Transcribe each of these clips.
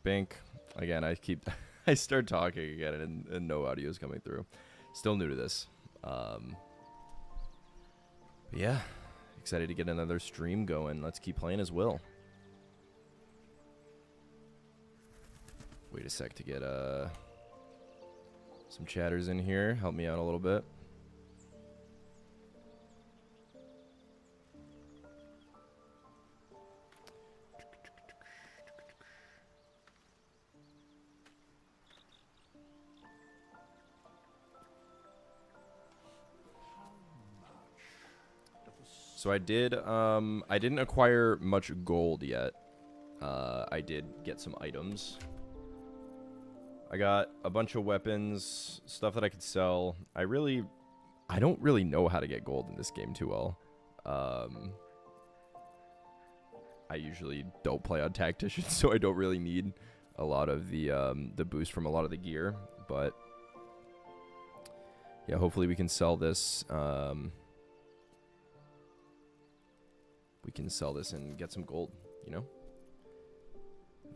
Bink. Again, I start talking again and no audio is coming through. Still new to this. But yeah, excited to get another stream going. Let's keep playing as WYLL. Wait a sec to get some chatters in here. Help me out a little bit. So I didn't acquire much gold yet. I did get some items. I got a bunch of weapons, stuff that I could sell. I don't really know how to get gold in this game too well. I usually don't play on tactician, so I don't really need a lot of the boost from a lot of the gear. But yeah, hopefully we can sell this. We can sell this and get some gold, you know?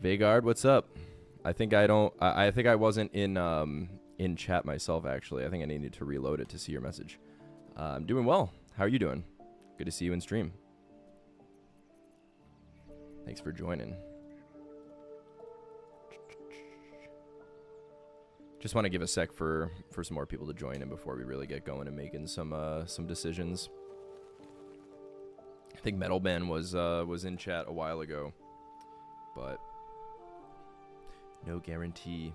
Vagard, what's up? I think I wasn't in chat myself, actually. I think I needed to reload it to see your message. I'm doing well. How are you doing? Good to see you in stream. Thanks for joining. Just want to give a sec for some more people to join in before we really get going and making some decisions. I think Metalman was in chat a while ago, but no guarantee.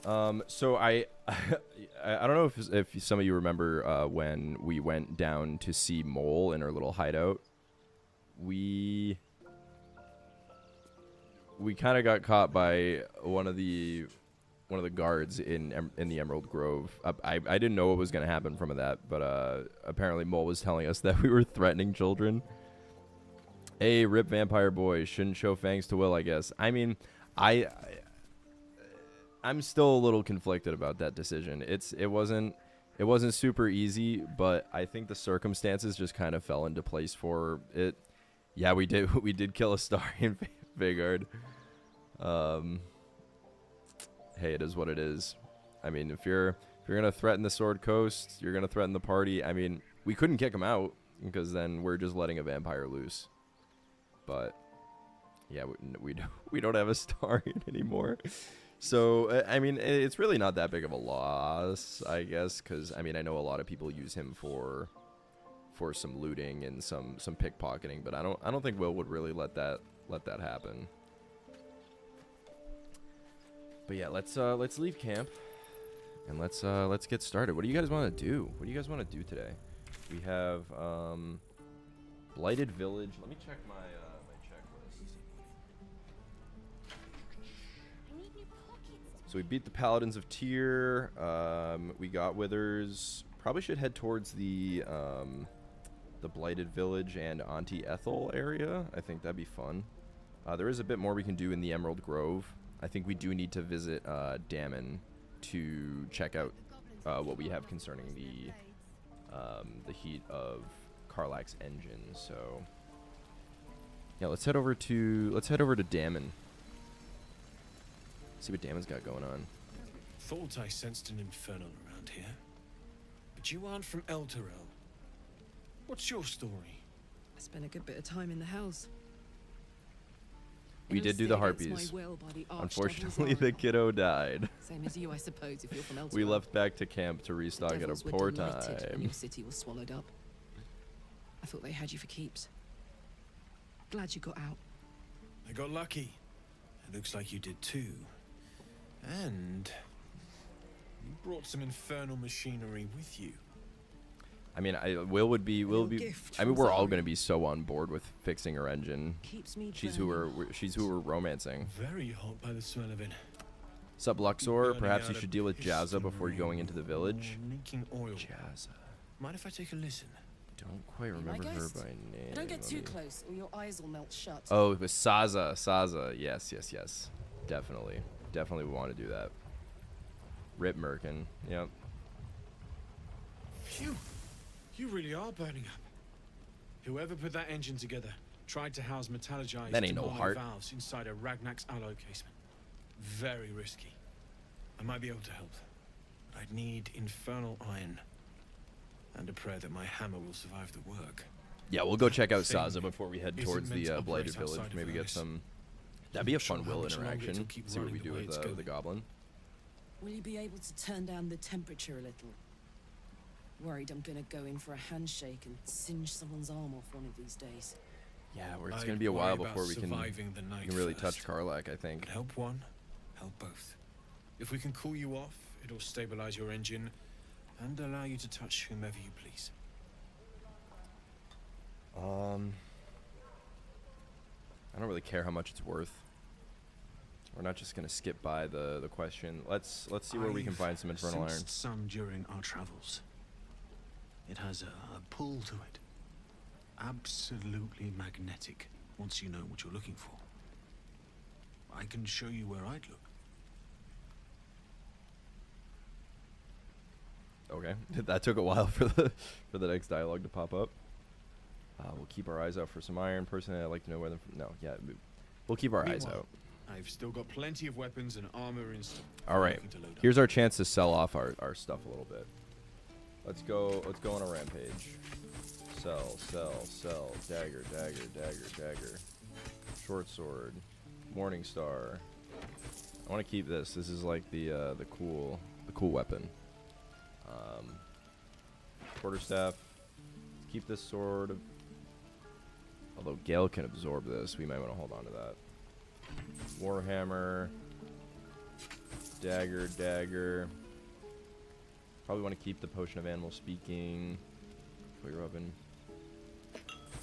So I don't know if some of you remember when we went down to see Mole in her little hideout. We kind of got caught by one of the guards in the Emerald Grove. I didn't know what was going to happen from that, but apparently Mole was telling us that we were threatening children. Hey, rip vampire boy, shouldn't show fangs to WYLL, I guess. I mean, I'm still a little conflicted about that decision. It wasn't super easy, but I think the circumstances just kind of fell into place for it. Yeah, we did kill a Starian Vagard. Hey, it is what it is. I mean, if you're gonna threaten the Sword Coast, you're gonna threaten the party. I mean, we couldn't kick him out because then we're just letting a vampire loose. But yeah, we don't have a Starian anymore. So I mean, it's really not that big of a loss, I guess, because I mean, I know a lot of people use him for some looting and some pickpocketing, but I don't think WYLL would really let that happen. But yeah, let's leave camp and let's get started. What do you guys want to do? What do you guys want to do today? We have Blighted Village. Let me check my checklist. So we beat the Paladins of Tyr. We got Withers. Probably should head towards the Blighted Village and Auntie Ethel area. I think that'd be fun. There is a bit more we can do in the Emerald Grove. I think we do need to visit Dammon to check out what we have concerning the heat of Karlach's engine. So yeah, let's head over to Dammon. See what Dammon's got going on. Thought I sensed an infernal around here, but you aren't from Elturel. What's your story? I spent a good bit of time in the house. We did do the harpies. Unfortunately, the kiddo died. Same as you, I suppose, if you're from Elturel. We left back to camp to restock at a poor time. When your city was swallowed up. I thought they had you for keeps. Glad you got out. I got lucky. It looks like you did too. And you brought some infernal machinery with you. I mean, WYLL would be. I mean, we're all going to be so on board with fixing her engine. She's who we're romancing. Very hot by the smell of it. Sup, Luxor? Perhaps you should deal with Jazza before going into the village. Leaking oil. Jazza. Mind if I take a listen? Don't quite remember her by name. Don't get too close, or your eyes will melt shut. Oh, it was Saza. Saza. Yes. Definitely we want to do that. Rip Merkin. Yep. Phew. You really are burning up. Whoever put that engine together tried to house metallurgized That ain't no heart. valves inside a Ragnak's alloy casement. Very risky. I might be able to help, but I'd need infernal iron and a prayer that my hammer will survive the work. Yeah, we'll go check out Thing Saza before we head isn't towards meant to the operate Blighted village. outside of Maybe get Earth. some. That'd be a Sure fun how will much longer interaction. it'll keep See what we running do the way with it's the going. goblin. Will you be able to turn down the temperature a little? Worried I'm gonna go in for a handshake and singe someone's arm off one of these days. Yeah, where it's I'd gonna be a worry while about before we can surviving the night really first. touch Karlach, I think. But help one, help both. If we can cool you off, it'll stabilize your engine and allow you to touch whomever you please. I don't really care how much it's worth. We're not just gonna skip by the question. Let's see where we can find some infernal iron. Sensed some during our travels. It has a pull to it. Absolutely magnetic, once you know what you're looking for. I can show you where I'd look. Okay, that took a while for the next dialogue to pop up. We'll keep our eyes out for some iron. Personally, I'd like to know where we'll keep our eyes Meanwhile, out. I've still got plenty of weapons and armor in stock. All right, Looking to load up. here's our chance to sell off our stuff a little bit. Let's go on a rampage. Sell. Dagger. Short sword. Morning star. I want to keep this. This is like the cool weapon. Quarterstaff. Keep this sword. Although Gale can absorb this, we might want to hold on to that. Warhammer. Dagger. Probably want to keep the potion of animal speaking. For your weapon.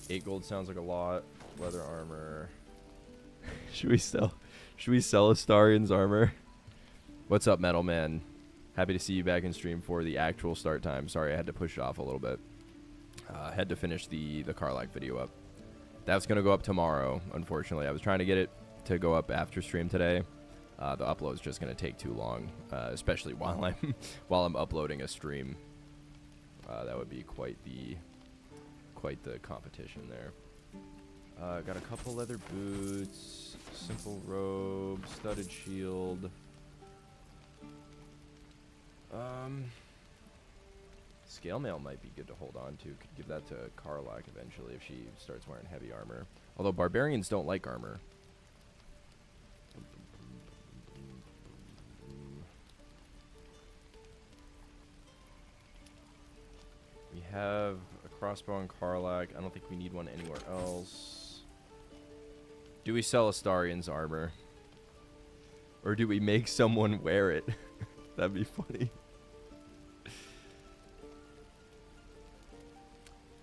8 gold sounds like a lot. Leather armor. Should we sell Astarion's armor? What's up, Metal Man? Happy to see you back in stream for the actual start time. Sorry, I had to push it off a little bit. Had to finish the Karlach video up. That's gonna go up tomorrow. Unfortunately, I was trying to get it to go up after stream today. The upload's just gonna take too long, especially while I'm uploading a stream. That would be quite the competition there. Got a couple leather boots, simple robe, studded shield. Scale mail might be good to hold on to. Could give that to Karlach eventually if she starts wearing heavy armor. Although barbarians don't like armor. We have a crossbow on Karlach. I don't think we need one anywhere else. Do we sell Astarion's armor? Or do we make someone wear it? That'd be funny.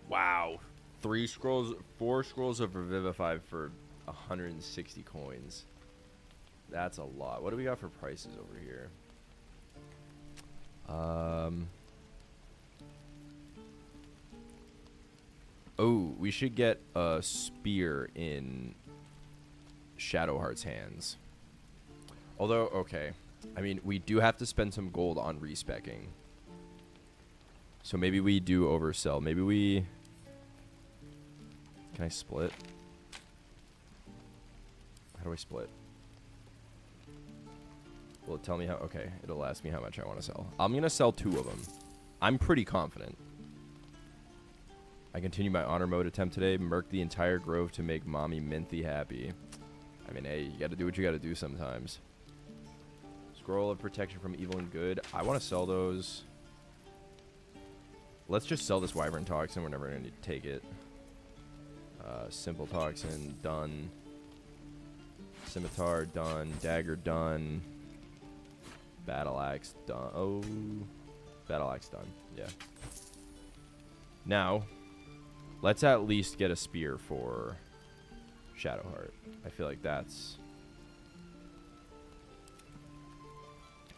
Wow. 4 scrolls of Revivify for 160 coins. That's a lot. What do we got for prices over here? Oh, we should get a spear in Shadowheart's hands. Although, okay. I mean, we do have to spend some gold on respecking. So maybe we do oversell. Maybe we... Can I split? How do I split? Will it tell me how? Okay, it'll ask me how much I want to sell. I'm going to sell 2 of them. I'm pretty confident. I continue my honor mode attempt today. Murk the entire grove to make Mommy Minty happy. I mean, hey, you got to do what you got to do sometimes. Scroll of protection from evil and good. I want to sell those. Let's just sell this wyvern toxin. We're never going to need to take it. Simple toxin, done. Scimitar, done. Dagger, done. Battle axe, done. Oh, battle axe, done. Yeah. Now, let's at least get a spear for Shadowheart. I feel like that's...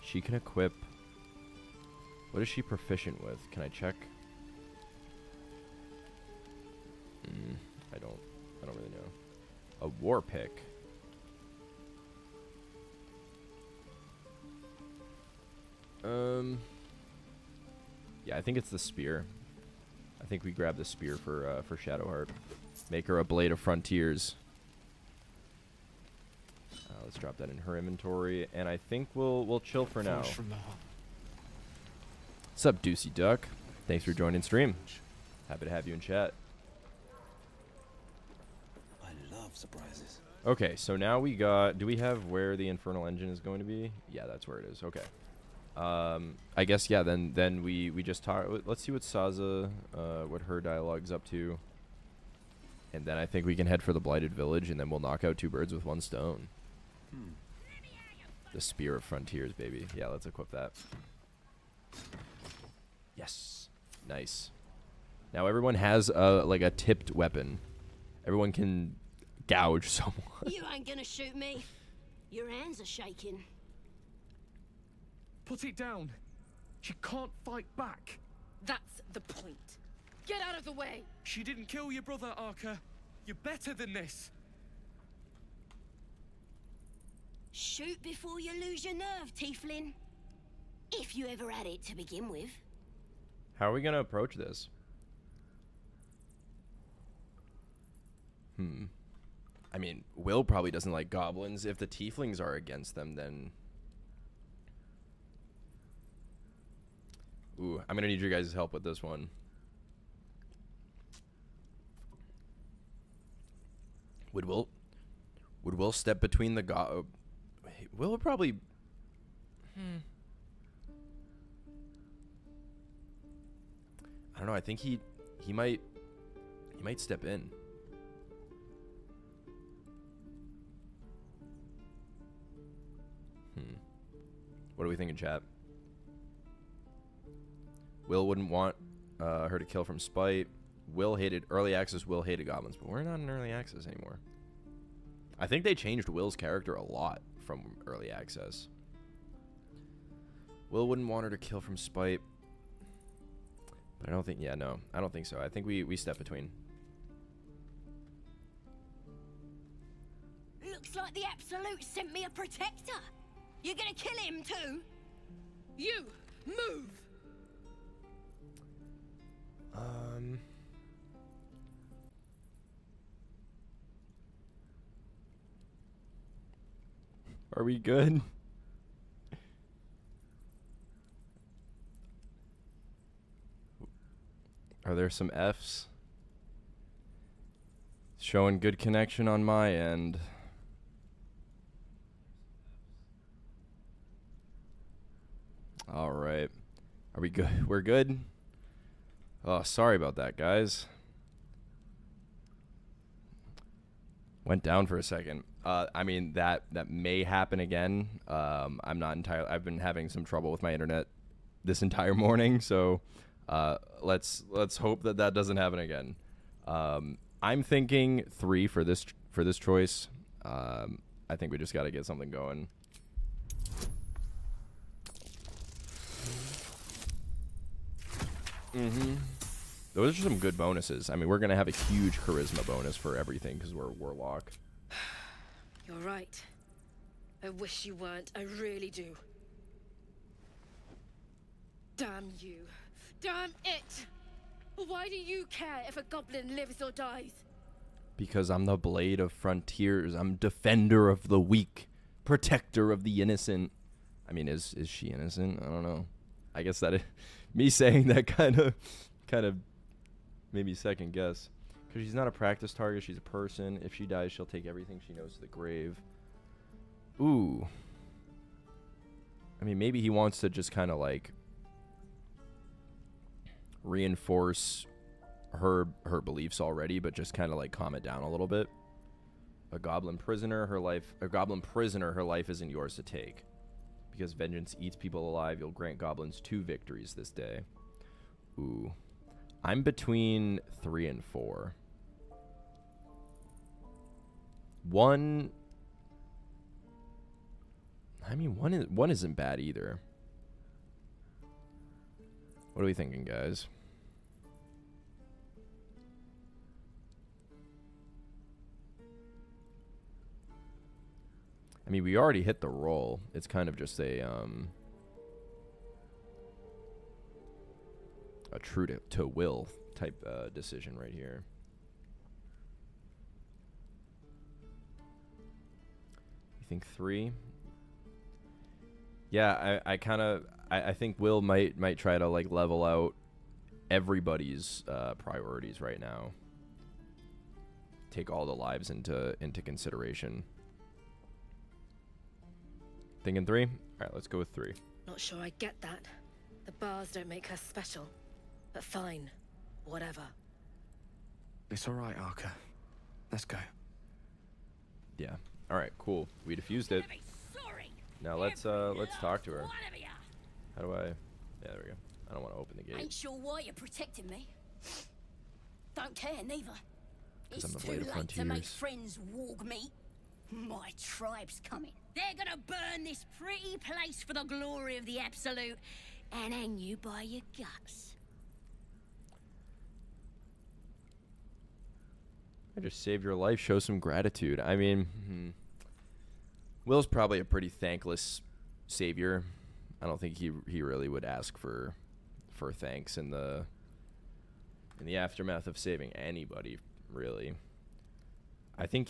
She can equip... What is she proficient with? Can I check? I don't really know. A war pick. Yeah, I think it's the spear. I think we grab the spear for Shadowheart. Make her a blade of frontiers. Let's drop that in her inventory, and I think we'll chill for now. Forge from the heart. What's up, Deucey Duck? Thanks for joining stream. Happy to have you in chat. I love surprises. Okay, so now we got... Do we have where the Infernal Engine is going to be? Yeah, that's where it is. Okay. I guess, yeah, then we just talk... Let's see what Saza, what her dialogue's up to. And then I think we can head for the Blighted Village, and then we'll knock out 2 birds with 1 stone. The Spear of Frontiers, baby. Yeah, let's equip that. Yes. Nice. Now everyone has like a tipped weapon. Everyone can gouge someone. You ain't gonna shoot me. Your hands are shaking. Put it down. She can't fight back. That's the point. Get out of the way. She didn't kill your brother, Arca. You're better than this. Shoot before you lose your nerve, Tiefling. If you ever had it to begin with. How are we going to approach this? I mean, Will probably doesn't like goblins. If the tieflings are against them, then... Ooh, I'm going to need your guys' help with this one. Would Will step between the Will would probably... I don't know. I think he might step in. What do we think in chat? Will wouldn't want her to kill from spite. Will hated early access. Will hated goblins, but we're not in early access anymore. I think they changed Will's character a lot from early access. Will wouldn't want her to kill from spite. But I don't think, yeah, no, I don't think so. I think we step between. Looks like the Absolute sent me a protector. You're gonna kill him too? You move. Are we good? Are there some Fs? Showing good connection on my end. All right. Are we good? We're good? Oh, sorry about that, guys. Went down for a second. I mean, that may happen again. I'm not entirely... I've been having some trouble with my internet this entire morning, so let's hope that doesn't happen again. I'm thinking 3 for this choice. I think we just got to get something going. Those are some good bonuses. I mean, we're going to have a huge charisma bonus for everything because we're a warlock. You're right. I wish you weren't. I really do. Damn you. Damn it! Why do you care if a goblin lives or dies? Because I'm the blade of frontiers. I'm defender of the weak, protector of the innocent. I mean, is she innocent? I don't know. I guess that me saying that kind of made me second guess. Because she's not a practice target. She's a person. If she dies, she'll take everything she knows to the grave. Ooh. I mean, maybe he wants to just kind of like reinforce her beliefs already, but just kind of like calm it down a little bit. A goblin prisoner, her life isn't yours to take. Because vengeance eats people alive, you'll grant goblins 2 victories this day. Ooh. I'm between 3 and 4. 1... I mean, one isn't bad either. What are we thinking, guys? I mean, we already hit the roll. It's kind of just a true to will type decision right here. You think 3? Yeah, I think Will might try to like level out everybody's priorities right now. Take all the lives into consideration. Thinking 3? All right, let's go with 3. Not sure I get that. The bars don't make her special. But fine. Whatever. It's all right, Arca. Let's go. Yeah. All right, cool. We diffused it. Now let's talk to her. How do I? Yeah, there we go. I don't want to open the gate. Ain't sure why you're protecting me. Don't care neither. 'Cause I'm It's the too Blade of late to make Frontiers. friends walk me. My tribe's coming. They're gonna burn this pretty place for the glory of the Absolute and hang you by your guts. I just saved your life. Show some gratitude. I mean, Will's probably a pretty thankless savior. I don't think he really would ask for thanks in the aftermath of saving anybody, really. I think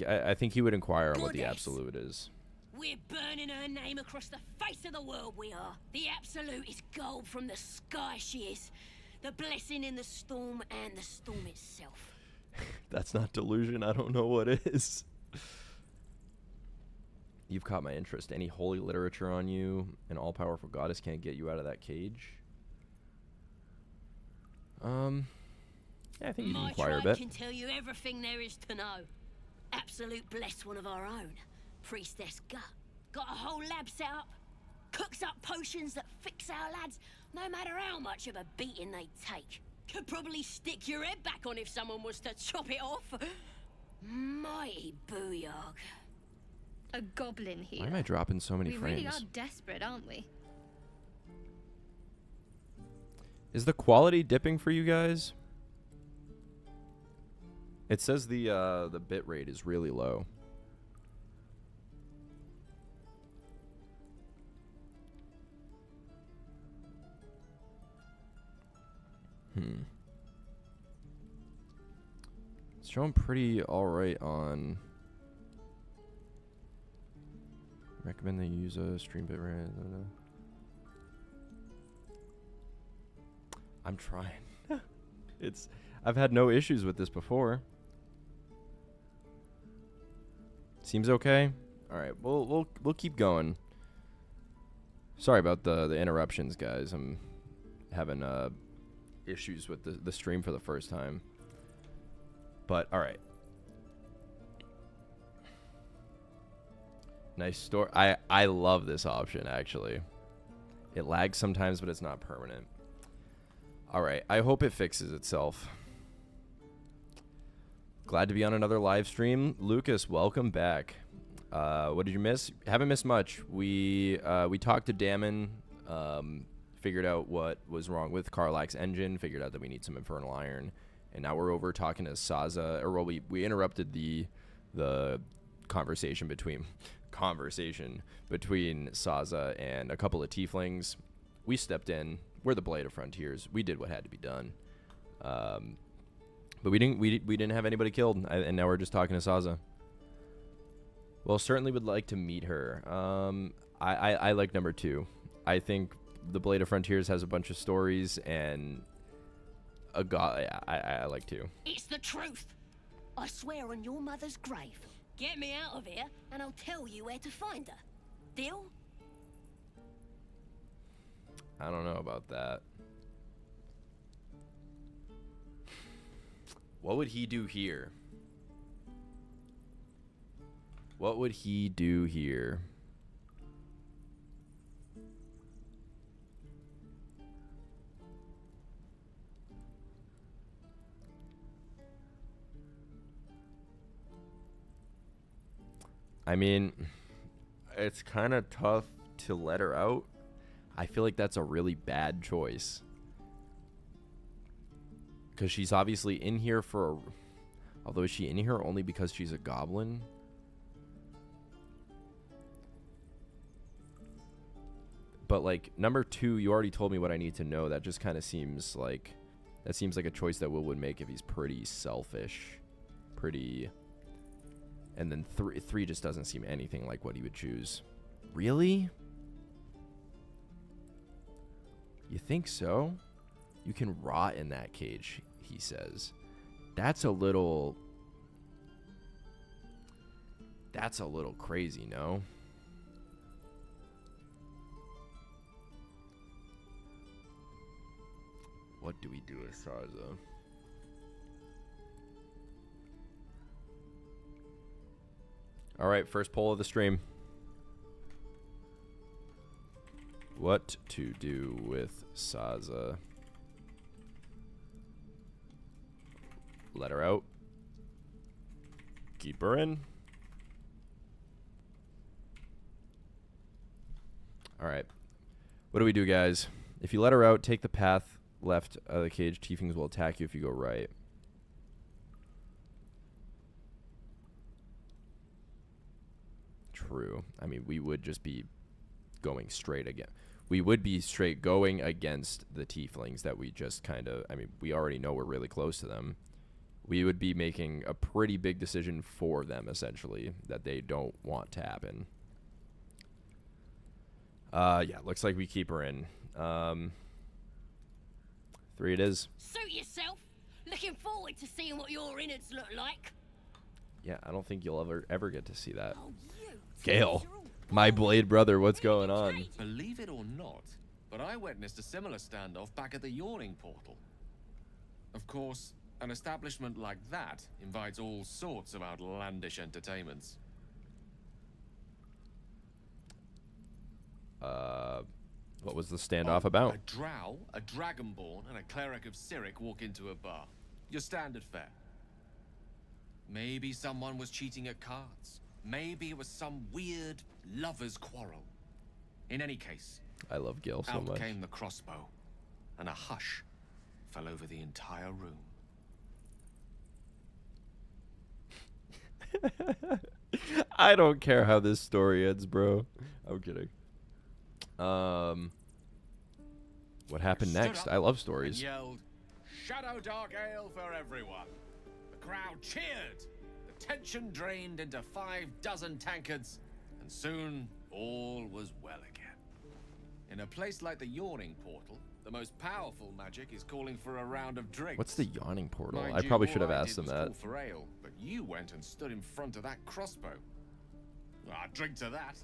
he would inquire on what the Goddess. Absolute is. We're burning her name across the face of the world, we are. The Absolute is gold from the sky, she is. The blessing in the storm and the storm itself. That's not delusion. I don't know what is. You've caught my interest. Any holy literature on you? An all-powerful goddess can't get you out of that cage. Yeah, I think you can My inquire a tribe bit. can tell you everything there is to know. Absolute bless one of our own. Priestess Gut. Got a whole lab set up. Cooks up potions that fix our lads, no matter how much of a beating they take. Could probably stick your head back on if someone was to chop it off. Mighty booyog. A goblin here. Why am I dropping so many We frames? really are desperate, aren't we? Is the quality dipping for you guys? It says the bit rate is really low. It's showing pretty alright on. Recommend they use a stream bit rate. I'm trying. I've had no issues with this before. Seems okay. All right, we'll keep going. Sorry about the interruptions, guys. I'm having issues with the stream for the first time. But all right. Nice story. I love this option, actually. It lags sometimes, but it's not permanent. All right. I hope it fixes itself. Glad to be on another live stream. Lucas, welcome back. What did you miss? Haven't missed much. We talked to Damon, figured out what was wrong with Karlach's engine, figured out that we need some Infernal Iron, and now we're over talking to Saza. Or well, we interrupted the conversation between Saza and a couple of tieflings. We stepped in. We're the Blighted Frontiers. We did what had to be done. But we didn't have anybody killed, and now we're just talking to Saza. Well, certainly would like to meet her. I like number 2. I think the Blighted Frontiers has a bunch of stories, and a god. I like 2. It's the truth. I swear on your mother's grave. Get me out of here, and I'll tell you where to find her. Deal? I don't know about that. What would he do here? What would he do here? I mean, it's kind of tough to let her out. I feel like that's a really bad choice. Because she's obviously in here for a... Although, is she in here only because she's a goblin? But, like, number 2, you already told me what I need to know. That just kind of seems like That seems like a choice that Will would make if he's pretty selfish. Pretty... And then 3 just doesn't seem anything like what he would choose. Really? You think so? You can rot in that cage, he says. That's a little crazy, no? What do we do with Sarza? All right, first poll of the stream. What to do with Saza? Let her out. Keep her in. All right. What do we do, guys? If you let her out, take the path left of the cage. Tieflings will attack you if you go right. True. I mean, we would just be going straight again. We would be straight going against the tieflings that we just kind of... I mean, we already know we're really close to them. We would be making a pretty big decision for them, essentially, that they don't want to happen. Yeah, looks like we keep her in. 3 it is. Suit yourself. Looking forward to seeing what your innards look like. Yeah, I don't think you'll ever get to see that. Oh, you. Gale, my blade brother, what's going on? Believe it or not, but I witnessed a similar standoff back at the Yawning Portal. Of course, an establishment like that invites all sorts of outlandish entertainments. What was the standoff about? A drow, a dragonborn, and a cleric of Cyric walk into a bar. Your standard fare. Maybe someone was cheating at cards. Maybe it was some weird lover's quarrel. In any case, I love Gale so out much. came the crossbow, and a hush fell over the entire room. I don't care how this story ends, bro. I'm kidding. What happened next? I love stories. And yelled, "Shadow Dark Ale for everyone!" The crowd cheered. The tension drained into 6 tankards, and soon all was well again. In a place like the Yawning Portal, the most powerful magic is calling for a round of drinks. What's the Yawning Portal? Mind I you, probably all should have I asked did him was that. call for ale, but you went and stood in front of that crossbow. Drink to that.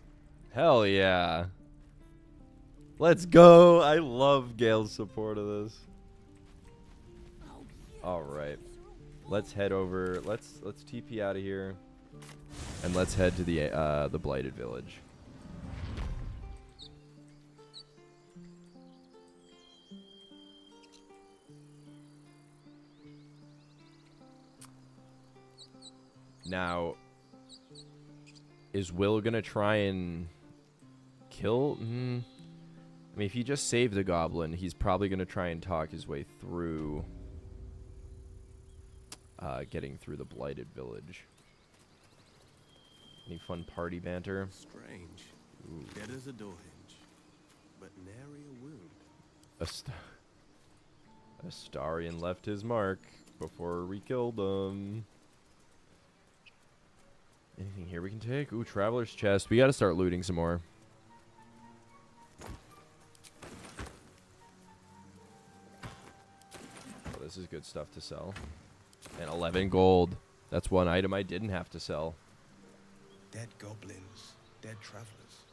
Hell yeah. Let's go. I love Gale's support of this. All right. Let's head over. Let's TP out of here. And let's head to the Blighted village. Now, is Will gonna try and kill? I mean, if he just saved a goblin, he's probably gonna try and talk his way through getting through the Blighted village. Any fun party banter? Strange. Dead as a door hinge, but nary a wound. Astarion left his mark before we killed him. Anything here we can take? Ooh, Traveler's Chest. We gotta start looting some more. Oh, this is good stuff to sell. And 11 gold. That's one item I didn't have to sell. Dead goblins, dead travelers.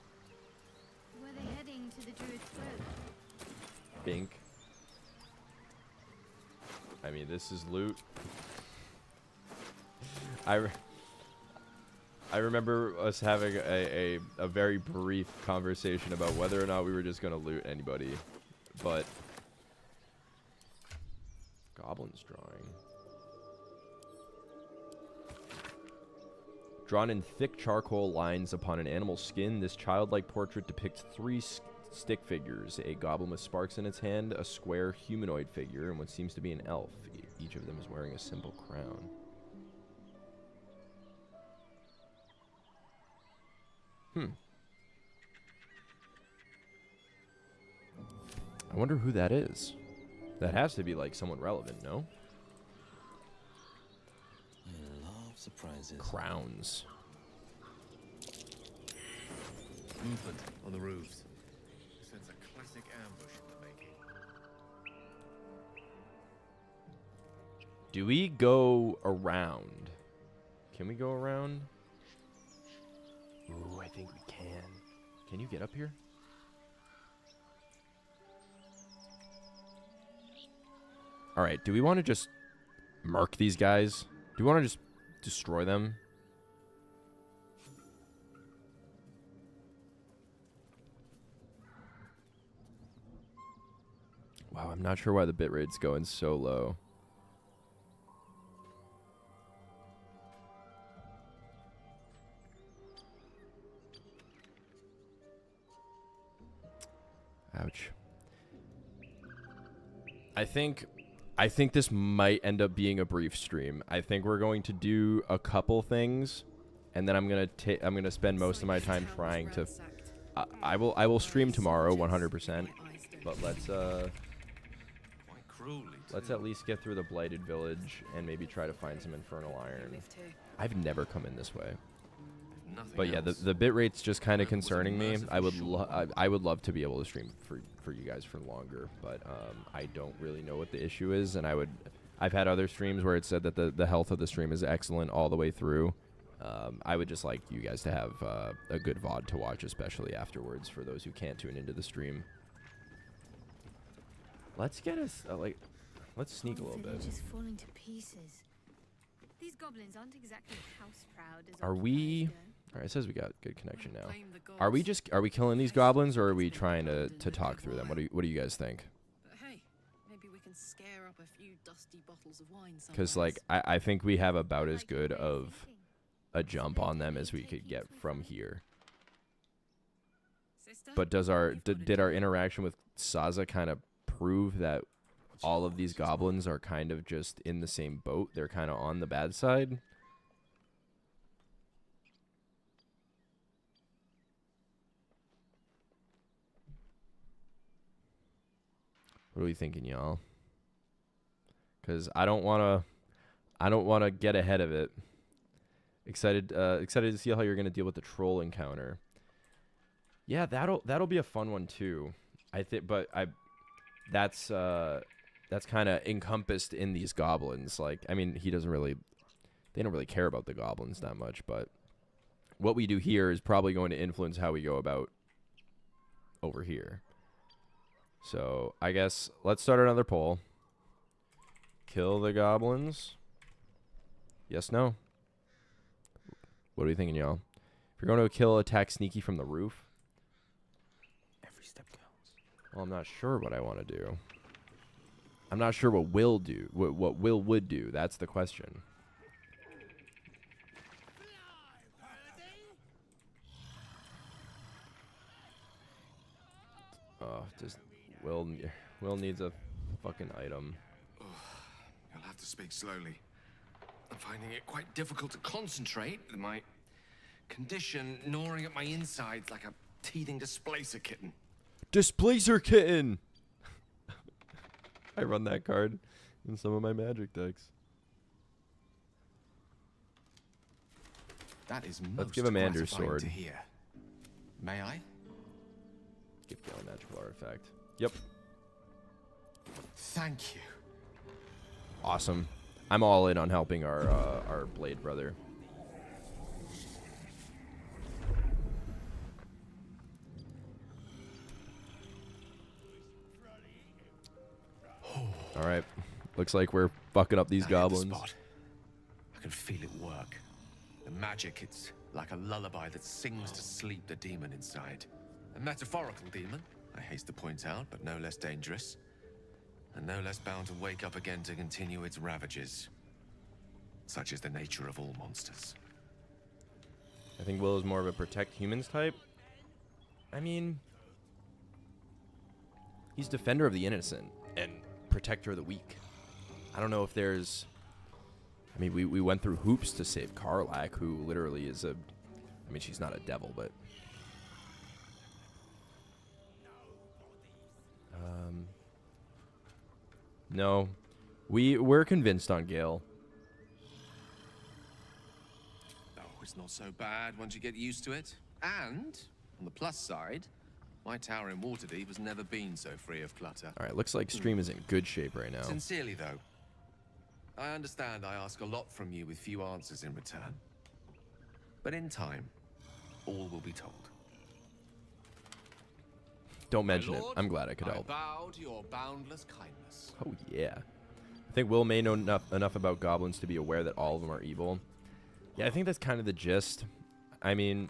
Were they heading to the Druid's throat? Bink. I mean, this is loot. I remember us having a very brief conversation about whether or not we were just going to loot anybody. But... Goblin's drawing. Drawn in thick charcoal lines upon an animal's skin, this childlike portrait depicts 3 stick figures. A goblin with sparks in its hand, a square humanoid figure, and what seems to be an elf. Each of them is wearing a simple crown. I wonder who that is. That has to be like someone relevant, no? I love surprises. Crowns. Movement on the roofs. This is a classic ambush in the making. Do we go around? Can we go around? Ooh, I think we can. Can you get up here? All right, do we want to just murk these guys? Do we want to just destroy them? Wow, I'm not sure why the bitrate's going so low. Ouch. I think this might end up being a brief stream. I think we're going to do a couple things, and then I'm gonna spend most of my time trying to. I will stream tomorrow 100%, but let's at least get through the Blighted village and maybe try to find some infernal iron. I've never come in this way. But yeah, the bit rate's just kind of concerning me. I would love to be able to stream for you guys for longer, but I don't really know what the issue is, and I've had other streams where it said that the health of the stream is excellent all the way through. I would just like you guys to have a good VOD to watch, especially afterwards, for those who can't tune into the stream. Let's get us let's sneak a little bit. Just falling to pieces. These goblins aren't exactly house proud as Are we? All right, it says we got good connection now. Are we killing these goblins, or are we trying to talk through them? What do you guys think? But hey, maybe we can scare up a few dusty bottles of wine somewhere. Because like I think we have about as good of a jump on them as we could get from here. But did our interaction with Saza kind of prove that all of these goblins are kind of just in the same boat? They're kind of on the bad side. What are we thinking, y'all? Because I don't want to get ahead of it. Excited to see how you're gonna deal with the troll encounter. Yeah, that'll be a fun one too. I think, but that's kind of encompassed in these goblins. Like, I mean, they don't really care about the goblins that much, but what we do here is probably going to influence how we go about over here. So I guess let's start another poll. Kill the goblins. Yes, no. What are we thinking, y'all? If you're going to kill, attack sneaky from the roof. Every step counts. Well, I'm not sure what I want to do. I'm not sure what Will do. What Will would do. That's the question. Oh, just Will needs a fucking item. You'll have to speak slowly. I'm finding it quite difficult to concentrate with my condition gnawing at my insides like a teething displacer kitten. Displacer kitten! I run that card in some of my magic decks. That is Let's give him Andrew's sword. To hear. May I? Give Gale a magical artifact. Yep. Thank you. Awesome. I'm all in on helping our blade brother. All right. Looks like we're fucking up these goblins. I can feel it work. The magic, it's like a lullaby that sings to sleep the demon inside. A metaphorical demon, I haste to point out, but no less dangerous. And no less bound to wake up again to continue its ravages. Such is the nature of all monsters. I think Will is more of a protect humans type. I mean, he's defender of the innocent and protector of the weak. I don't know if there's... I mean, we went through hoops to save Karlach, who literally is a... I mean, she's not a devil, but... No. We're convinced on Gale. Oh, it's not so bad once you get used to it. And, on the plus side, my tower in Waterdeep has never been so free of clutter. Alright, looks like stream is in good shape right now. Sincerely, though, I understand I ask a lot from you with few answers in return. But in time, all will be told. Don't mention My it. lord, I'm glad I could help. bow to your boundless kindness. Oh, yeah. I think Will may know enough about goblins to be aware that all of them are evil. Yeah, I think that's kind of the gist. I mean,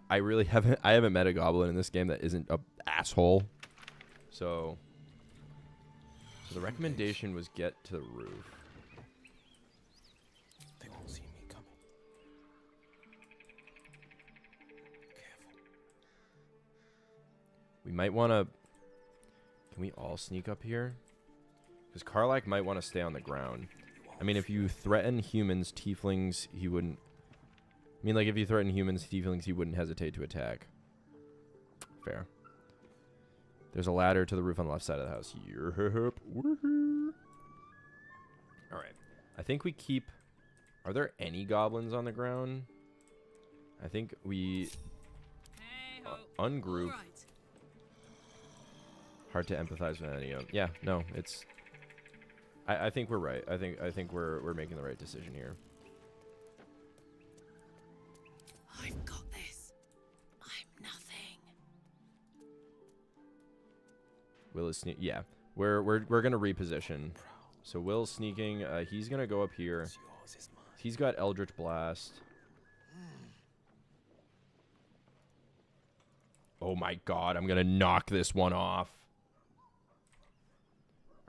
I haven't met a goblin in this game that isn't a asshole. So the recommendation was get to the roof. They won't see me coming. Careful. We might want to... Can we all sneak up here? Because Karlach might want to stay on the ground. I mean, if you threaten humans, tieflings, he wouldn't... I mean, like, if you threaten humans, tieflings, he wouldn't hesitate to attack. Fair. There's a ladder to the roof on the left side of the house. Yep. Alright. I think we keep... Are there any goblins on the ground? I think we... ungroup. Hard to empathize with any of them. Yeah, no, it's... I think we're right. I think we're making the right decision here. I've got this. I'm nothing. Will is yeah. We're gonna reposition. So Will's sneaking. He's gonna go up here. He's got Eldritch Blast. Oh my god! I'm gonna knock this one off.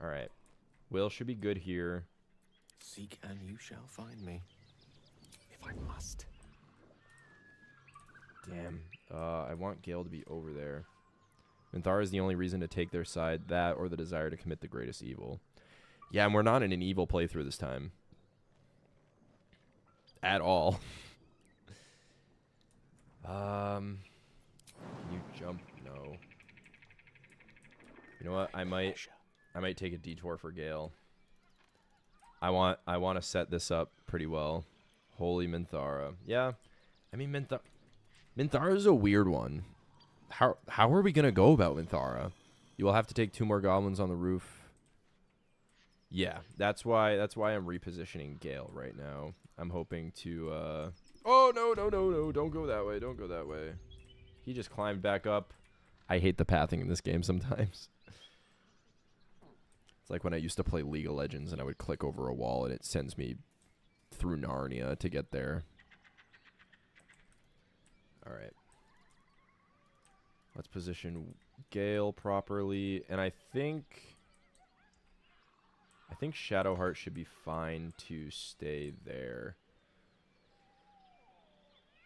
All right. Will should be good here. Seek and you shall find me. If I must. Damn. I want Gale to be over there. Minthara is the only reason to take their side. That or the desire to commit the greatest evil. Yeah, and we're not in an evil playthrough this time. At all. Can you jump? No. You know what? I might take a detour for Gale. I want to set this up pretty well. Holy Minthara. Yeah. I mean, Minthara is a weird one. How are we gonna go about Minthara? You will have to take 2 more goblins on the roof. Yeah, that's why I'm repositioning Gale right now. I'm hoping to oh no, don't go that way, don't go that way. He just climbed back up. I hate the pathing in this game sometimes. It's like when I used to play League of Legends and I would click over a wall and it sends me through Narnia to get there. Alright. Let's position Gale properly. And I think Shadowheart should be fine to stay there.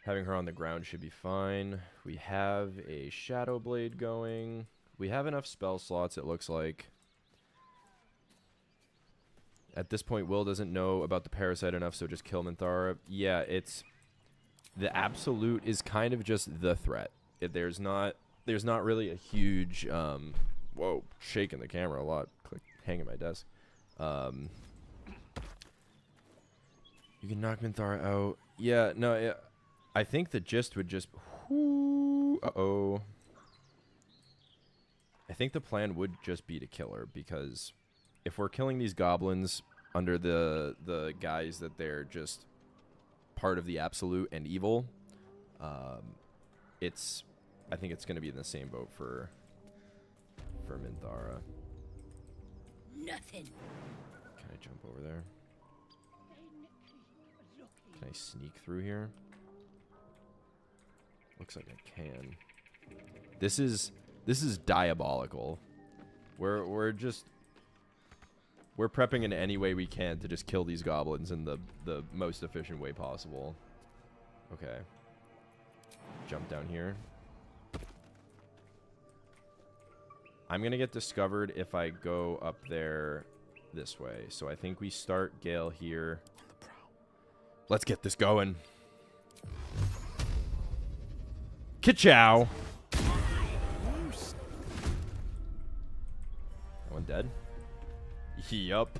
Having her on the ground should be fine. We have a Shadow Blade going. We have enough spell slots, it looks like. At this point, Will doesn't know about the Parasite enough, so just kill Minthara. Yeah, it's... The Absolute is kind of just the threat. There's not really a huge... whoa, shaking the camera a lot. Hanging my desk. You can knock Minthara out. Yeah, no, yeah. I think the gist would just... Uh-oh. I think the plan would just be to kill her, because if we're killing these goblins under the guise that they're just part of the Absolute and evil, I think it's going to be in the same boat for Minthara. Nothing. Can I jump over there? Can I sneak through here? Looks like I can. This is diabolical. We're prepping in any way we can to just kill these goblins in the most efficient way possible. Okay. Jump down here. I'm gonna get discovered if I go up there this way. So I think we start Gale here. Let's get this going. Ka-chow! That one dead? Yup.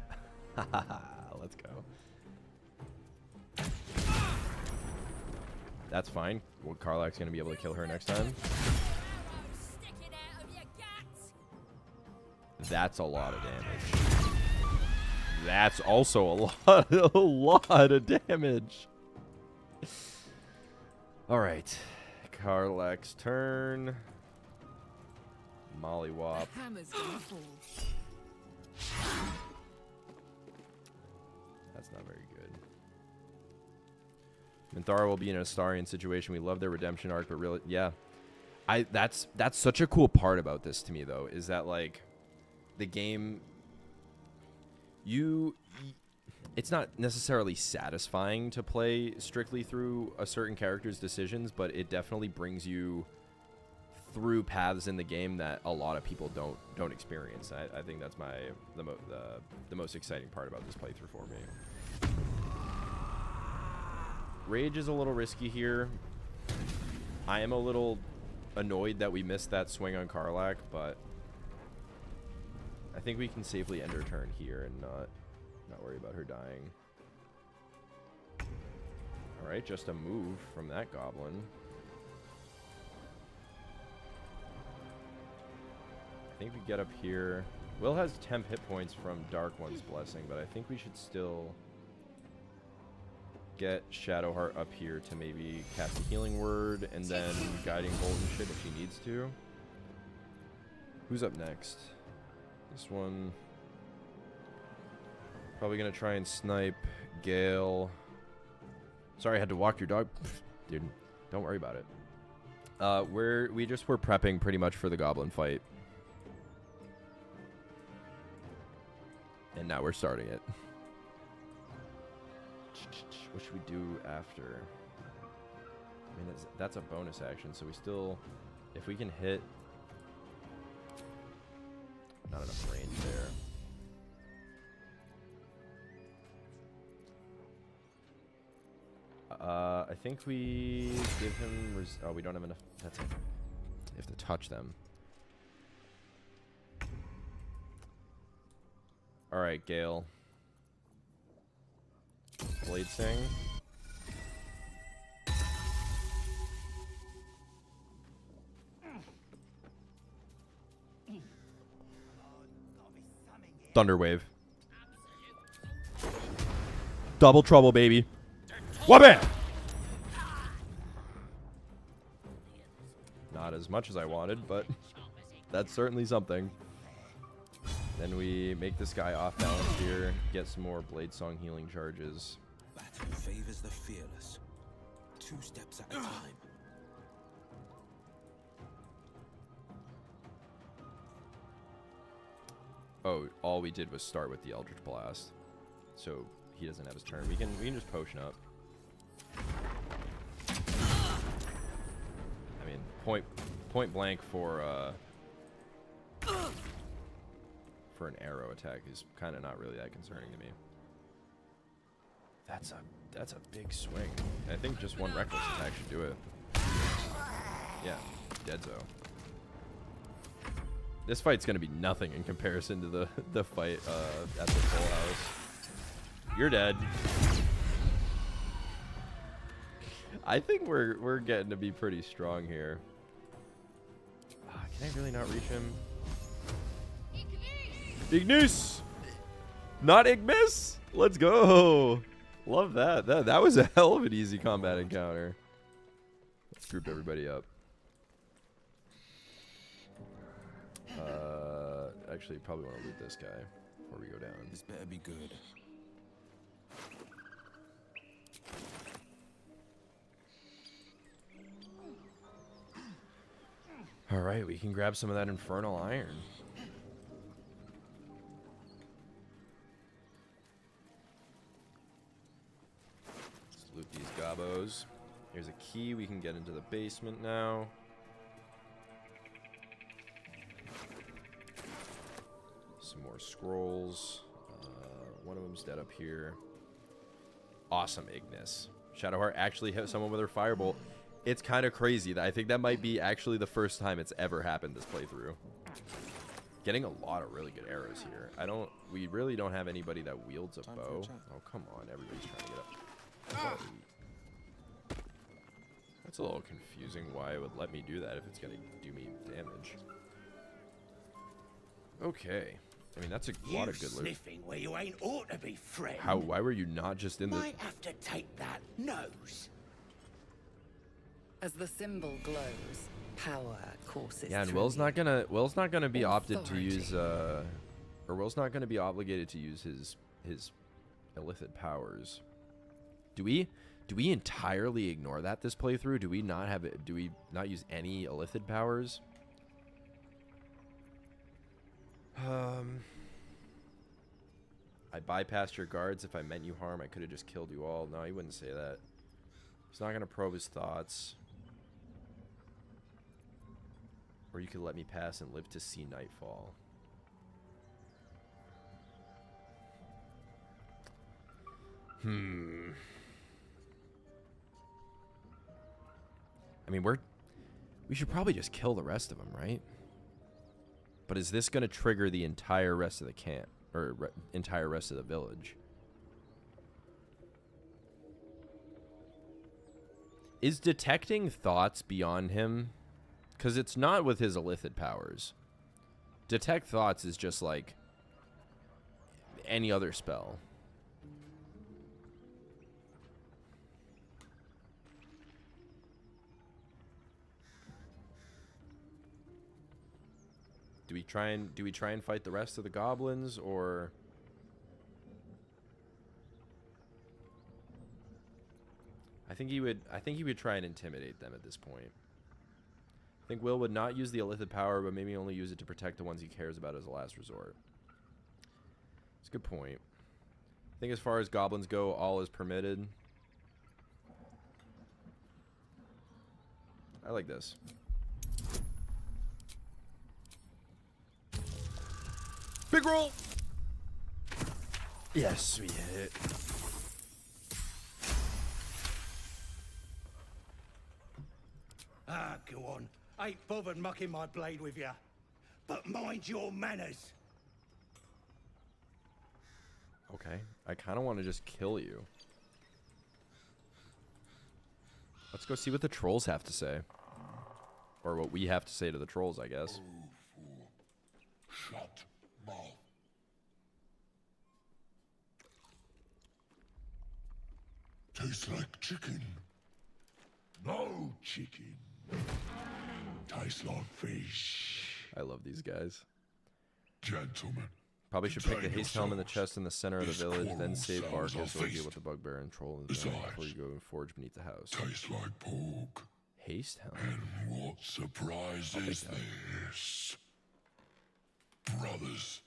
Let's go. That's fine. Well, Karlach's gonna be able to kill her next time. That's a lot of damage. That's also a lot of damage. All right, Karlach's turn. Mollywop. The hammer's gonna fall. That's not very good. Minthara will be in an Astarian situation. We love their redemption arc, but really, yeah. That's such a cool part about this to me, though, is that, like, the game, it's not necessarily satisfying to play strictly through a certain character's decisions, but it definitely brings you through paths in the game that a lot of people don't experience. I think that's the most exciting part about this playthrough for me. Rage is a little risky here. I am a little annoyed that we missed that swing on Karlach, but I think we can safely end her turn here and not worry about her dying. All right, just a move from that goblin. I think we get up here. Will has temp hit points from Dark One's Blessing, but I think we should still get Shadowheart up here to maybe cast a Healing Word and then Guiding Bolt and shit if she needs to. Who's up next? This one. Probably gonna try and snipe Gale. Sorry, I had to walk your dog. Dude, don't worry about it. We're prepping pretty much for the goblin fight. And now we're starting it. What should we do after? I mean, that's a bonus action, so we still, if we can hit, not enough range there. I think we give him. Oh, we don't have enough. That's it. You have to touch them. All right, Gale. Blade Sing. Thunder Wave. Double trouble, baby. Wabam! Not as much as I wanted, but that's certainly something. Then we make this guy off balance here, get some more Blade Song healing charges. Battle favors the fearless. 2 steps at a time. Oh, all we did was start with the Eldritch Blast. So he doesn't have his turn. We can just potion up. I mean, point blank for an arrow attack is kind of not really that concerning to me. That's a big swing. I think just one reckless attack should do it. Yeah, deadzo. This fight's gonna be nothing in comparison to the fight at the full house. You're dead. I think we're getting to be pretty strong here. Can I really not reach him? Ignis! Not Igmis! Let's go! Love that. That was a hell of an easy combat encounter. Let's group everybody up. Actually, probably want to loot this guy before we go down. This better be good. Alright, we can grab some of that Infernal Iron. Let's loot these gobos. Here's a key. We can get into the basement now. Some more scrolls. One of them's dead up here. Awesome, Ignis. Shadowheart actually hit someone with her firebolt. It's kind of crazy. I think that might be actually the first time it's ever happened this playthrough. Getting a lot of really good arrows here. We really don't have anybody that wields a bow. Oh, come on. Everybody's trying to get up. Oh. That's a little confusing why it would let me do that if it's going to do me damage. Okay. I mean, that's a lot of good loot. Sniffing where you ain't ought to be, friend. Why were you not just in the... Might have to take that nose. As the symbol glows, power courses. Yeah, and through Will's you. not gonna be opted to Authority. use or Will's not gonna be obligated to use his illicit powers. Do we entirely ignore that this playthrough? Do we not have it? Do we not use any illicit powers? I bypassed your guards. If I meant you harm, I could have just killed you all. No, he wouldn't say that. He's not gonna probe his thoughts. Or you could let me pass and live to see nightfall. I mean, we should probably just kill the rest of them, right? But is this going to trigger the entire rest of the camp or entire rest of the village? Is detecting thoughts beyond him? Because it's not with his illicit powers. Detect thoughts is just like any other spell. Do we try and fight the rest of the goblins, or I think he would try and intimidate them at this point. I think Will would not use the illicit power, but maybe only use it to protect the ones he cares about as a last resort. It's a good point. I think as far as goblins go, all is permitted. I like this. Big roll! Yes, we hit it. Ah, go on. Ain't bothered mucking my blade with you. But mind your manners. Okay. I kind of want to just kill you. Let's go see what the trolls have to say. Or what we have to say to the trolls, I guess. Shut mouth. Tastes like chicken. No chicken. Tastes like fish. I love these guys. Gentlemen. Probably should pick the contain haste helm in the yourselves. chest in the center of the This village, then quarrel save sounds Barkus or deal unfaced. with the bugbear and troll in the Besides, night before you go and forge beneath the house. Tastes like pork. Haste helm. And what surprise is this? Brothers,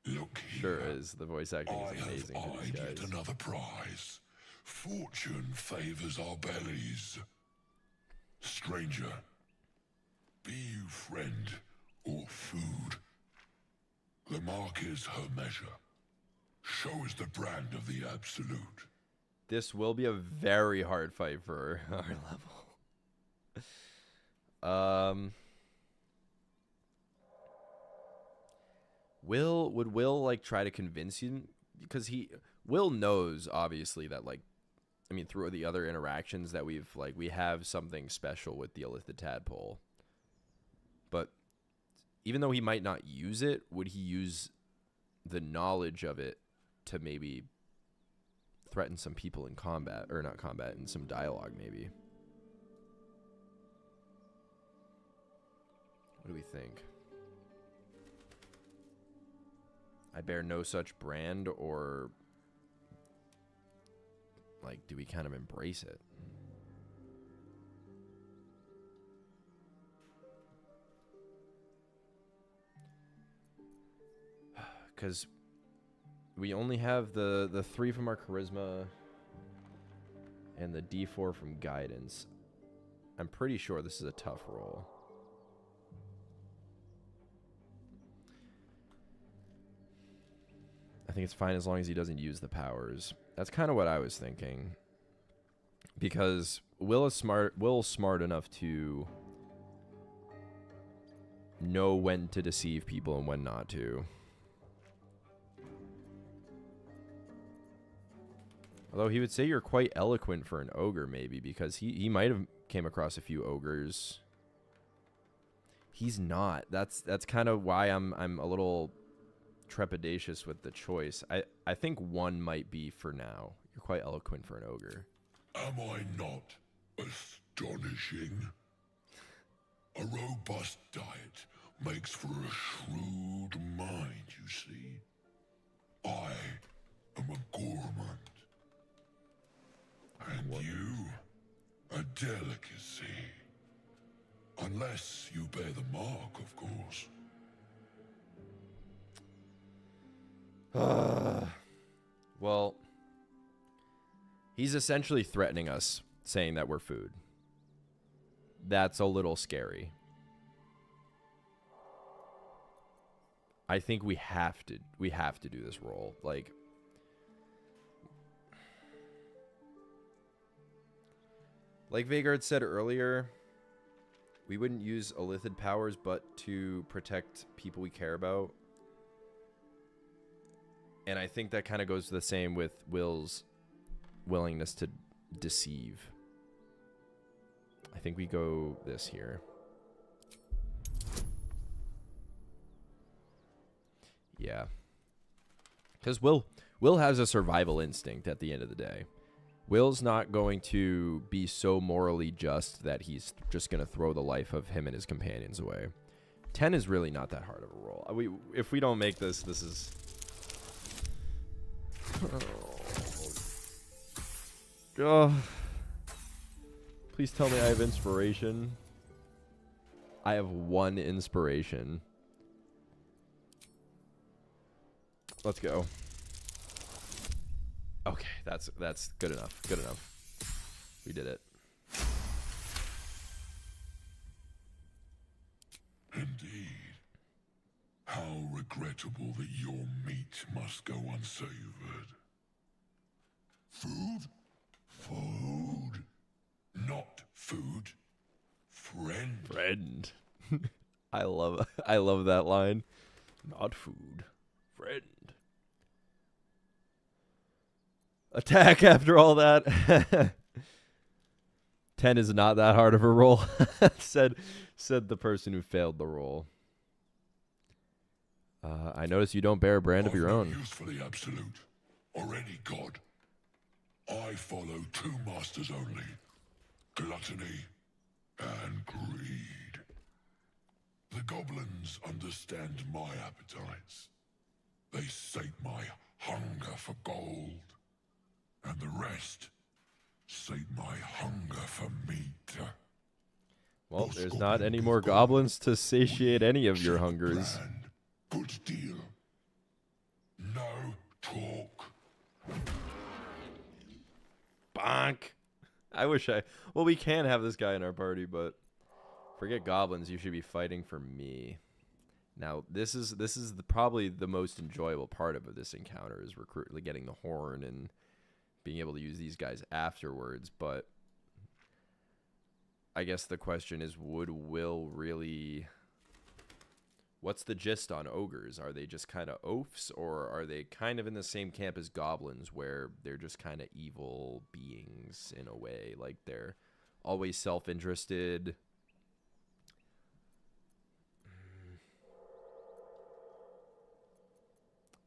look here. Sure is. The voice acting I is amazing have for these eyed yet guys. another prize. Fortune favors our bellies. Stranger, be you friend or food. The mark is her measure. Show is the brand of the absolute. This will be a very hard fight for our level. Would Will like try to convince you? Because Will knows obviously that, like, I mean, through the other interactions that we have something special with the illicit tadpole. But even though he might not use it, would he use the knowledge of it to maybe threaten some people in combat, or not combat, in some dialogue maybe? What do we think? I bear no such brand, or like, do we kind of embrace it? Because we only have the 3 from our charisma and the D4 from guidance. I'm pretty sure this is a tough roll. I think it's fine as long as he doesn't use the powers. That's kind of what I was thinking. Because Will's smart enough to know when to deceive people and when not to. Although he would say you're quite eloquent for an ogre, maybe, because he might have came across a few ogres. He's not. That's kind of why I'm a little trepidatious with the choice. I think one might be for now. You're quite eloquent for an ogre. Am I not astonishing? A robust diet makes for a shrewd mind, you see. I am a gourmand. And you, a delicacy. Unless you bear the mark, of course. Well, he's essentially threatening us, saying that we're food. That's a little scary. I think we have to do this roll. Like Vhagar said earlier, we wouldn't use Illithid powers but to protect people we care about. And I think that kind of goes the same with Will's willingness to deceive. I think we go this here. Yeah. Because Will has a survival instinct at the end of the day. Will's not going to be so morally just that he's just going to throw the life of him and his companions away. 10 is really not that hard of a roll. If we don't make this, this is... Oh. Please tell me I have inspiration. I have 1 inspiration. Let's go. Okay, that's good enough. Good enough. We did it. Indeed. How regrettable that your meat must go unsavored. Food? Food. Not food. Friend. Friend. I love that line. Not food. Friend. Attack after all that. 10 is not that hard of a roll. said the person who failed the roll. I notice you don't bear a brand of your own. Usefully absolute, or any god. I follow 2 masters only: gluttony and greed. The goblins understand my appetites. They sate my hunger for gold. And the rest sate my hunger for meat. Well, there's not any more goblins to satiate any of your hungers. Good deal. No talk. Bonk. I wish well, we can have this guy in our party, but forget goblins. You should be fighting for me. Now, this is probably the most enjoyable part of this encounter is getting the horn and being able to use these guys afterwards. But I guess the question is, would Will really... What's the gist on ogres? Are they just kind of oafs, or are they kind of in the same camp as goblins where they're just kind of evil beings in a way? Like they're always self-interested.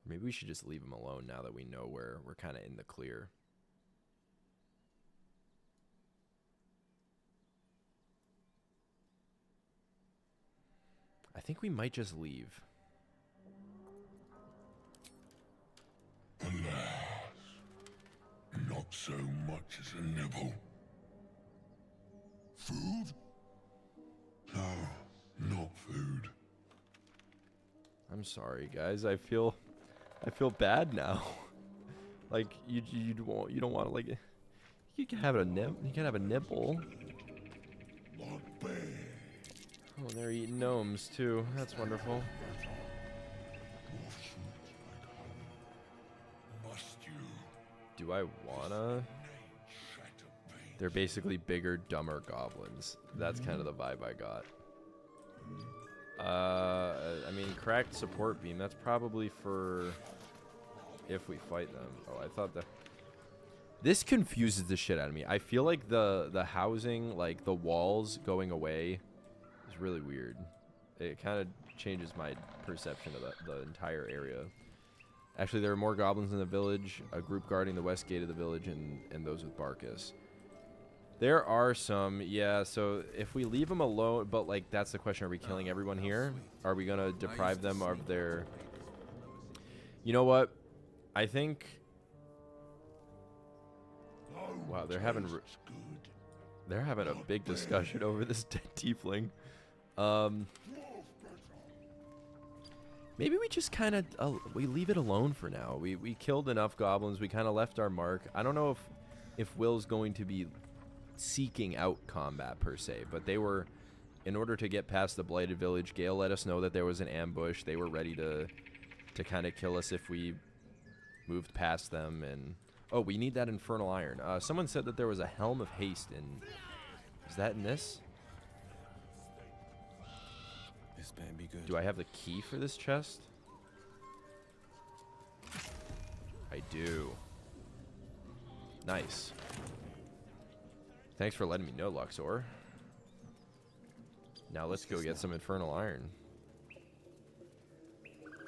Maybe we should just leave them alone now that we know we're kind of in the clear. I think we might just leave. Alas, not so much as a nibble. Food? No, not food. I'm sorry, guys. I feel bad now. Like you don't want to, like, you can have a nibble. Not bad. Oh, they're eating gnomes too. That's wonderful. Do I wanna? They're basically bigger, dumber goblins. That's kind of the vibe I got. cracked support beam. That's probably for if we fight them. Oh, I thought that... This confuses the shit out of me. I feel like the housing, like the walls going away is really weird. It kind of changes my perception of the entire area. Actually, there are more goblins in the village, a group guarding the west gate of the village, and those with Barkus. There are some, yeah, so if we leave them alone, but like that's the question, are we killing everyone here? Are we going to deprive them of their... You know what? I think... Wow, they're having a big discussion over this dead tiefling. Maybe we just kind of we leave it alone for now. We killed enough goblins. We kind of left our mark. I don't know if Will's going to be seeking out combat per se, but they were, in order to get past the Blighted village. Gale let us know that there was an ambush. They were ready to kind of kill us if we moved past them. And oh, we need that infernal iron. Someone said that there was a helm of haste in. Is that in this? This better be good. Do I have the key for this chest? I do. Nice. Thanks for letting me know, Luxor. Now let's go get some infernal iron.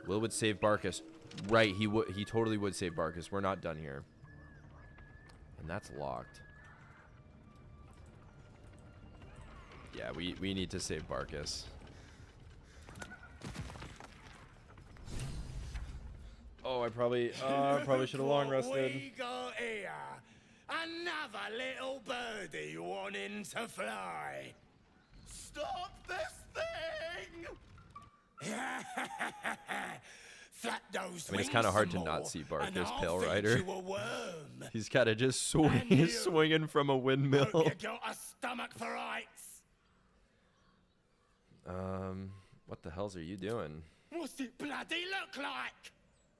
Will would save Barkus. Right, he totally would save Barkus. We're not done here. And that's locked. Yeah, we need to save Barkus. Oh, I probably should have long rested. We got here another little birdie wanting to fly. Stop this thing! Flap those I mean, it's kind of hard to not see Barkus, Pale Rider. Worm. He's kind of just swinging from a windmill. You got a stomach for rights. What the hells are you doing? What's it bloody look like?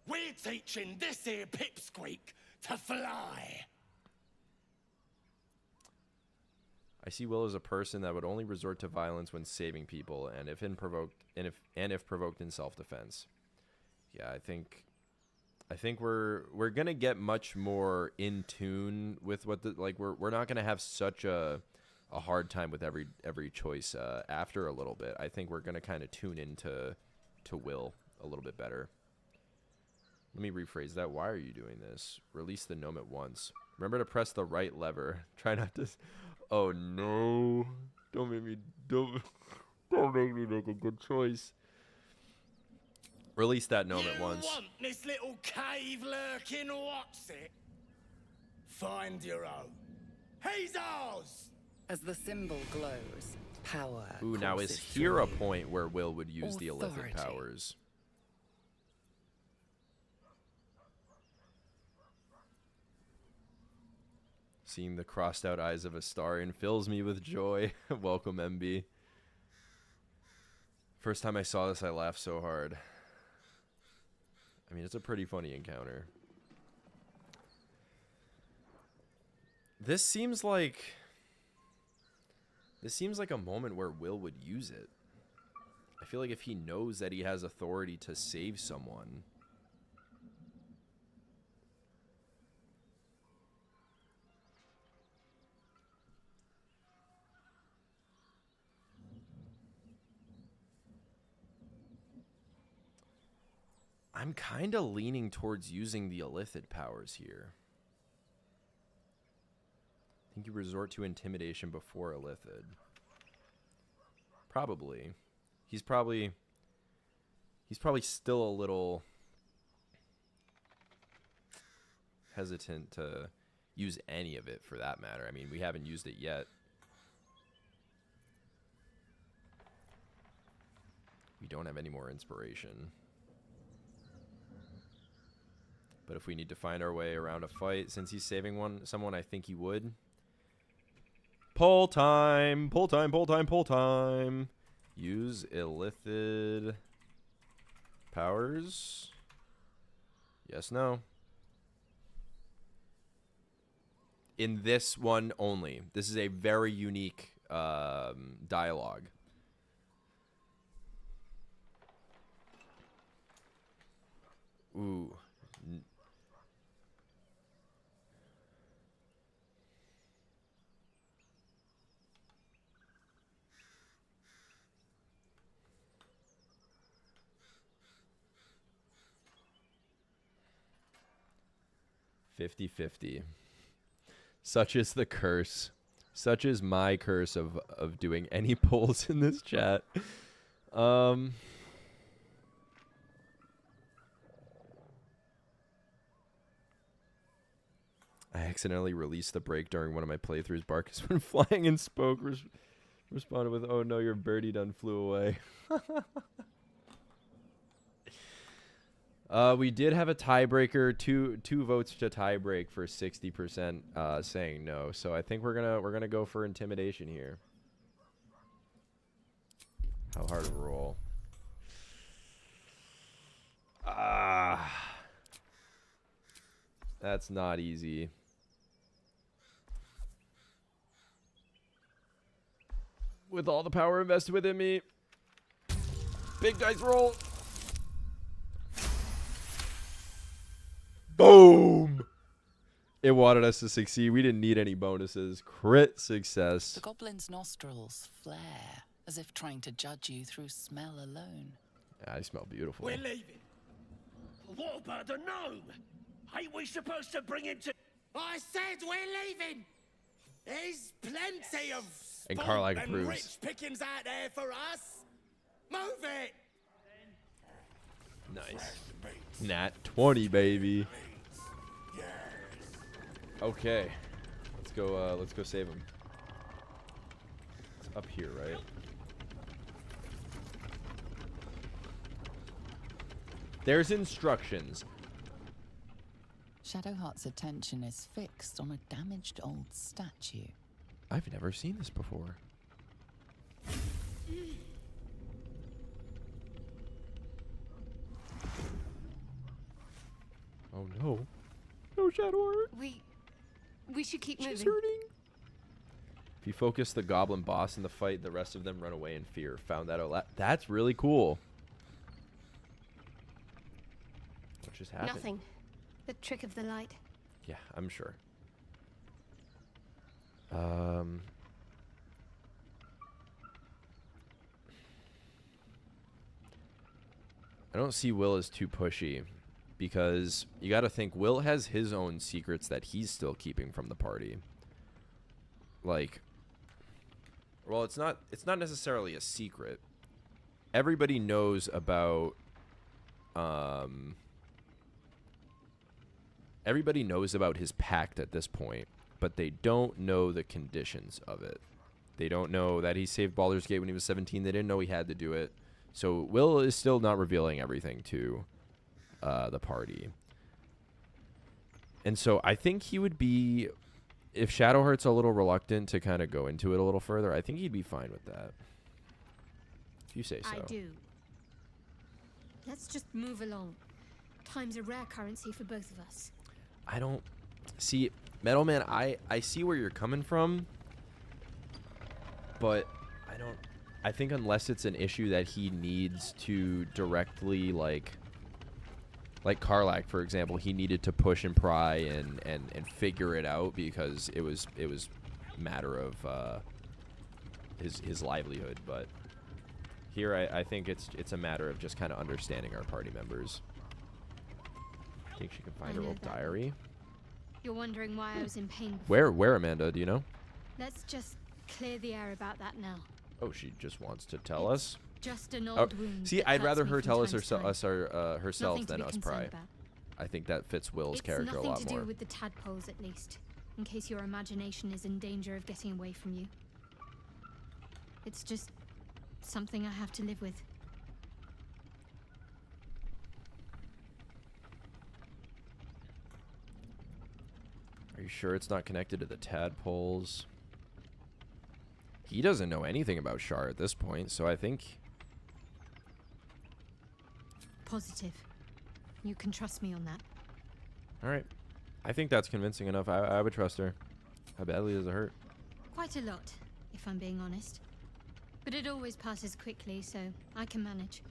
We're teaching this here pipsqueak to fly. I see Will as a person that would only resort to violence when saving people, and if provoked in self-defense. Yeah, I think we're gonna get much more in tune with what the we're not gonna have such a hard time with every choice after a little bit. I think we're gonna kind of tune into Will a little bit better. Let me rephrase that. Why are you doing this? Release the gnome at once. Remember to press the right lever. Try not to... Oh, no. Don't make me make a good choice. Release that gnome at once. You want this little cave lurking what's it? Find your own. He's ours! As the symbol glows, power... Ooh, now is here a point where Will would use the illicit powers? Seeing the crossed out eyes of Astarion fills me with joy. Welcome, MB. First time I saw this, I laughed so hard. I mean, it's a pretty funny encounter. This seems like a moment where Will would use it. I feel like if he knows that he has authority to save someone... I'm kind of leaning towards using the illicit powers here. I think you resort to intimidation before illicit. Probably. He's probably still a little hesitant to use any of it for that matter. I mean, we haven't used it yet. We don't have any more inspiration. But if we need to find our way around a fight, since he's saving someone, I think he would. Pull time! Pull time, pull time, pull time! Use illicit powers? Yes, no. In this one only. This is a very unique dialogue. 50-50. Such is the curse. Such is my curse of doing any polls in this chat. I accidentally released the break during one of my playthroughs. Barkus, when flying and spoke, responded with, "Oh no, your birdie done flew away." We did have a tiebreaker, two votes to tiebreak for 60% saying no. So I think we're gonna go for intimidation here. How hard of a roll? That's not easy. With all the power invested within me. Big dice roll. Boom! It wanted us to succeed. We didn't need any bonuses. Crit success. The goblin's nostrils flare, as if trying to judge you through smell alone. Yeah, I smell beautiful. We're leaving. What about the gnome? Ain't we supposed to bring him to... I said we're leaving! There's plenty of And sport Karlach and approves. rich pickings out there for us. Move it! Nice. Nat 20, baby. Okay. Let's go save him. It's up here, right? There's instructions. Shadowheart's attention is fixed on a damaged old statue. I've never seen this before. Oh no. No, Shadowheart. We should keep She's moving. hurting. If you focus the goblin boss in the fight, the rest of them run away in fear. Found that out. That's really cool. What just happened? Nothing. The trick of the light. Yeah, I'm sure. I don't see Will as too pushy, because you got to think Will has his own secrets that he's still keeping from the party. Like, well, it's not necessarily a secret. Everybody knows about everybody knows about his pact at this point, but they don't know the conditions of it. They don't know that he saved Baldur's Gate when he was 17. They didn't know he had to do it. So Will is still not revealing everything to the party. And so I think he would be, if Shadowheart's a little reluctant to kind of go into it a little further, I think he'd be fine with that. If you say so. I do. Let's just move along. Time's a rare currency for both of us. I don't see, Metal Man, I see where you're coming from, but I think unless it's an issue that he needs to directly, like Karlach, for example, he needed to push and pry and figure it out because it was matter of his livelihood. But here I think it's a matter of just kind of understanding our party members. I think she can find her old diary. You're wondering why I was in pain before. Where, Amanda? Do you know? Let's just clear the air about that now. Oh, she just wants to tell us. Just an old wound. See, that I'd hurts rather me her from tell us time to time. herself Nothing to than be us concerned pry. about. I think that fits Will's It's character a nothing lot to more. do with the tadpoles, at least. In case your imagination is in danger of getting away from you. It's just something I have to live with. Are you sure it's not connected to the tadpoles? He doesn't know anything about Shar at this point, so I think... Positive. You can trust me on that. Alright. I think that's convincing enough. I would trust her. How badly does it hurt? Quite a lot, if I'm being honest. But it always passes quickly, so I can manage.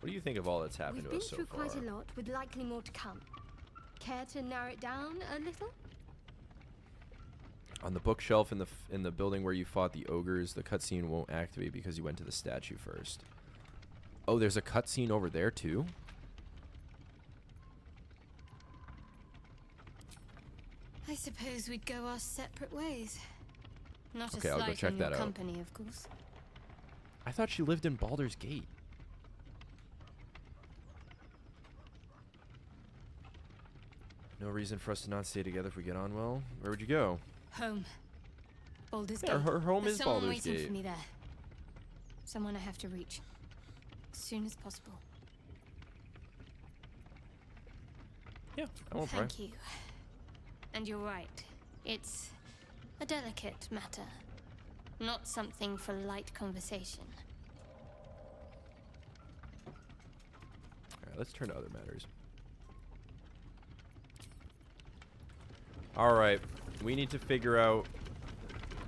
What do you think of all that's happened We've to been us so through far? quite a lot, with likely more to come. Care to narrow it down a little? On the bookshelf in the building where you fought the ogres, the cutscene won't activate because you went to the statue first. Oh, there's a cutscene over there too? I suppose we'd go our separate ways. Not Okay, a I'll go slight check on your that out. company, of course. I thought she lived in Baldur's Gate. No reason for us to not stay together if we get on well. Where would you go? Home. Baldur's Yeah, Gate. her home There's is someone Baldur's waiting Gate. for me there. Someone I have to reach. As soon as possible. Yeah, I won't pry. Thank you. And you're right. It's a delicate matter. Not something for light conversation. Alright, let's turn to other matters. Alright, we need to figure out...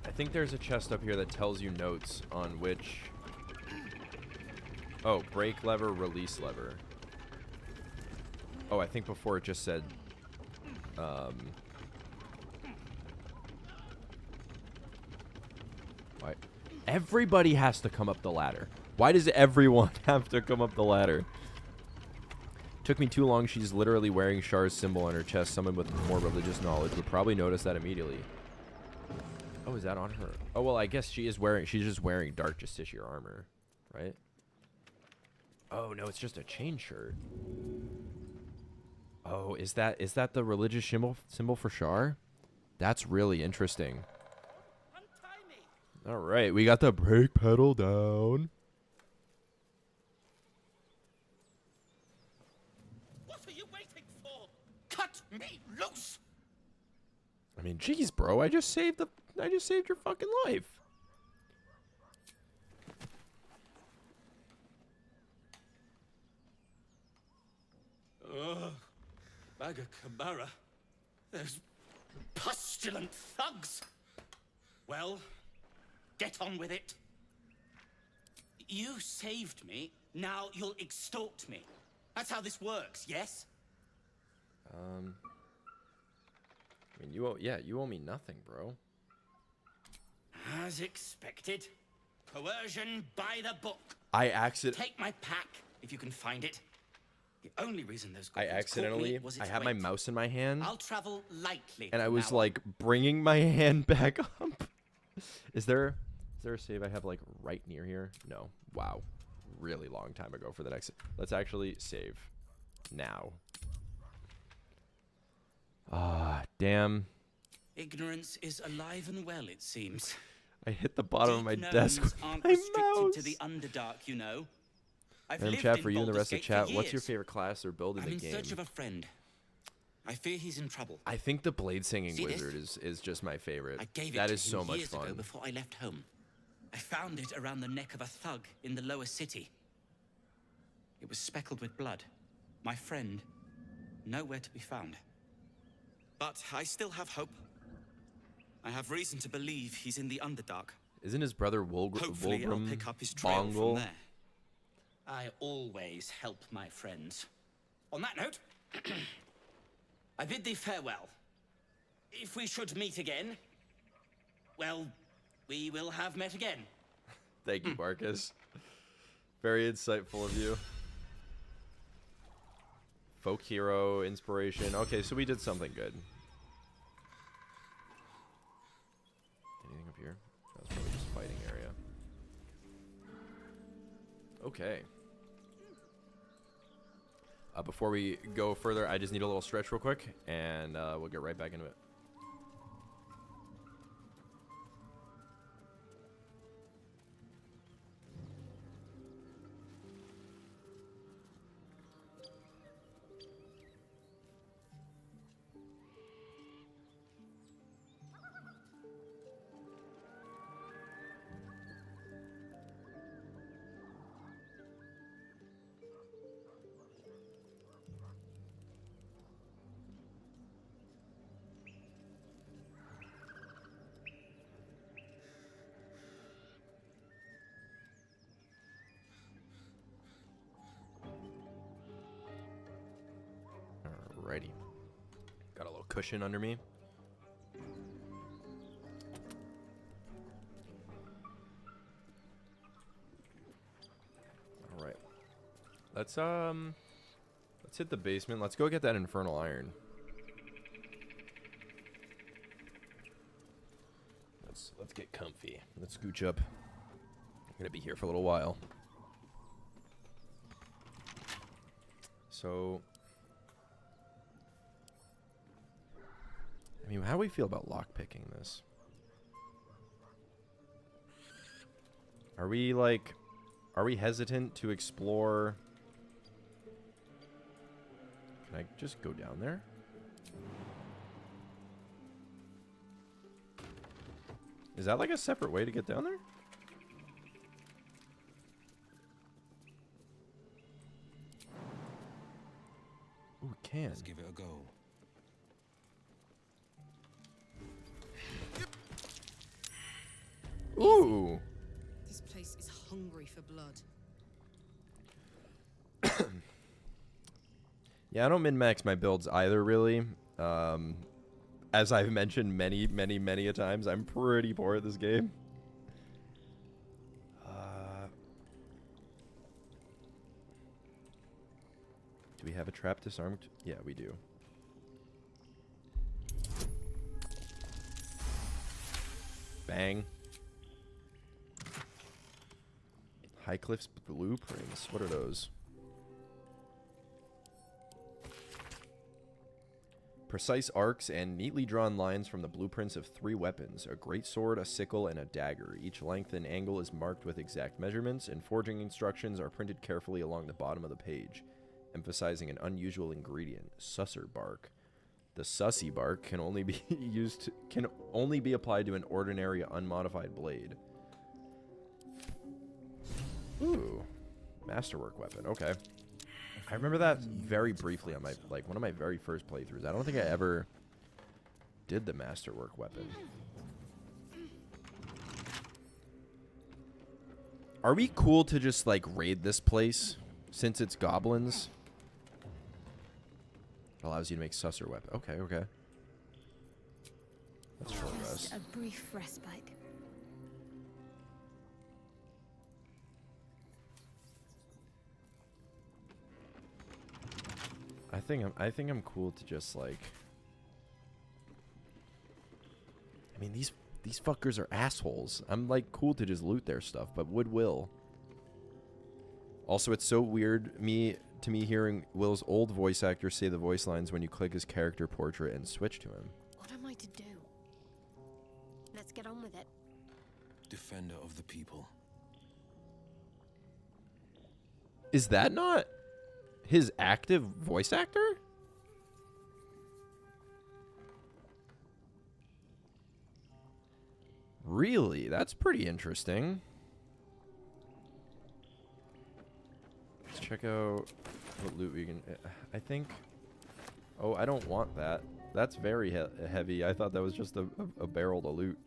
I think there's a chest up here that tells you notes on which... Oh, brake lever, release lever. Oh, I think before it just said... Why? Everybody has to come up the ladder. Why does everyone have to come up the ladder? Took me too long. She's literally wearing Char's symbol on her chest. Someone with more religious knowledge would probably notice that immediately. Oh, is that on her? Oh, well, I guess she is wearing... She's just wearing dark justiciar armor, right? Oh, no, it's just a chain shirt. Oh, is that the religious symbol for Char? That's really interesting. All right, we got the brake pedal down. What are you waiting for? Cut me loose! I mean, geez, bro, I just saved your fucking life. Ugh. Bagacamara. Those pustulant thugs. Well, get on with it. You saved me, now you'll extort me. That's how this works, yes? I mean, you owe me nothing, bro. As expected. Coercion by the book. Take my pack, if you can find it. The only reason those I goblins caught me accidentally, was I its had my weight. mouse in my hand, I'll travel lightly and I from was now on. like bringing my hand back up. Is there a save I have like right near here? No. Wow. Really long time ago for the next. Let's actually save now. Ah, damn. Ignorance is alive and well, it seems. I hit the bottom of my Deep desk gnomes with aren't my restricted mouse. to the Underdark, you know. I've Random lived chat in for you and the Baldur's rest of Gate chat. for What's your years. favorite class or build in I'm the in game? search of a friend. I fear he's in trouble. I think the blade singing See this? wizard is just my favorite. I gave it That to is him so much years ago fun. before I left home. I found it around the neck of a thug in the lower city. It was speckled with blood. My friend, nowhere to be found. But I still have hope. I have reason to believe he's in the Underdark. Isn't his brother Hopefully, I'll Wolgrim pick up his trail Bongle? from there. I always help my friends. On that note, I bid thee farewell. If we should meet again, well, we will have met again. Thank you, Marcus. Very insightful of you. Folk hero, inspiration. Okay, so we did something good. Anything up here? That was probably just fighting area. Okay. Before we go further, I just need a little stretch real quick, and we'll get right back into it. Alrighty. Got a little cushion under me. Let's hit the basement. Let's go get that infernal iron. Let's get comfy. Let's scooch up. I'm gonna be here for a little while. So, I mean, how do we feel about lockpicking this? Are we hesitant to explore? Can I just go down there? Is that like a separate way to get down there? Ooh, we can. Let's give it a go. Ooh. This place is hungry for blood. Yeah, I don't min-max my builds either, really. As I've mentioned many a times, I'm pretty poor at this game. Do we have a trap disarmed? Yeah, we do. Bang. Highcliff's blueprints. What are those? Precise arcs and neatly drawn lines from the blueprints of 3 weapons, a great sword, a sickle, and a dagger. Each length and angle is marked with exact measurements, and forging instructions are printed carefully along the bottom of the page, emphasizing an unusual ingredient, susser bark. The sussy bark can only be applied to an ordinary unmodified blade. Ooh. Masterwork weapon, okay. I remember that very briefly on my, like, one of my very first playthroughs. I don't think I ever did the masterwork weapon. Are we cool to just, like, raid this place since it's goblins? It allows you to make susser weapon. Okay, okay. That's short rest. Just a brief respite. I think I'm cool to just, like, I mean, these fuckers are assholes. I'm, like, cool to just loot their stuff, but would Will. Also, it's so weird to me hearing Will's old voice actor say the voice lines when you click his character portrait and switch to him. What am I to do? Let's get on with it. Defender of the people. Is that not his active voice actor? Really? That's pretty interesting. Let's check out what loot we can... I think... Oh, I don't want that. That's very heavy. I thought that was just a barrel to loot.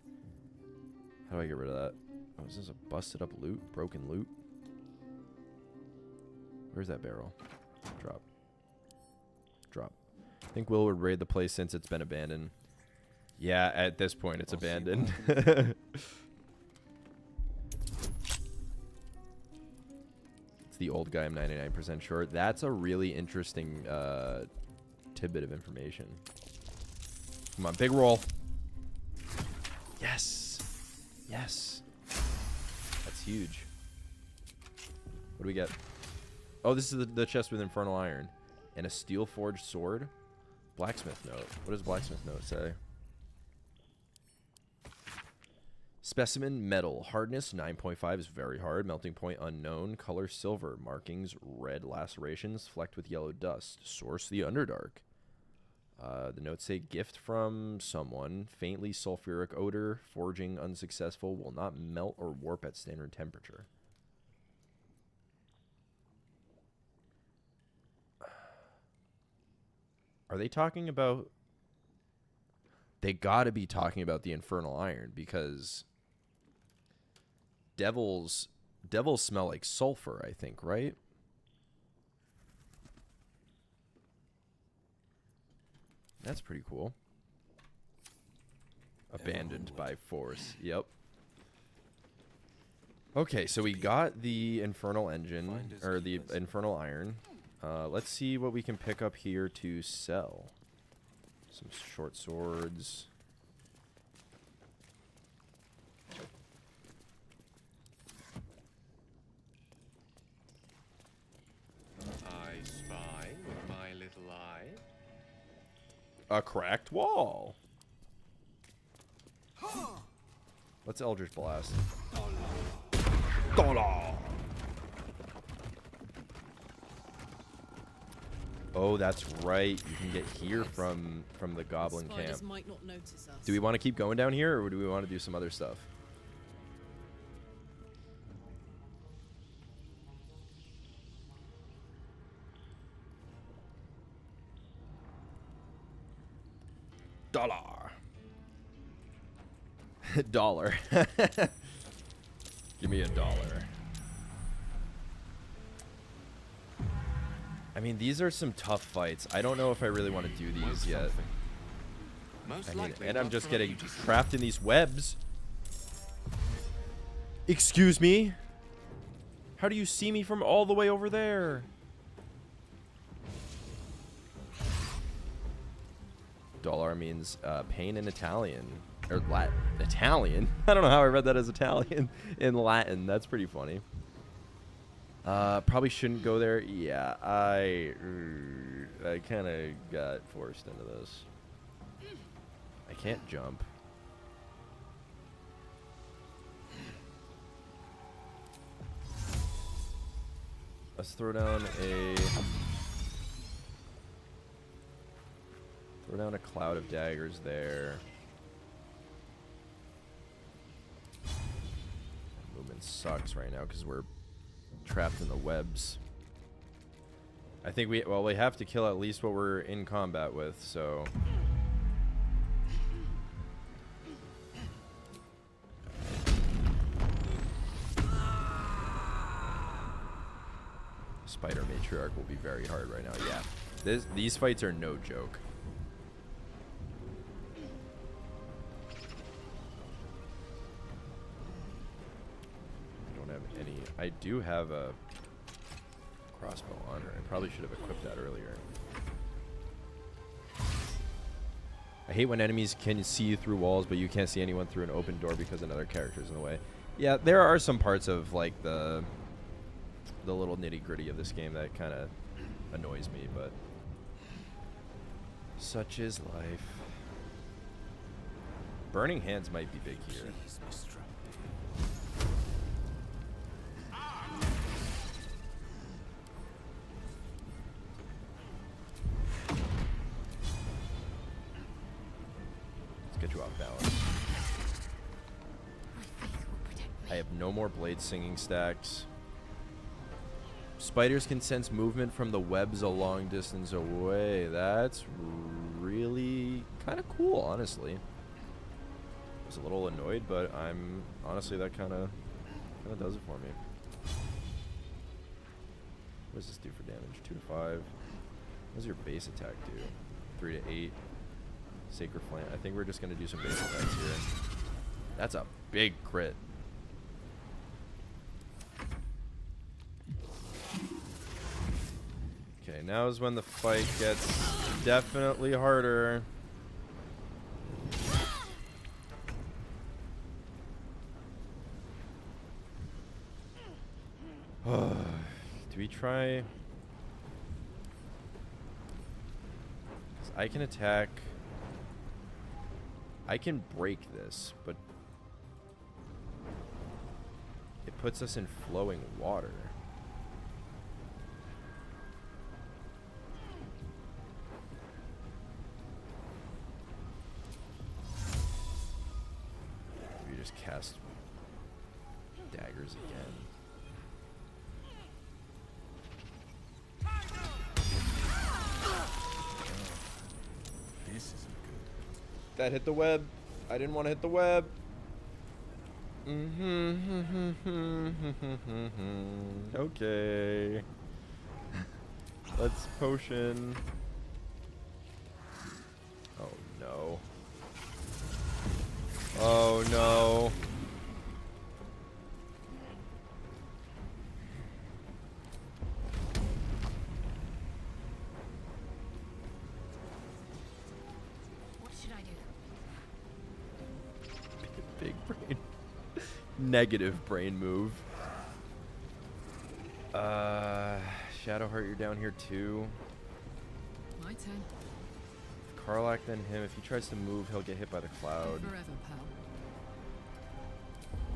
How do I get rid of that? Oh, is this a busted up loot? Broken loot? Where's that barrel? Drop. Drop. I think Will would raid the place since it's been abandoned. Yeah, at this point it's abandoned. It's the old guy, I'm 99% sure. That's a really interesting tidbit of information. Come on, big roll. Yes. Yes. That's huge. What do we get? Oh, this is the chest with infernal iron. And a steel forged sword. Blacksmith note. What does blacksmith note say? Specimen metal. Hardness 9.5 is very hard. Melting point unknown. Color silver. Markings red lacerations flecked with yellow dust. Source the Underdark. The notes say gift from someone. Faintly sulfuric odor. Forging unsuccessful. Will not melt or warp at standard temperature. Are they talking about... They gotta be talking about the infernal iron, because devils smell like sulfur, I think, right? That's pretty cool. Abandoned by force. Yep. Okay, so we got the infernal engine, or the infernal iron. Let's see what we can pick up here to sell. Some short swords. I spy with my little eye. A cracked wall. Let's Eldritch Blast. Oh, that's right. You can get here from the goblin Spiders camp. might not notice us. Do we want to keep going down here, or do we want to do some other stuff? Dollar. Dollar. Give me $1. I mean, these are some tough fights. I don't know if I really want to do these yet. Most I mean, likely and I'm not just for getting you to see. trapped in these webs. Excuse me? How do you see me from all the way over there? Dollar means pain in Italian. Or Italian? I don't know how I read that as Italian in Latin. That's pretty funny. Probably shouldn't go there. Yeah, I kind of got forced into this. I can't jump. Let's throw down a cloud of daggers there. Movement sucks right now because we're trapped in the webs. I think we have to kill at least what we're in combat with, so Spider Matriarch will be very hard right now. Yeah. These fights are no joke. I do have a crossbow on her. I probably should have equipped that earlier. I hate when enemies can see you through walls, but you can't see anyone through an open door because another character's in the way. Yeah, there are some parts of like the little nitty-gritty of this game that kind of annoys me, but such is life. Burning Hands might be big here. Get you off balance. I have no more blade singing stacks. Spiders can sense movement from the webs a long distance away. That's really kind of cool, honestly. I was a little annoyed, but I'm honestly that kind of does it for me. What does this do for damage? 2 to 5. What does your base attack do? 3 to 8. Sacred Flame. I think we're just going to do some base attacks here. That's a big crit. Okay, now is when the fight gets definitely harder. Do we try? 'Cause I can attack. I can break this, but it puts us in flowing water. We just cast daggers again. This isn't good. That hit the web. I didn't want to hit the web. Okay. Let's potion. Oh no. Oh no. Negative brain move. Shadowheart, you're down here too. My turn. Karlach, then him. If he tries to move, he'll get hit by the cloud. Forever, pal.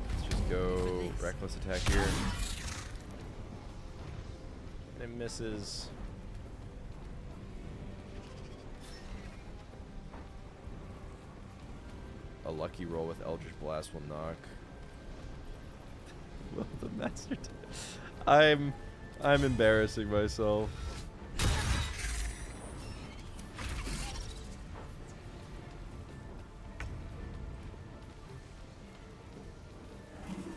Let's just go reckless attack here. And it misses. A lucky roll with Eldritch Blast will knock. Will the master? I'm embarrassing myself.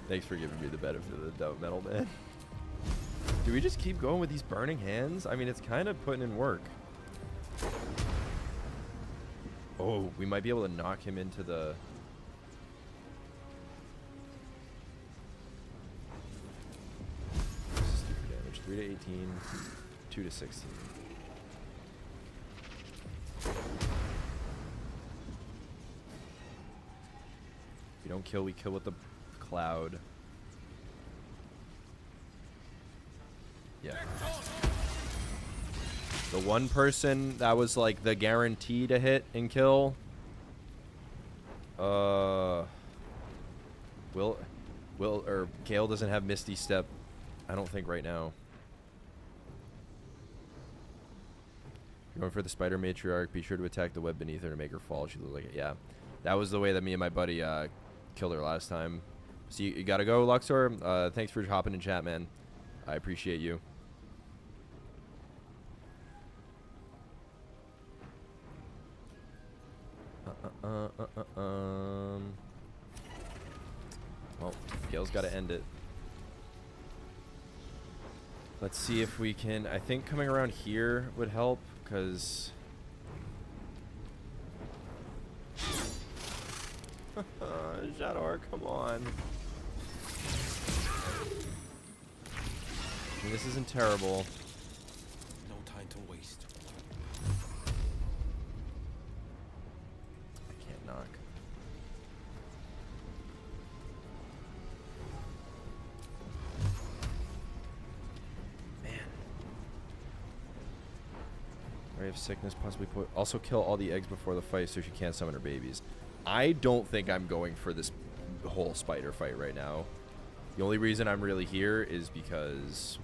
Thanks for giving me the benefit of the doubt, Metal Man. Do we just keep going with these burning hands? I mean, it's kind of putting in work. Oh, we might be able to knock him into the... Super damage. 3 to 18, 2 to 16. If we don't kill, we kill with the cloud. Yeah. The one person that was like the guarantee to hit and kill. Will or Gale doesn't have Misty Step, I don't think right now. You're going for the spider matriarch. Be sure to attack the web beneath her to make her fall. She looks like it. Yeah, that was the way that me and my buddy killed her last time. So you gotta go, Luxor. Thanks for hopping in chat, man. I appreciate you. Well, Gale's got to end it. Let's see if we can. I think coming around here would help, because Shadowheart, come on. I mean, this isn't terrible. No time to waste. I can't knock. Man. Ray of Sickness, possibly put. Also kill all the eggs before the fight so she can't summon her babies. I don't think I'm going for this whole spider fight right now. The only reason I'm really here is because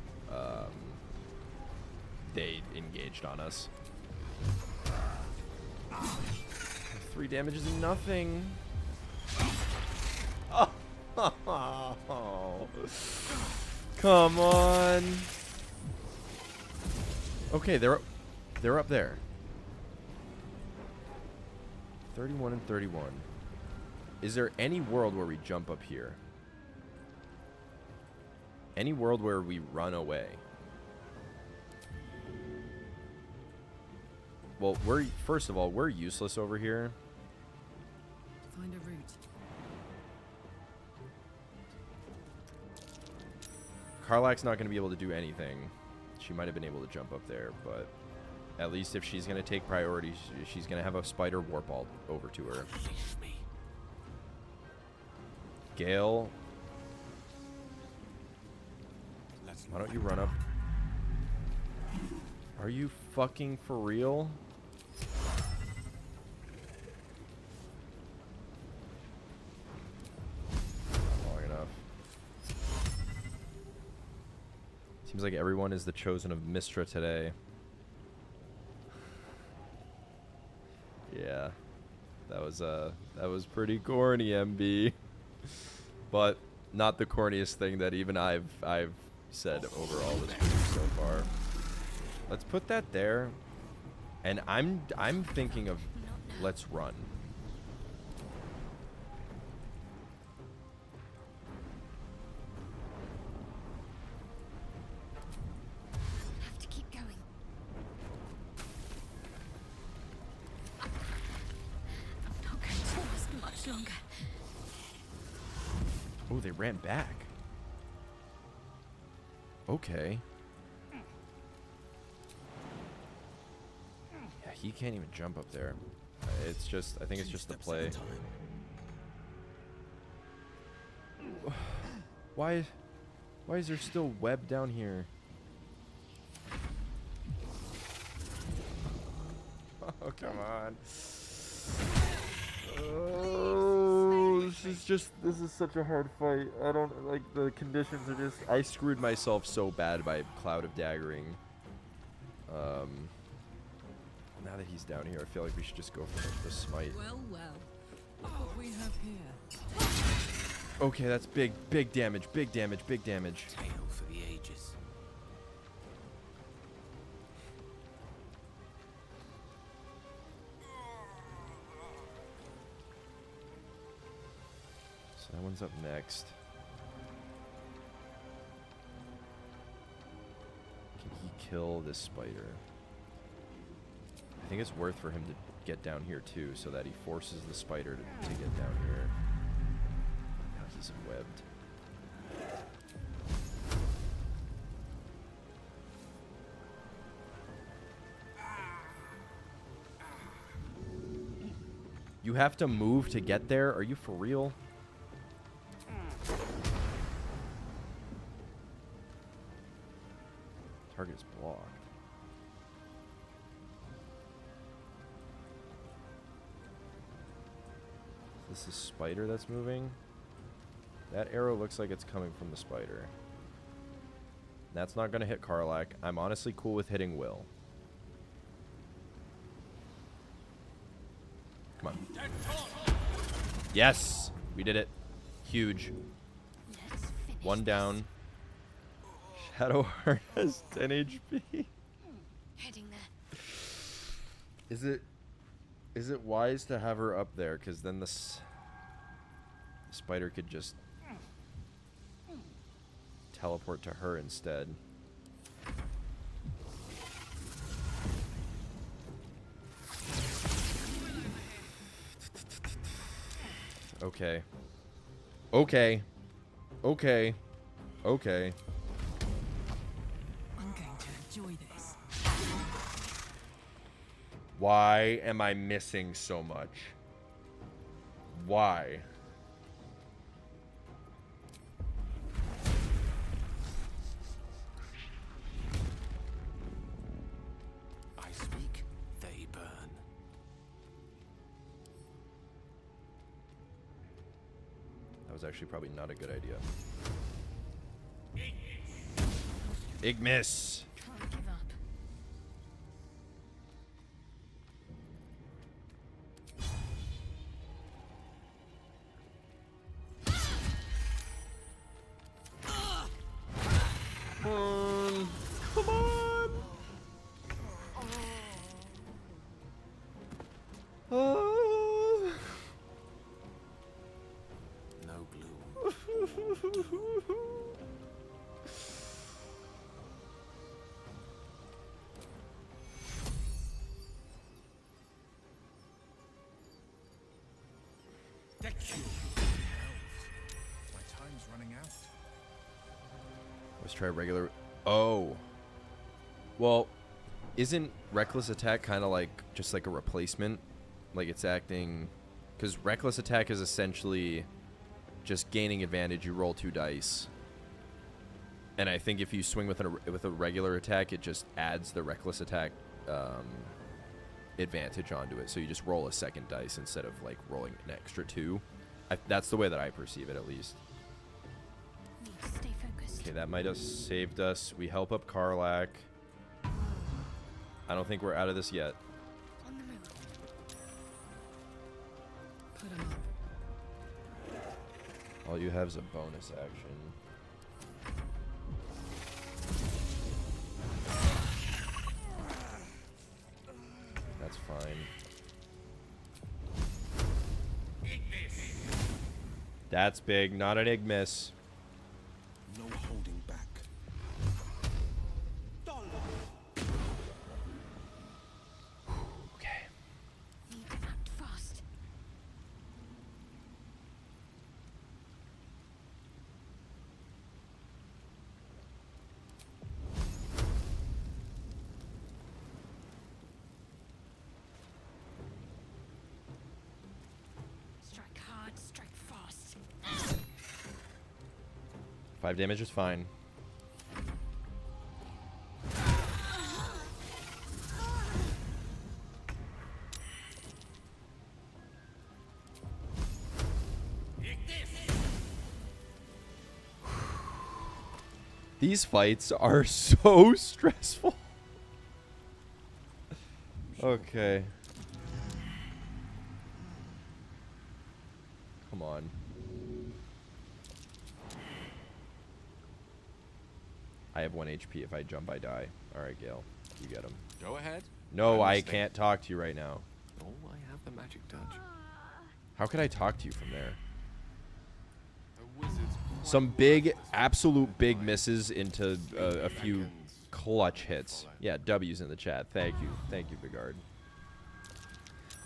they engaged on us. 3 damage is nothing. Oh. Come on. Okay, they're up there. 31 and 31. Is there any world where we jump up here? Any world where we run away? Well, first of all, we're useless over here. Find a route. Karlach's not going to be able to do anything. She might have been able to jump up there, but at least if she's going to take priority, she's going to have a spider warp all over to her. Gale, why don't you run up? Are you fucking for real? Not long enough. Seems like everyone is the chosen of Mistra today. Yeah, that was pretty corny, MB. But not the corniest thing that even I've said overall this week so far. Let's put that there, and I'm thinking of let's run. Have to keep going. I'm not going to last much longer. Oh, they ran back. Okay. Yeah, he can't even jump up there. It's just, I think it's just the play. Why is there still web down here? Oh, come on. Oh, this is such a hard fight. I don't, like, the conditions are just, I screwed myself so bad by Cloud of Daggering. Now that he's down here, I feel like we should just go for the smite. Well, look what we have here. Okay, that's big damage, big damage. Tale for the ages. So that one's up next. Can he kill this spider? I think it's worth for him to get down here too, so that he forces the spider to get down here. Now he's webbed. You have to move to get there? Are you for real? Target is blocked. This is spider that's moving. That arrow looks like it's coming from the spider. That's not going to hit Karlach. I'm honestly cool with hitting WYLL. Come on. Yes! We did it. Huge. One down. Shadowheart has 10 HP. Heading there. Is it wise to have her up there? Because then the spider could just teleport to her instead. Okay. Okay. Okay. Okay. I'm going to enjoy this. Why am I missing so much? Why? I speak, they burn. That was actually probably not a good idea. Ignis! Can't give up. Come on! Oh. No glue. My time's running out. Let's try regular. Oh. Well, isn't reckless attack kind of like just like a replacement? Like it's acting, because reckless attack is essentially just gaining advantage. You roll 2 dice, and I think if you swing with a regular attack, it just adds the reckless attack advantage onto it. So you just roll a second dice instead of like rolling an extra 2. That's the way that I perceive it, at least. Need to stay focused. Okay, that might have saved us. We help up Karlach. I don't think we're out of this yet. On the move. Put 'em up. All you have is a bonus action. That's fine. That's big, not an Ignis. No holding back. Okay. Need to act fast. Strike hard, strike fast. 5 damage is fine. These fights are so stressful. Okay. Come on. I have 1 HP. If I jump, I die. Alright, Gale. You get him. Go ahead. No, I can't talk to you right now. Oh, I have the magic touch. How could I talk to you from there? A wizard's Some big, absolute big misses into a few clutch hits. Yeah, W's in the chat. Thank you, Vigard.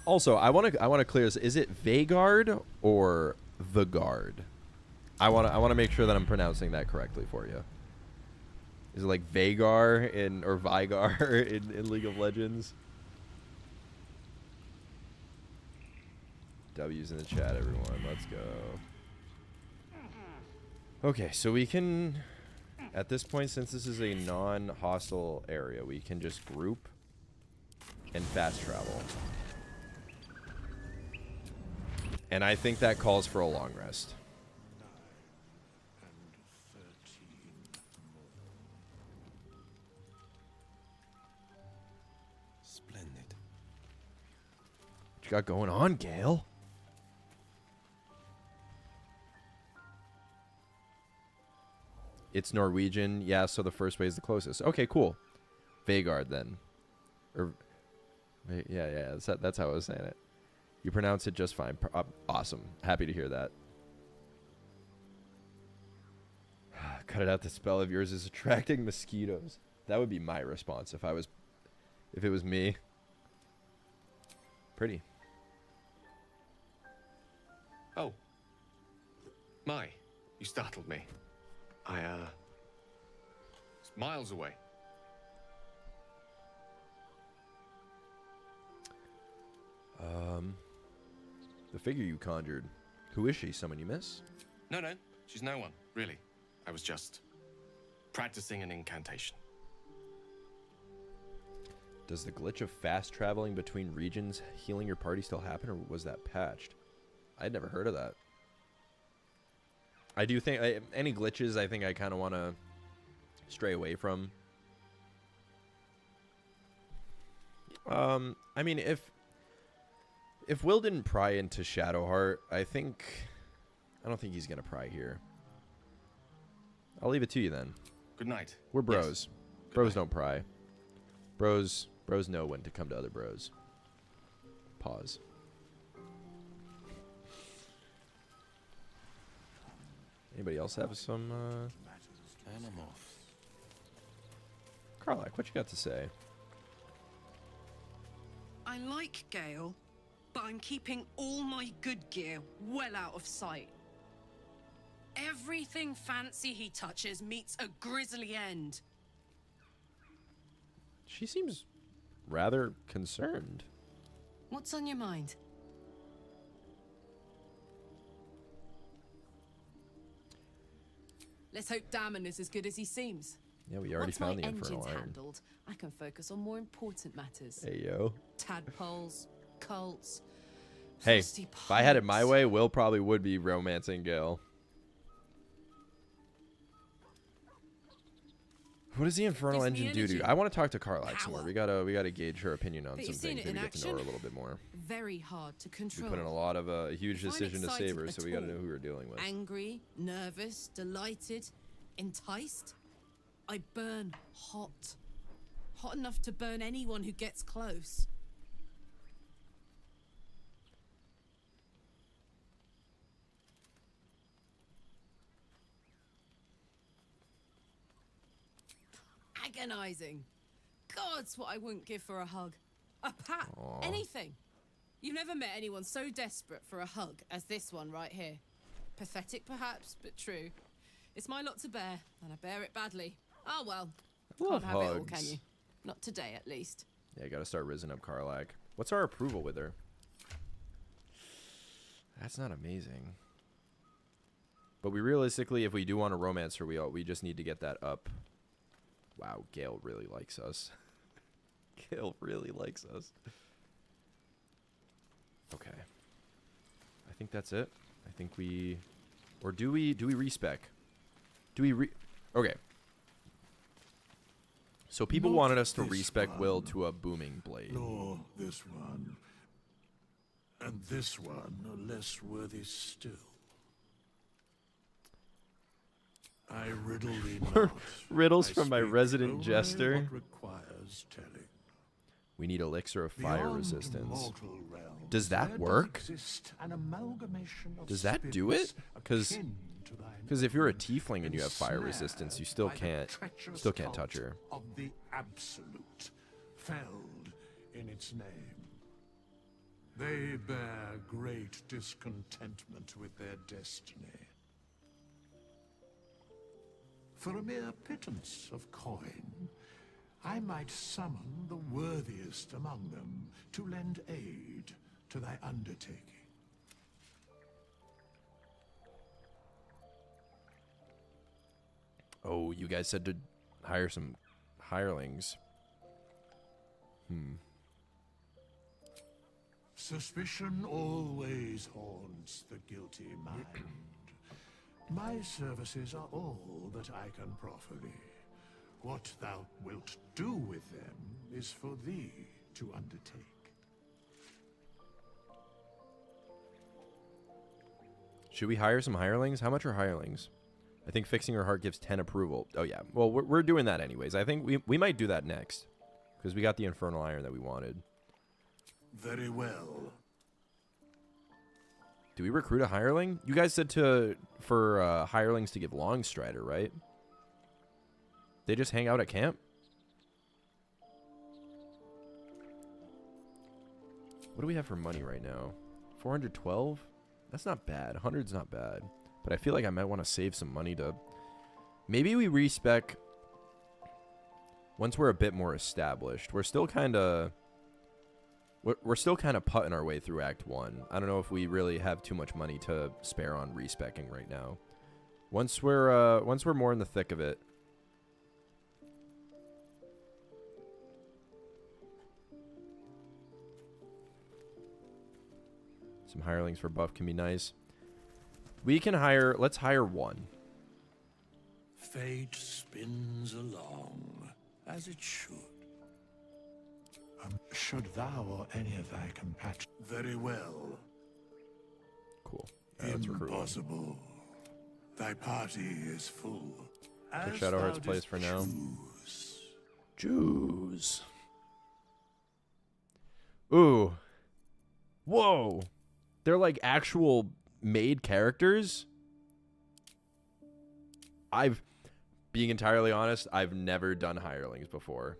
Also, I want to clear this. Is it Vagard or Vigard? I want to make sure that I'm pronouncing that correctly for you. Is it like Vagar or Vygar in League of Legends? W's in the chat, everyone. Let's go. Okay, so we can, at this point, since this is a non-hostile area, we can just group and fast travel. And I think that calls for a long rest. Splendid. What you got going on, Gale? It's Norwegian. Yeah, so the first way is the closest. Okay, cool. Vagard, then. Or, yeah, that's how I was saying it. You pronounce it just fine. Awesome. Happy to hear that. Cut it out. The spell of yours is attracting mosquitoes. That would be my response if it was me. Pretty. Oh. My. You startled me. It's miles away. The figure you conjured. Who is she? Someone you miss? No, she's no one, really. I was just practicing an incantation. Does the glitch of fast traveling between regions healing your party still happen, or was that patched? I'd never heard of that. I do think any glitches I think I kind of want to stray away from. I mean, if Will didn't pry into Shadowheart, I don't think he's gonna pry here. I'll leave it to you then. Good night. We're bros. Yes. Bros don't pry. Bros know when to come to other bros. Pause. Anybody else have some, Karlach, what you got to say? I like Gale, but I'm keeping all my good gear well out of sight. Everything fancy he touches meets a grisly end. She seems rather concerned. What's on your mind? Let's hope Damon is as good as he seems. Yeah, we already found the Infernal Once my Iron. engine's handled, I can focus on more important matters. Hey, yo. Tadpoles, cults. Hey, thirsty if I had it pirates. my way, Will probably would be romancing Gale. What does the Infernal Gives me Engine do to you? energy. I want to talk to Karlach some more. Power. We gotta gauge her opinion on But some you've seen things. it in Maybe get to know her a action. little bit more. Very hard to We control. put in a lot of a huge If I'm decision to save her, excited so at we gotta all, know who we're dealing with. Angry, nervous, delighted, enticed. I burn hot. Hot enough to burn anyone who gets close. Agonizing. God's what I wouldn't give for a hug. A pat. Aw. Anything. You've never met anyone so desperate for a hug as this one right here. Pathetic perhaps, but true. It's my lot to bear, and I bear it badly. Oh well. I love Can't have it all, hugs. can you? Not today, at least. Yeah, gotta start risen up Karlach. What's our approval with her? That's not amazing. But we realistically, if we do want a romancer, we just need to get that up. Wow, Gale really likes us. Gale really likes us. Okay. I think that's it. I think we... Or do we respec? Okay. So people Not wanted us to this respec one, Will to a booming blade. nor this one. And this one are less worthy still. I riddle thee not. Riddles I from my speak resident only jester. what requires telling. We need elixir of fire Beyond resistance. mortal realms, Does that there work? exist an amalgamation of Does that do it? spirits Because akin to thine if you're a own, tiefling and you have fire resistance, you still by the can't treacherous touch cult her. Of the absolute, felled in its name. They bear great discontentment with their destiny. For a mere pittance of coin, I might summon the worthiest among them to lend aid to thy undertaking. Oh, you guys said to hire some hirelings. Suspicion always haunts the guilty mind. My services are all that I can proffer thee. What thou wilt do with them is for thee to undertake. Should we hire some hirelings? How much are hirelings? I think fixing her heart gives 10 approval. Oh, yeah. Well, we're doing that anyways. I think we might do that next. Because we got the infernal iron that we wanted. Very well. Do we recruit a hireling? You guys said for hirelings to give Longstrider, right? They just hang out at camp? What do we have for money right now? 412? That's not bad. 100's not bad. But I feel like I might want to save some money to... Maybe we respec once we're a bit more established. We're still kind of... We're still kind of putting our way through Act 1. I don't know if we really have too much money to spare on respecing right now. Once we're more in the thick of it. Some hirelings for buff can be nice. We can hire... Let's hire one. Fate spins along, as it should. Should thou or any of thy compatriots... Very well. Cool. Let's recruit one. Impossible. Thy party is full. Take As Shadowheart's thou place didst for now. choose. Ooh. Whoa. They're like actual made characters. Being entirely honest, I've never done hirelings before.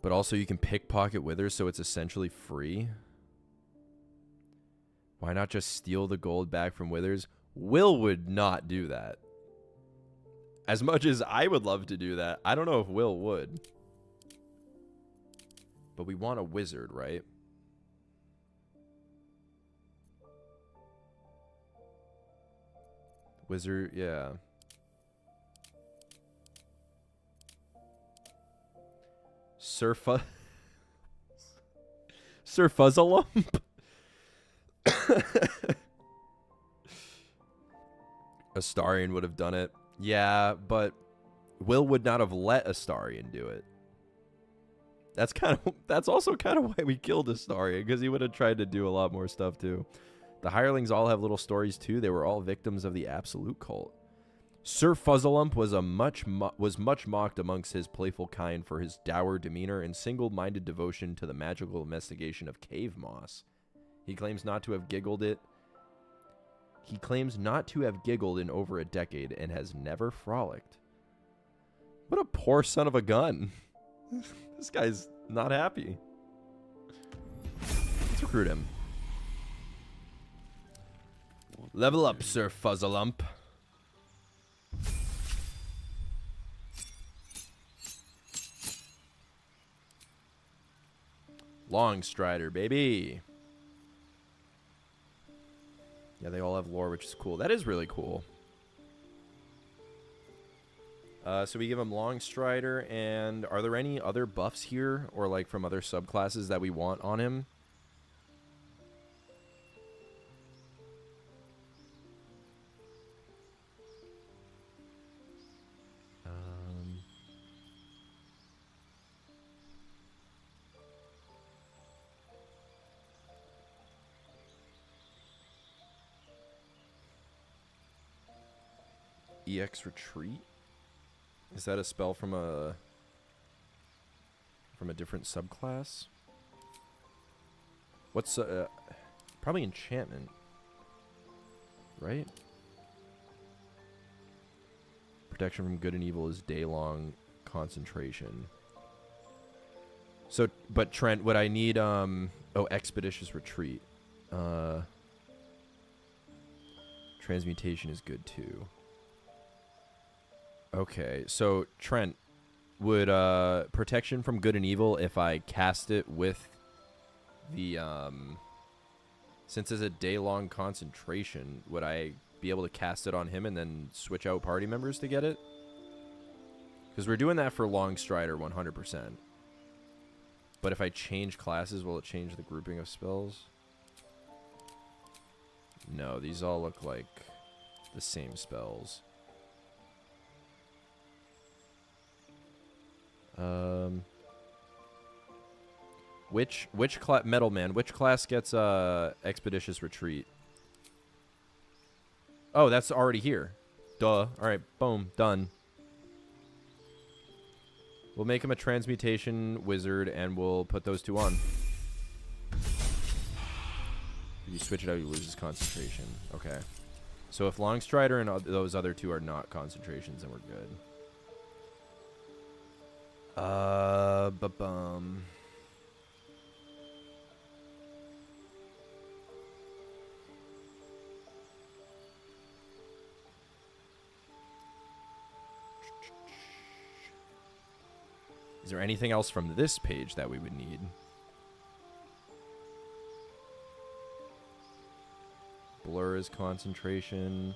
But also you can pickpocket withers, so it's essentially free. Why not just steal the gold back from withers? Will would not do that. As much as I would love to do that, I don't know if Will would. But we want a wizard, right? Wizard, yeah. Sir Fuzzalump? Astarion would have done it. Yeah, but Will would not have let Astarion do it. That's also kind of why we killed Astarion, because he would have tried to do a lot more stuff too. The hirelings all have little stories too. They were all victims of the absolute cult. Sir Fuzzalump was much mocked amongst his playful kind for his dour demeanor and single-minded devotion to the magical investigation of cave moss. He claims not to have giggled in over a decade and has never frolicked. What a poor son of a gun. This guy's not happy. Let's recruit him. Level up, Sir Fuzzalump. Longstrider, baby. Yeah, they all have lore, which is cool. That is really cool. So we give him Long Strider, and are there any other buffs here, or like from other subclasses that we want on him? EX Retreat? Is that a spell from a different subclass? What's probably enchantment, right? Protection from good and evil is day-long concentration. So, but Trent, would I need Expeditious Retreat? Transmutation is good too. Okay, so Trent, would protection from good and evil, if I cast it with the since it's a day-long concentration, would I be able to cast it on him and then switch out party members to get it? Because we're doing that for Long Strider 100%. But if I change classes, will it change the grouping of spells? No, these all look like the same spells. Which class, Metal Man, which class gets Expeditious Retreat? Oh, that's already here. Duh. Alright, boom, done. We'll make him a transmutation wizard and we'll put those two on. If you switch it out, you lose his concentration. Okay. So if Long Strider and those other two are not concentrations, then we're good. Ba-bum. Is there anything else from this page that we would need? Blur is concentration.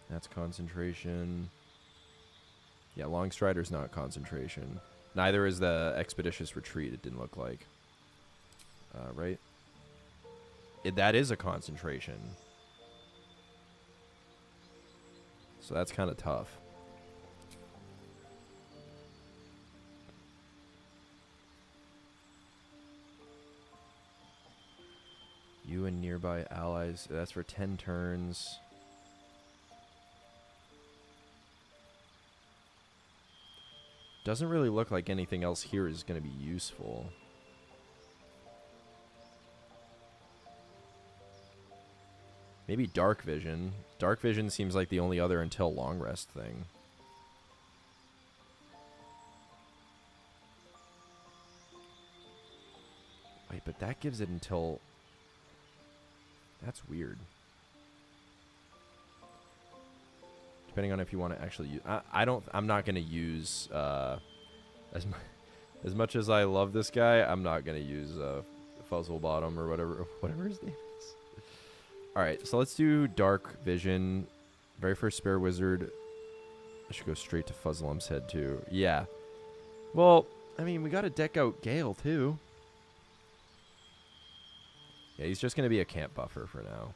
That's concentration. Yeah, Long Strider's not concentration. Neither is the Expeditious Retreat, it didn't look like. Right? That is a concentration. So that's kind of tough. You and nearby allies. That's for 10 turns. Doesn't really look like anything else here is going to be useful. Maybe Dark Vision. Dark Vision seems like the only other until long rest thing. Wait, but that gives it until... That's weird. Depending on if you want to actually use... I'm not going to use... as much as I love this guy, I'm not going to use Fuzzlebottom or whatever his name is. Alright, so let's do Dark Vision. Very first Spare Wizard. I should go straight to Fuzzlum's head, too. Yeah. Well, I mean, we got to deck out Gale, too. Yeah, he's just going to be a camp buffer for now.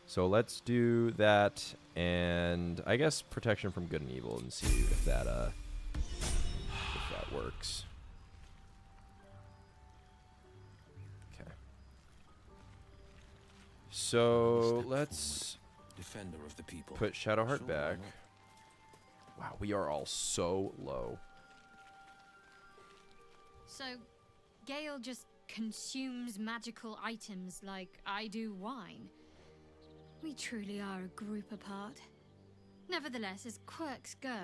So let's do that, and I guess Protection from Good and Evil, and see if that works. So let's Defender of the people. put Shadowheart back. Wow, we are all so low. So, Gale just consumes magical items like I do wine. We truly are a group apart. Nevertheless, as quirks go,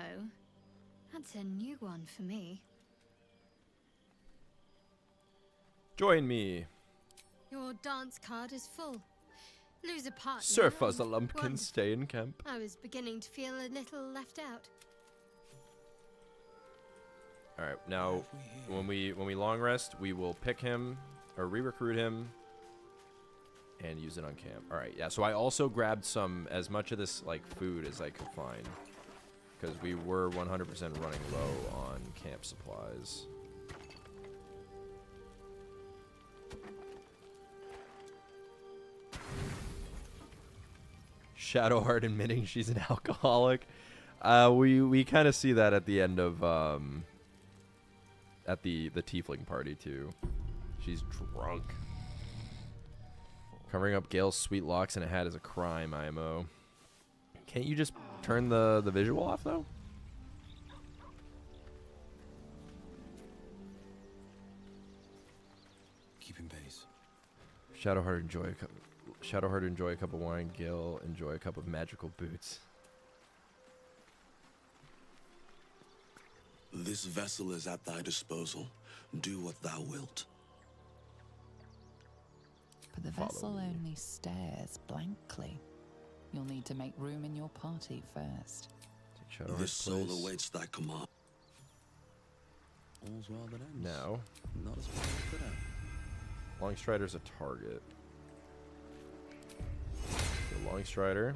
that's a new one for me. Join me. Your dance card is full. Lose a partner. Sir and Fuzzlelumpkin, one. stay in camp. I was beginning to feel a little left out. Alright, now when we long rest, we will pick him or re-recruit him, and use it on camp. All right, yeah. So I also grabbed as much of this like food as I could find, because we were 100% running low on camp supplies. Shadowheart admitting she's an alcoholic. We kind of see that at the end of at the tiefling party too. She's drunk. Covering up Gale's sweet locks in a hat is a crime, IMO. Can't you just turn the visual off though? Keeping pace. Shadowheart enjoy a cup of wine. Gale enjoy a cup of magical boots. This vessel is at thy disposal. Do what thou wilt. But the vessel only stares blankly. You'll need to make room in your party first. This soul awaits thy command. All's well that ends. Now, Not as well as could have. Longstrider's a target. So Longstrider.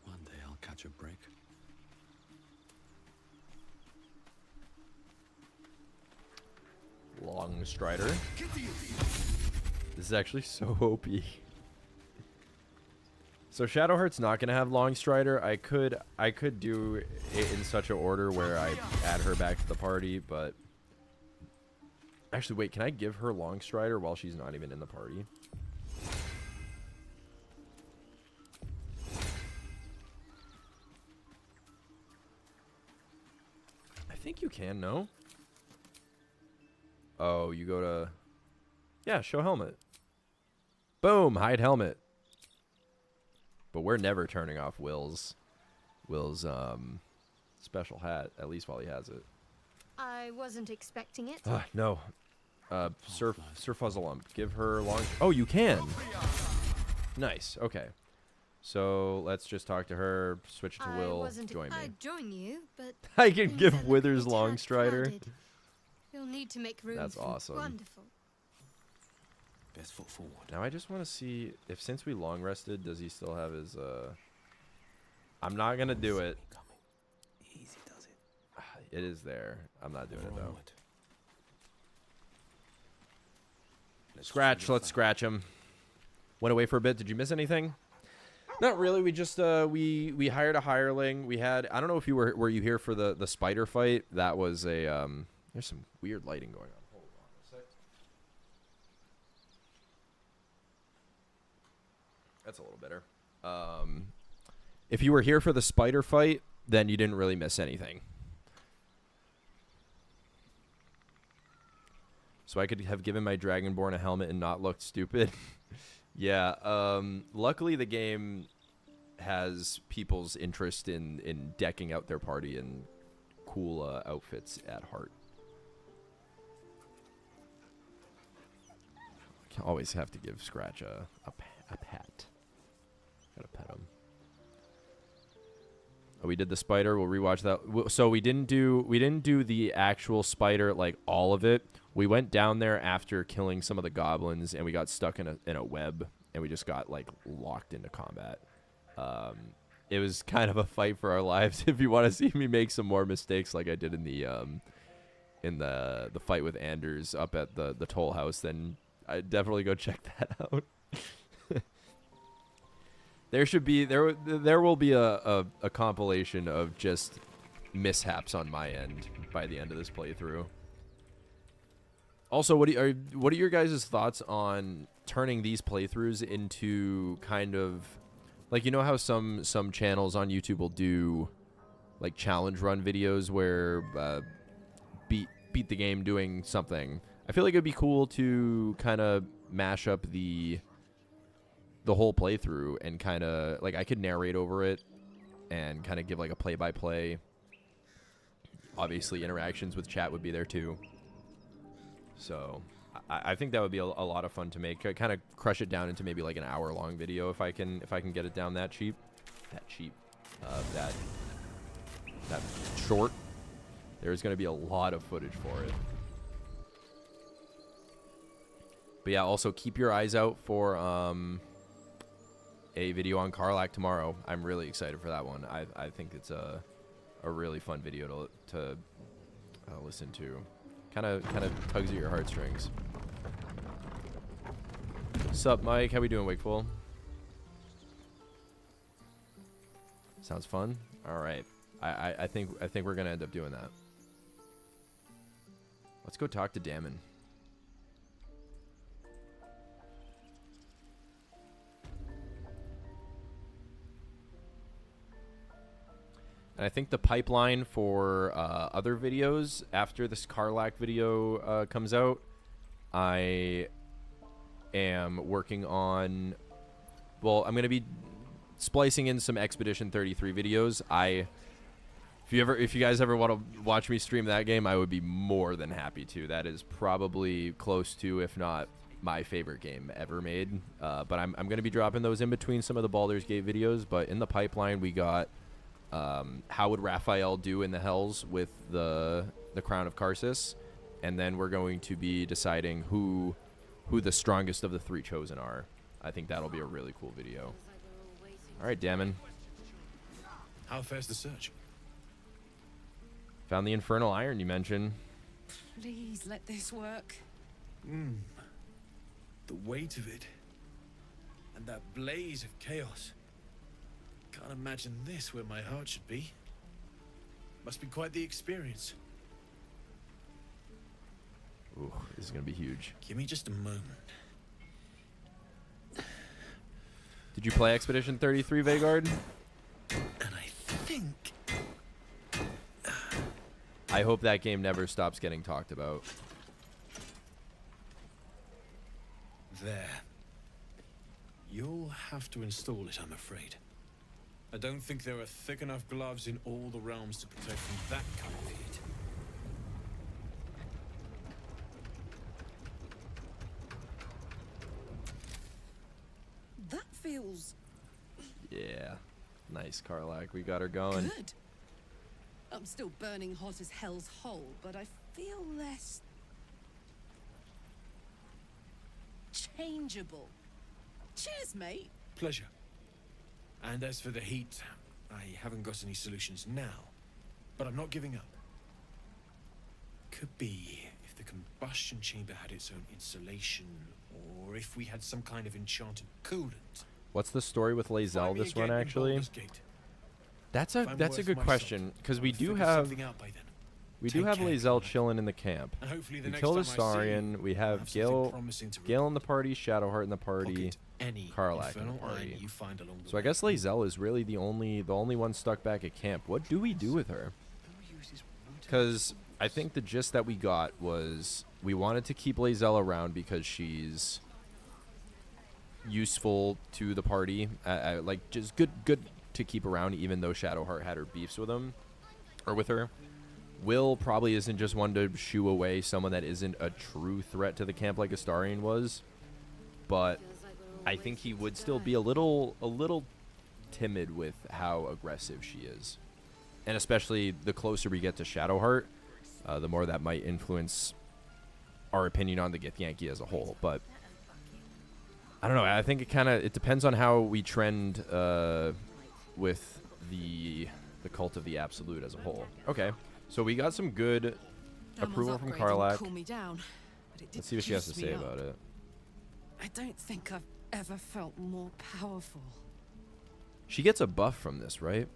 One day I'll catch a break. Longstrider. This is actually so OP. So Shadowheart's not gonna have Longstrider. I could do it in such an order where I add her back to the party, but actually wait, can I give her Longstrider while she's not even in the party? I think you can, no? Oh, you go to... Yeah, show helmet. Boom, hide helmet. But we're never turning off Will's special hat, at least while he has it. I wasn't expecting it. No. Sir Fuzzlump, give her long... Oh, you can! Nice, okay. So, let's just talk to her, switch to Will, join me. I'd join you, but... I can give Withers Longstrider. You'll need to make room. That's for awesome. Wonderful. Best foot forward. Now I just want to see if since we long rested, does he still have his I'm not gonna do it. Easy does it. It is there. I'm not doing it though. Scratch, let's scratch him. Went away for a bit. Did you miss anything? Not really. We just we hired a hireling. We had, I don't know if you were you here for the spider fight? That was a there's some weird lighting going on. Hold on a sec. That's a little better. If you were here for the spider fight, then you didn't really miss anything. So I could have given my Dragonborn a helmet and not looked stupid. Yeah, luckily the game has people's interest in decking out their party in cool outfits at heart. Always have to give Scratch a pat. Gotta pet him. Oh, we did the spider. We'll rewatch that. So we didn't do the actual spider, like all of it. We went down there after killing some of the goblins, and we got stuck in a web, and we just got like locked into combat. It was kind of a fight for our lives. If you want to see me make some more mistakes, like I did in the fight with Anders up at the toll house, then I'd definitely go check that out. There will be a compilation of just mishaps on my end by the end of this playthrough. Also, what are your guys' thoughts on turning these playthroughs into kind of like, you know how some channels on YouTube will do like challenge run videos where beat the game doing something. I feel like it'd be cool to kind of mash up the whole playthrough and kind of like I could narrate over it and kind of give like a play-by-play. Obviously interactions with chat would be there too. So I think that would be a lot of fun to make. Kind of crush it down into maybe like an hour-long video if I can get it down that short. There's going to be a lot of footage for it. But yeah, also keep your eyes out for a video on Karlach tomorrow. I'm really excited for that one. I think it's a really fun video to listen to. Kind of tugs at your heartstrings. Sup, Mike? How we doing, Wakeful? Sounds fun. All right. I think we're gonna end up doing that. Let's go talk to Damon. And I think the pipeline for other videos after this Karlach video comes out, I am working on. Well, I'm gonna be splicing in some Expedition 33 videos. If you guys ever want to watch me stream that game, I would be more than happy to. That is probably close to, if not my favorite game ever made. But I'm going to be dropping those in between some of the Baldur's Gate videos. But in the pipeline, we got how would Raphael do in the Hells with the Crown of Karsus, and then we're going to be deciding who the strongest of the 3 chosen are. I think that'll be a really cool video. All right, Damon. How fares the search? Found the infernal iron you mentioned. Please let this work. The weight of it. And that blaze of chaos. Can't imagine this where my heart should be. Must be quite the experience. Ooh, this is gonna be huge. Give me just a moment. Did you play Expedition 33, Vagard? And I think... I hope that game never stops getting talked about. There. You'll have to install it, I'm afraid. I don't think there are thick enough gloves in all the realms to protect from that kind of heat. That feels Yeah. Nice, Karlach. We got her going. good. I'm still burning hot as hell's hole, but I feel less changeable. Cheers, mate. Pleasure. And as for the heat, I haven't got any solutions now, but I'm not giving up. Could be if the combustion chamber had its own insulation, or if we had some kind of enchanted coolant. What's the story with Lae'zel this run, actually? That's a good question, because we do have Lae'zel chilling in the camp. We killed Astarion. We have Gale in the party, Shadowheart in the party, Karlach in the party. So I guess Lae'zel is really the only one stuck back at camp. What do we do with her? Because I think the gist that we got was we wanted to keep Lae'zel around because she's useful to the party, like just good to keep around, even though Shadowheart had her beefs with him or with her. Will probably isn't just one to shoo away someone that isn't a true threat to the camp like Astarion was, but I think he would still be a little timid with how aggressive she is, and especially the closer we get to Shadowheart, the more that might influence our opinion on the Githyanki as a whole. But I don't know. I think it depends on how we trend with the cult of the Absolute as a whole. Okay, so we got some good approval from Karlach. Cool me down, but it did Let's see what she has to juice me say up. about it. I don't think I've ever felt more powerful. She gets a buff from this, right?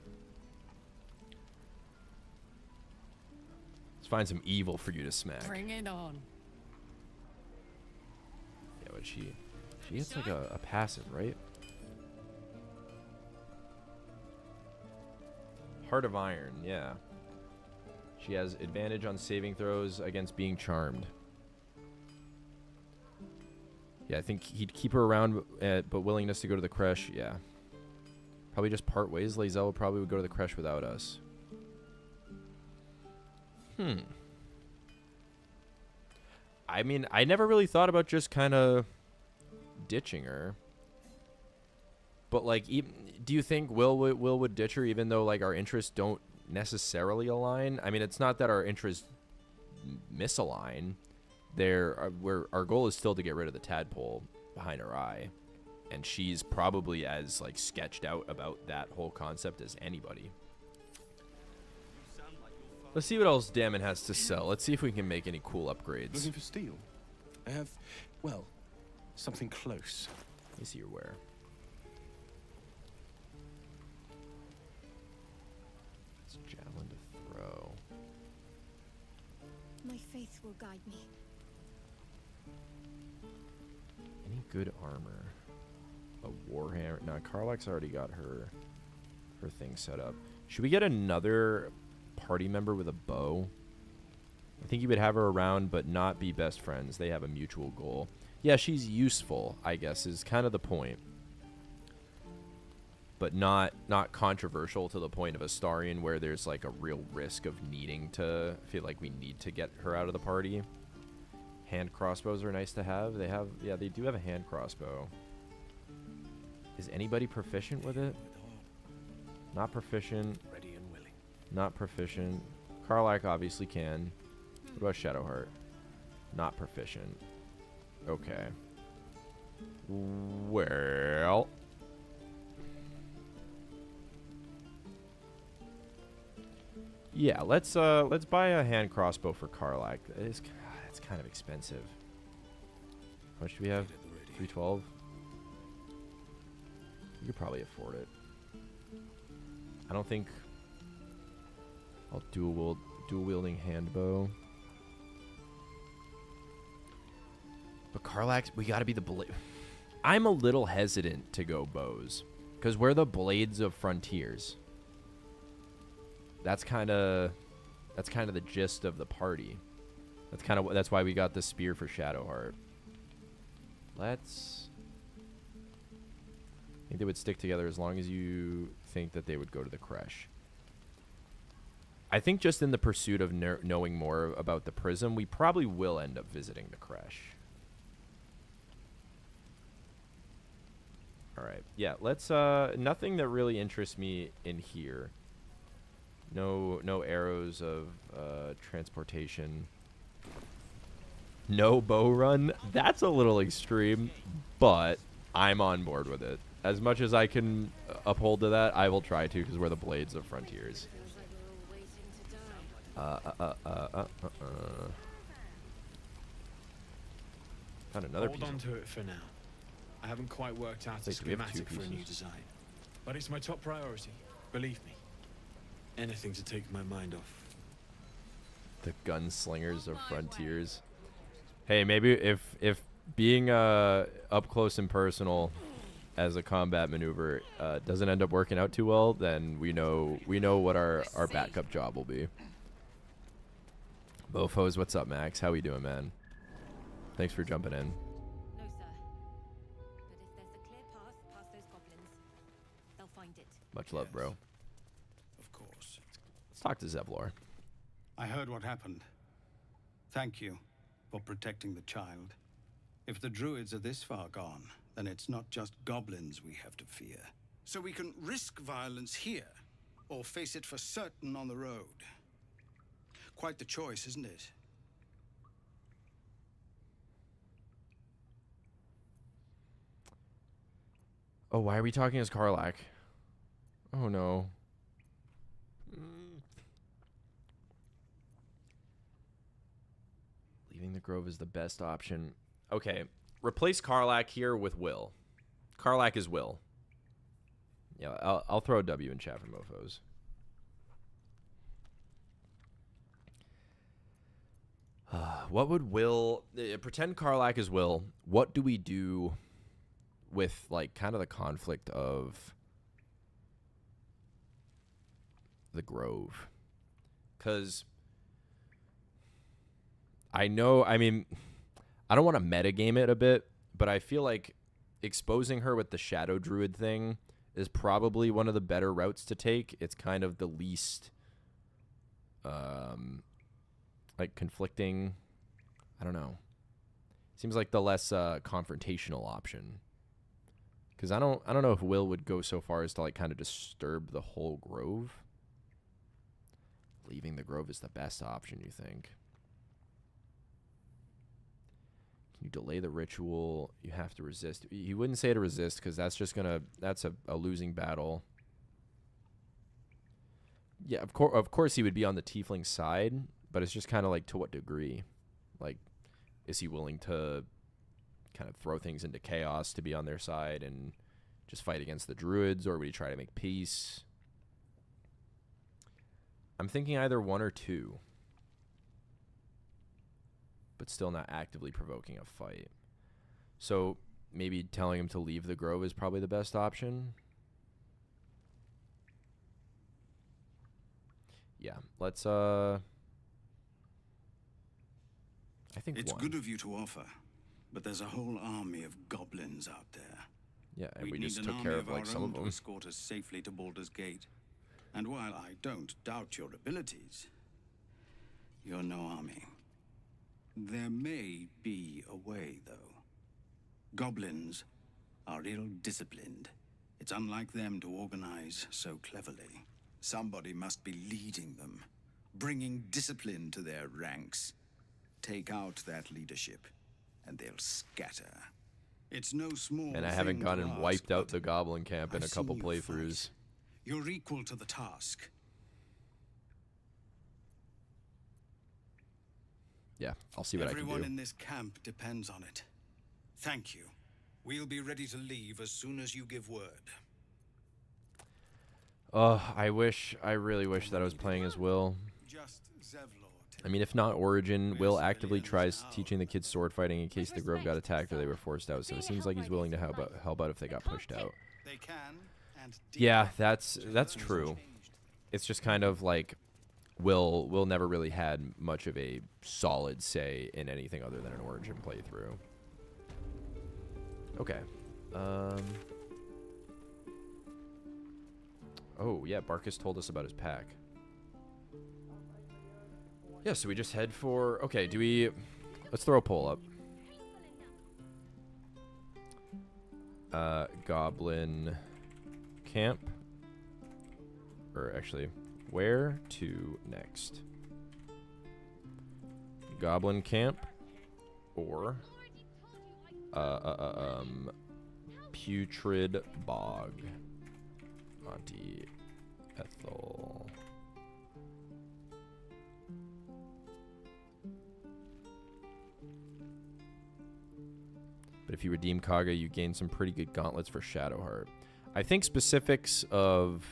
Let's find some evil for you to smack. Bring it on. Yeah, but she gets like a passive, right? Heart of Iron, yeah. She has advantage on saving throws against being charmed. Yeah, I think he'd keep her around, but willingness to go to the creche, yeah. Probably just part ways. Lae'zel probably would go to the creche without us. I mean, I never really thought about just kind of ditching her. But, like, do you think Will would ditch her even though, like, our interests don't necessarily align? I mean, it's not that our interests misalign, our goal is still to get rid of the tadpole behind her eye, and she's probably as like sketched out about that whole concept as anybody. Let's see what else Damon has to sell. Let's see if we can make any cool upgrades. Looking for steel? I have, well, something close. Let me see your wear. It's javelin to throw. My faith will guide me. Any good armor? A warhammer? No, Karlach's already got her thing set up. Should we get another party member with a bow? I think you would have her around, but not be best friends. They have a mutual goal. Yeah, she's useful, I guess, is kind of the point. But not controversial to the point of Astarion where there's like a real risk of needing to feel like we need to get her out of the party. Hand crossbows are nice to have. They do have a hand crossbow. Is anybody proficient with it? Not proficient. Ready and willing. Not proficient. Karlach obviously can. What about Shadowheart? Not proficient. Okay. Well. Yeah, let's buy a hand crossbow for Karlach. It's kind of expensive. How much do we have? 312. You could probably afford it. I don't think I'll dual wielding hand bow. But Karlach, we got to be the blade. I'm a little hesitant to go bows because we're the blades of frontiers. That's kind of the gist of the party. That's why we got the spear for Shadowheart. I think they would stick together as long as you think that they would go to the creche. I think just in the pursuit of knowing more about the prism, we probably will end up visiting the creche. All right. Yeah, let's nothing that really interests me in here. No arrows of transportation. No bow run. That's a little extreme, but I'm on board with it. As much as I can uphold to that, I will try to because we're the blades of frontiers. Found another piece. Hold on to it for now. I haven't quite worked out a schematic for a new design, but it's my top priority. Believe me. Anything to take my mind off. The gunslingers of frontiers. Hey, maybe if being up close and personal as a combat maneuver doesn't end up working out too well, then we know what our backup job will be. Bofos, what's up, Max? How we doing, man? Thanks for jumping in. No, sir. But if there's a clear path past those goblins, they'll find it. Much love, bro. Of course. Let's talk to Zevlor. I heard what happened. Thank you for protecting the child. If the druids are this far gone, then it's not just goblins we have to fear. So we can risk violence here, or face it for certain on the road. Quite the choice, isn't it? Oh, why are we talking as Karlach? Oh, no. Leaving the grove is the best option. Okay, replace Karlach here with Will. Karlach is Will. Yeah, I'll throw a W in chat for mofos. What would Will... pretend Karlach is Will. What do we do with, like, kind of the conflict of the grove? Because I know... I mean, I don't want to metagame it a bit, but I feel like exposing her with the Shadow Druid thing is probably one of the better routes to take. It's kind of the least... like conflicting, I don't know. Seems like the less confrontational option. Because I don't know if Will would go so far as to like kind of disturb the whole grove. Leaving the grove is the best option, you think? You delay the ritual. You have to resist. He wouldn't say to resist because that's just gonna. That's a losing battle. Yeah, of course he would be on the tiefling side, but it's just kind of like to what degree. Like, is he willing to kind of throw things into chaos to be on their side and just fight against the druids, or would he try to make peace? I'm thinking either 1 or 2. But still not actively provoking a fight. So maybe telling him to leave the grove is probably the best option. Yeah, let's I think it's 1. good of you to offer, but there's a whole army of goblins out there. Yeah, and we need just an took army care of like our some own of to them. escort us safely to Baldur's Gate. And while I don't doubt your abilities, you're no army. There may be a way, though. Goblins are ill-disciplined. It's unlike them to organize so cleverly. Somebody must be leading them, bringing discipline to their ranks. Take out that leadership, and they'll scatter. It's no small And I haven't thing gone to and ask, wiped out but the goblin camp in a I've couple seen you fight. playthroughs. You're equal to the task. Yeah, I'll see what I can Everyone do. in this camp depends on it. Thank you. We'll be ready to leave as soon as you give word. I really wish that I was playing as Will. Just Zevlor. I mean, if not Origin, Will actively tries teaching the kids sword fighting in case the grove got attacked or they were forced out, so it seems like he's willing to help out if they got pushed out. They can and Yeah, that's true. It's just kind of like Will never really had much of a solid say in anything other than an Origin playthrough. Okay. Oh, yeah, Barkus told us about his pack. Yeah, so we just head for... Okay, let's throw a poll up. Goblin camp. Or actually, where to next? Goblin camp or putrid bog. Auntie Ethel. But if you redeem Kaga, you gain some pretty good gauntlets for Shadowheart. I think specifics of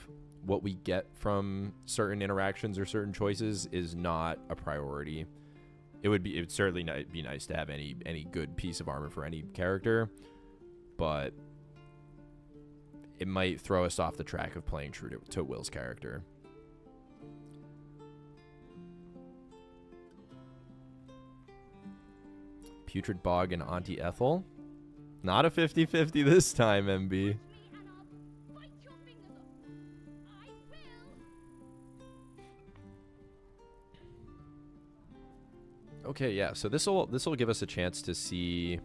what we get from certain interactions or certain choices is not a priority. It would certainly be nice to have any good piece of armor for any character, but it might throw us off the track of playing true to Will's character. Putrid Bog and Auntie Ethel. Not a 50-50 this time, MB. Okay, yeah. So this'll give us a chance to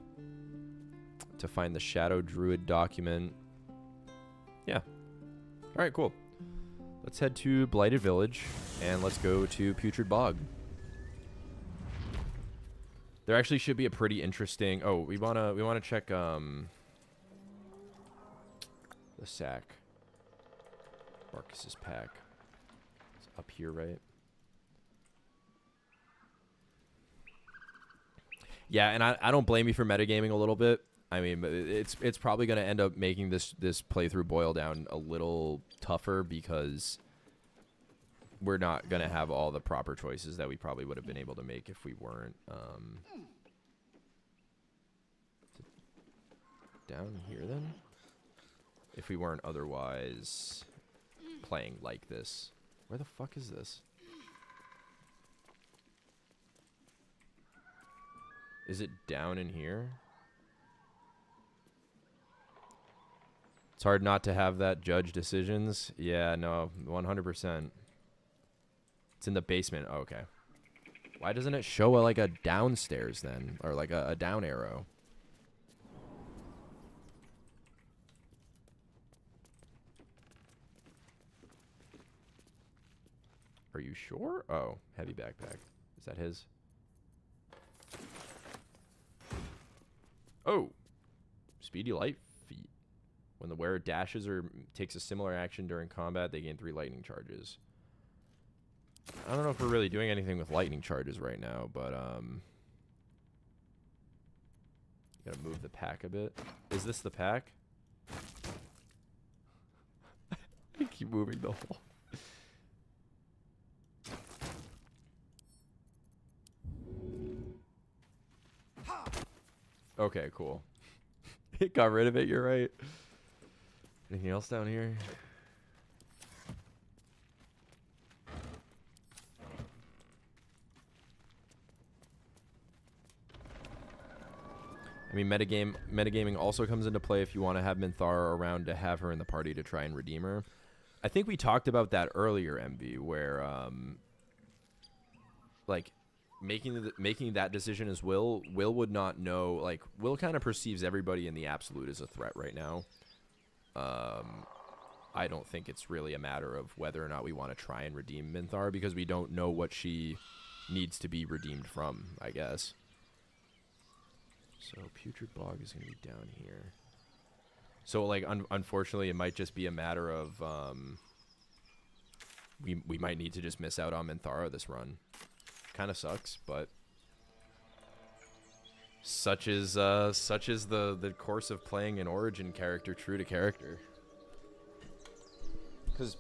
find the Shadow Druid document. Yeah. All right, cool. Let's head to Blighted Village and let's go to Putrid Bog. There actually should be a pretty interesting. Oh, we wanna check the sack. Barkus's pack. It's up here, right? Yeah, and I don't blame you for metagaming a little bit. I mean, it's probably going to end up making this playthrough boil down a little tougher because we're not going to have all the proper choices that we probably would have been able to make if we weren't down here then? If we weren't otherwise playing like this. Where the fuck is this? Is it down in here? It's hard not to have that judge decisions. Yeah, no, 100%. It's in the basement. Oh, okay. Why doesn't it show like a downstairs then? Or like a down arrow? Are you sure? Oh, heavy backpack. Is that his? Oh, speedy light feat. When the wearer dashes or takes a similar action during combat, they gain 3 lightning charges. I don't know if we're really doing anything with lightning charges right now, but gotta move the pack a bit. Is this the pack? I keep moving the hole. Okay, cool. It got rid of it, you're right. Anything else down here? I mean, metagaming also comes into play if you want to have Minthara around to have her in the party to try and redeem her. I think we talked about that earlier, MV, where like making that decision as Will would not know. Like, Will kind of perceives everybody in the Absolute as a threat right now. I don't think it's really a matter of whether or not we want to try and redeem Minthara, because we don't know what she needs to be redeemed from, I guess. So Putrid Bog is going to be down here. So, like, unfortunately, it might just be a matter of we might need to just miss out on Minthara this run. Kind of sucks, but such is the course of playing an Origin character true to character. Because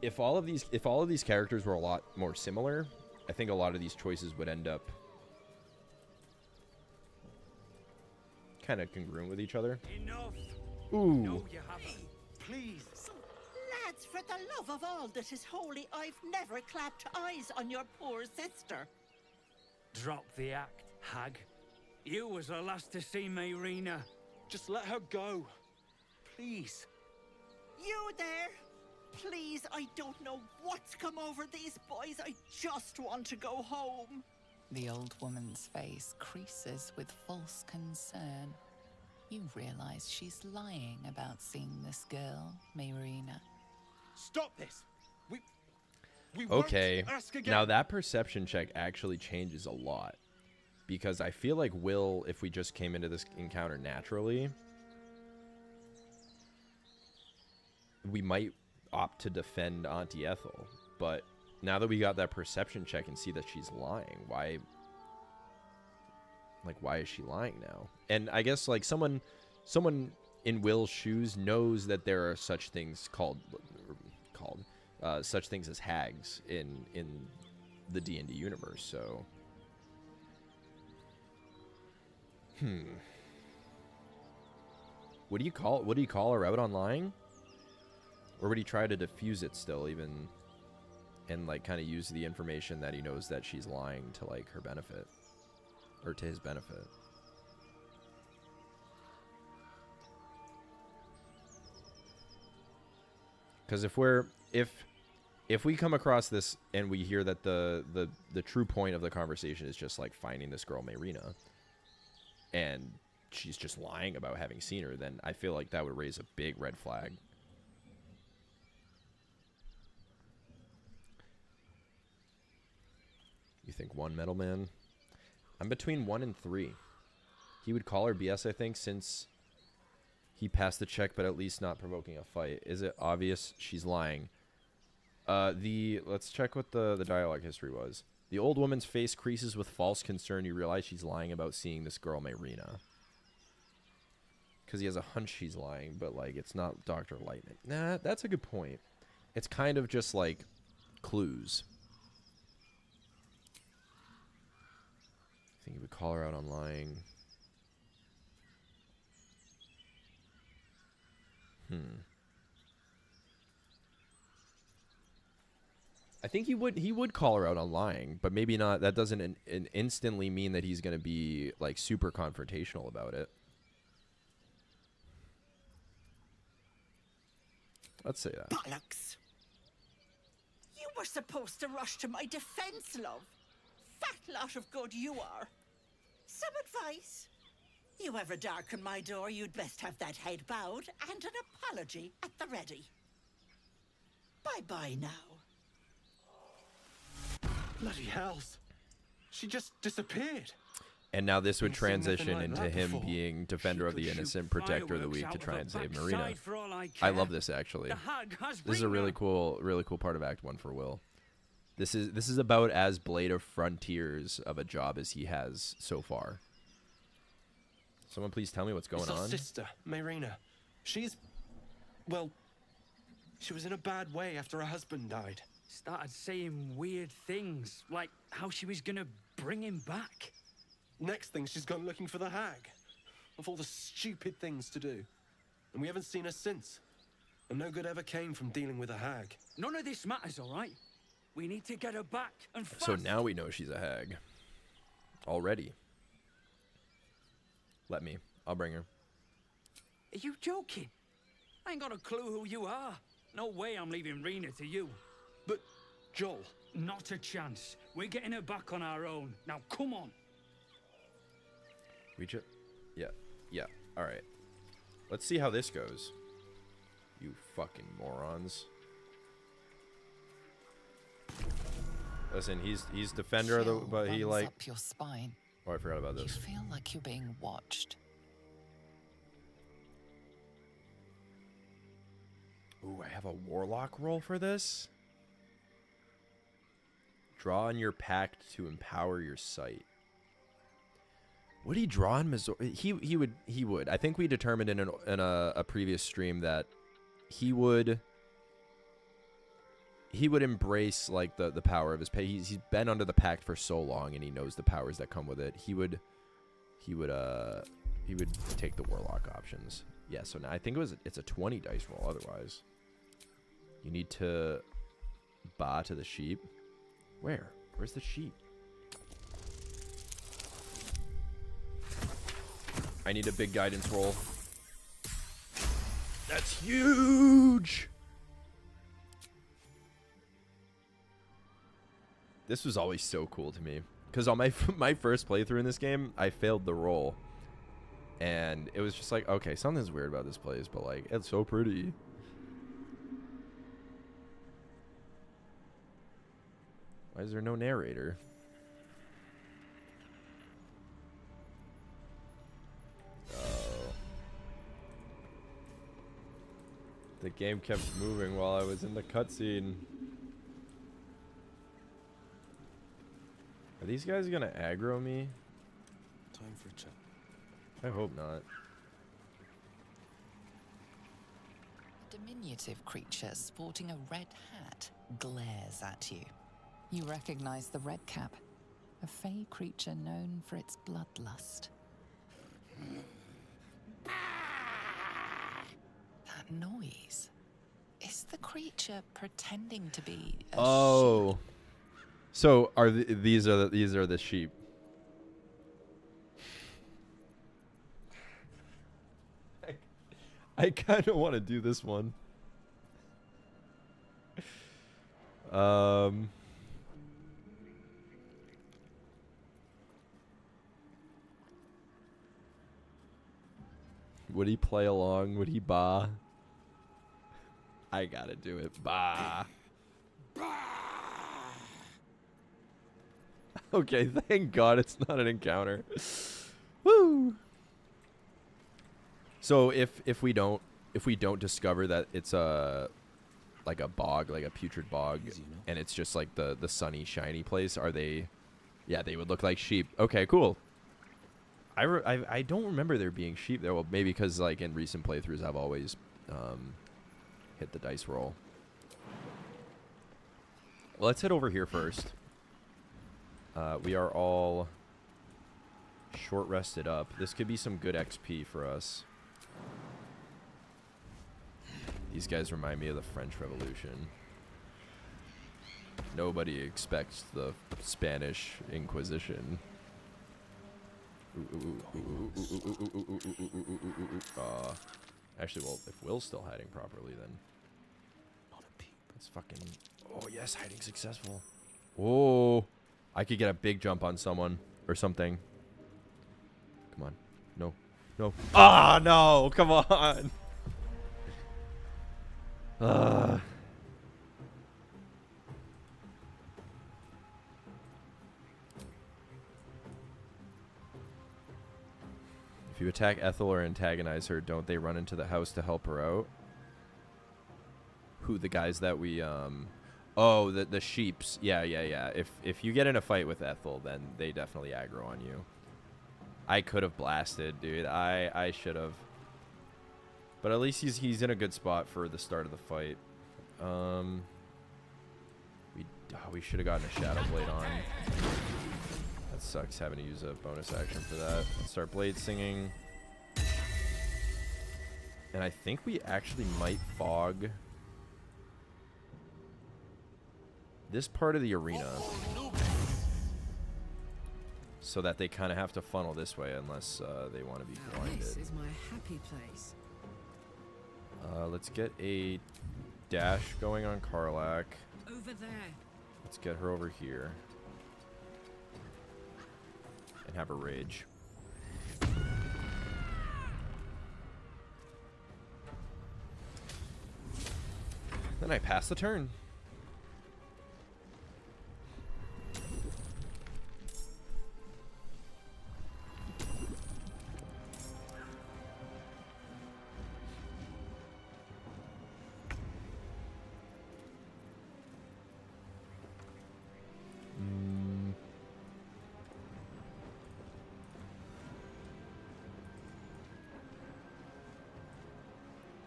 if all of these characters were a lot more similar, I think a lot of these choices would end up kind of congruent with each other. Enough. Ooh. No, you haven't. Please. Lads, for the love of all that is holy, I've never clapped eyes on your poor sister. Drop the act, hag. You was the last to see Mayrina. Just let her go. Please. You there? Please, I don't know what's come over these boys. I just want to go home. The old woman's face creases with false concern. You realize she's lying about seeing this girl, Mayrina. Stop this! We Okay, won't ask again. now that perception check actually changes a lot. Because I feel like Will, if we just came into this encounter naturally, we might opt to defend Auntie Ethel. But now that we got that perception check and see that she's lying, why is she lying now? And I guess, like, someone in Will's shoes knows that there are such things such things as hags in the D&D universe, so would he call her out on lying? Or would he try to diffuse it still, even, and, like, kind of use the information that he knows that she's lying to, like, her benefit? Or to his benefit? Because if we come across this and we hear that the true point of the conversation is just, like, finding this girl Mayrina, and she's just lying about having seen her, then I feel like that would raise a big red flag. You think 1 metal man? I'm between 1 and 3. He would call her BS, I think, since he passed the check, but at least not provoking a fight. Is it obvious she's lying? Let's check what the dialogue history was. The old woman's face creases with false concern. You realize she's lying about seeing this girl Mayrina. Because he has a hunch she's lying, but, like, it's not Dr. Lightning. Nah, that's a good point. It's kind of just, like, clues. I think he would call her out on lying. I think he would call her out on lying, but maybe not. That doesn't instantly mean that he's going to be, like, super confrontational about it. Let's say that. Bollocks! You were supposed to rush to my defense, love. Fat lot of good you are. Some advice? You ever darken my door, you'd best have that head bowed and an apology at the ready. Bye-bye now. Bloody hells. She just disappeared. And now this would Ain't seen nothing transition like into that him before. being defender of the innocent, protector of the weak to try and save Marina. backside for all I I care. love this actually. The hag has This is a really cool part of Act 1 for Will. This is about as Blade of Frontiers of a job as he has so far. Someone please tell me what's going It's our on. sister, Marina. She's... well... she was in a bad way after her husband died. Started saying weird things, like how she was gonna bring him back. Next thing, she's gone looking for the hag. Of all the stupid things to do. And we haven't seen her since. And no good ever came from dealing with a hag. None of this matters, all right? We need to get her back, and fast. So now we know she's a hag. Already. Let me. I'll bring her. Are you joking? I ain't got a clue who you are. No way I'm leaving Rena to you. But, Joel... Not a chance. We're getting her back on our own. Now, come on. Reach it? Yeah. Yeah. Alright. Let's see how this goes. You fucking morons. Listen, he's defender of the... but he like... up your spine. Oh, I forgot about this. You feel like you're being watched. Ooh, I have a warlock roll for this? Draw on your pact to empower your sight. Would he draw on Missouri? He would. I think we determined in a previous stream that he would embrace like the power of his pay. He's been under the pact for so long and he knows the powers that come with it. He would take the warlock options. Yeah, so now I think it's a 20 dice roll otherwise. You need to ba to the sheep. Where's the sheep? I need a big guidance roll. That's huge. This was always so cool to me because on my first playthrough in this game, I failed the roll. And it was just like, okay, something's weird about this place, but like, it's so pretty. Why is there no narrator? Oh. The game kept moving while I was in the cutscene. Are these guys gonna aggro me? Time for a chat. I hope not. A diminutive creature sporting a red hat glares at you. You recognize the red cap, a fey creature known for its bloodlust. That noise. Is the creature pretending to be a Oh. So are these are the sheep. I kind of want to do this one. Would he play along? Would he ba? I gotta do it. Ba. Okay, thank God it's not an encounter. Woo. So if we don't discover that it's like a bog, like a putrid bog, and it's just like the sunny shiny place, are they? Yeah, they would look like sheep. Okay, cool. I don't remember there being sheep there. Well, maybe because like in recent playthroughs I've always hit the dice roll. Well, let's head over here first. We are all short rested up. This could be some good XP for us. These guys remind me of the French Revolution. Nobody expects the Spanish Inquisition. Actually, well, if Will's still hiding properly, then not a peep. That's fucking. Oh yes, hiding successful. Oh, I could get a big jump on someone or something. Come on, no, no. Ah, no! Come on. If you attack Ethel or antagonize her, don't they run into the house to help her out? Who, the guys that we, oh, the sheeps. Yeah. If you get in a fight with Ethel, then they definitely aggro on you. I could have blasted, dude. I should have. But at least he's in a good spot for the start of the fight. We should have gotten a Shadow Blade on. That sucks having to use a bonus action for that. Let's start blade singing. And I think we actually might fog this part of the arena so that they kind of have to funnel this way unless they want to be blinded. This is my happy place. Let's get a dash going on Karlach. Over there. Let's get her over here. And have her rage. Then I pass the turn.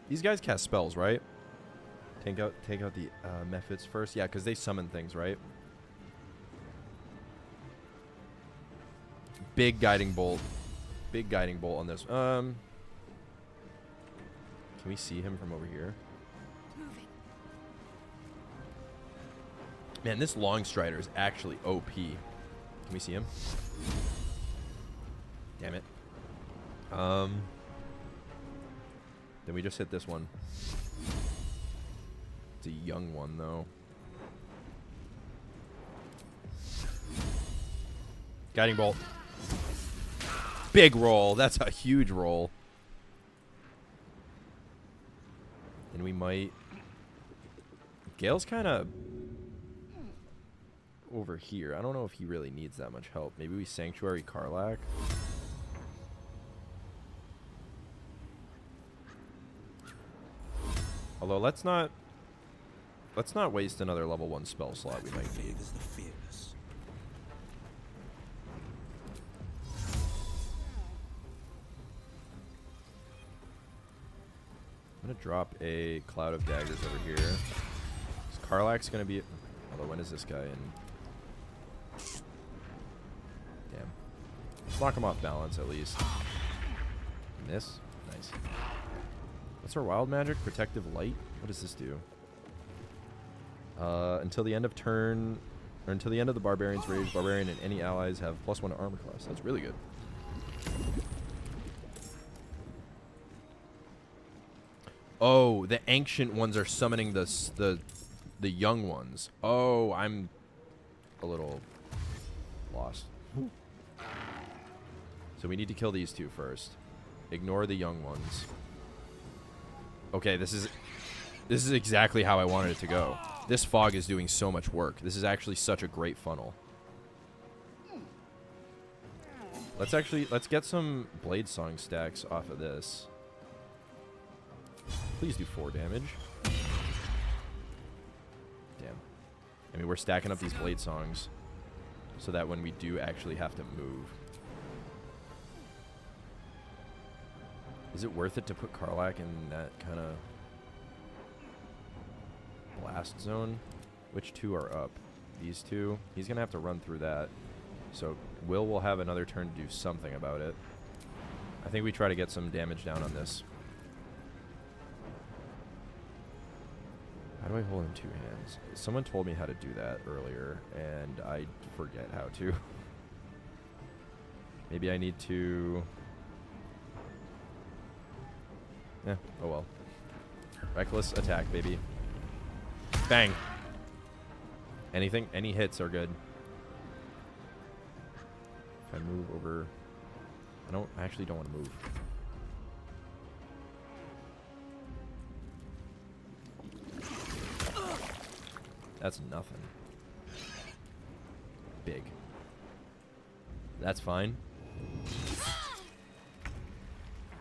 These guys cast spells, right? Take out the methods first. Yeah, because they summon things, right? Big guiding bolt. Big guiding bolt on this. Can we see him from over here? Man, this long strider is actually OP. Can we see him? Damn it. Then we just hit this one. It's a young one, though. Guiding bolt. Big roll. That's a huge roll. And we might... Gale's kind of over here. I don't know if he really needs that much help. Maybe we Sanctuary Karlach. Although let's not waste another level 1 spell slot we might need. I'm gonna drop a Cloud of Daggers over here. Karlach's gonna be. Although when is this guy in? Damn. Let's knock him off balance at least. Miss. Nice. What's our wild magic? Protective light? What does this do? Until the end of turn, or until the end of the barbarian's rage, barbarian and any allies have +1 to armor class. That's really good. Oh, the ancient ones are summoning the young ones. Oh, I'm a little lost. So we need to kill these two first. Ignore the young ones. Okay, this is exactly how I wanted it to go. This fog is doing so much work. This is actually such a great funnel. Let's get some Blade Song stacks off of this. Please do 4 damage. Damn. I mean, we're stacking up these Blade Songs so that when we do actually have to move. Is it worth it to put Karlach in that kind of blast zone? Which two are up? These two? He's going to have to run through that. So WYLL will have another turn to do something about it. I think we try to get some damage down on this. How do I hold in 2 hands? Someone told me how to do that earlier, and I forget how to. Maybe I need to... Yeah, oh well. Reckless attack, baby. Bang! Anything? Any hits are good. If I move over... I actually don't want to move. That's nothing. Big. That's fine.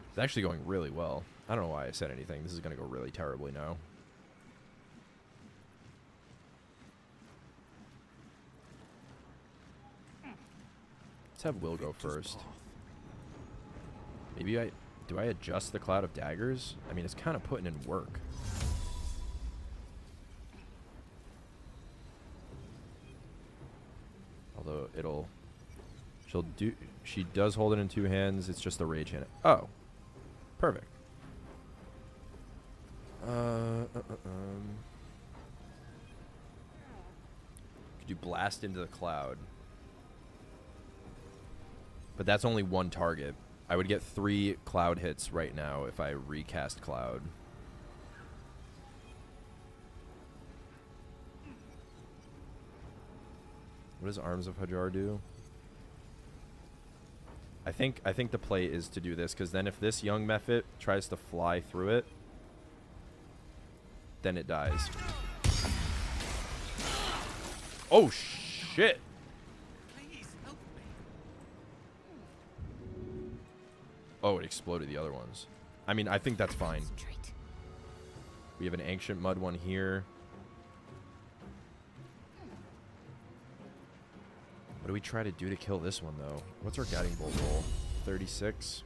It's actually going really well. I don't know why I said anything. This is going to go really terribly now. Let's have Will go first. Maybe do I adjust the Cloud of Daggers? I mean, it's kind of putting in work. Although she does hold it in 2 hands. It's just a rage hand. Oh, perfect. Could you blast into the cloud? But that's only 1 target. I would get 3 cloud hits right now if I recast cloud. What does Arms of Hajar do? I think the play is to do this, because then if this young Mephit tries to fly through it, then it dies. Oh shit! Oh, it exploded the other ones. I mean, I think that's fine. We have an Ancient Mud one here. What do we try to do to kill this one, though? What's our Guiding Bolt roll? 36?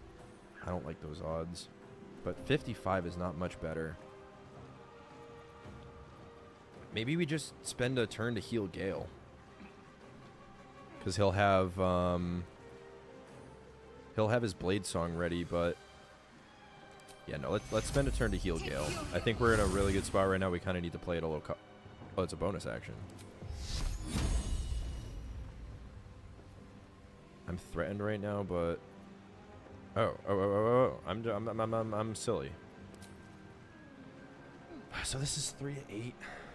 I don't like those odds. But 55 is not much better. Maybe we just spend a turn to heal Gale. Because he'll have his Blade Song ready, but... Yeah, no, let's spend a turn to heal Gale. I think we're in a really good spot right now. We kind of need to play it a little... Oh, it's a bonus action. I'm threatened right now, but... Oh. I'm silly. So this is 3-8.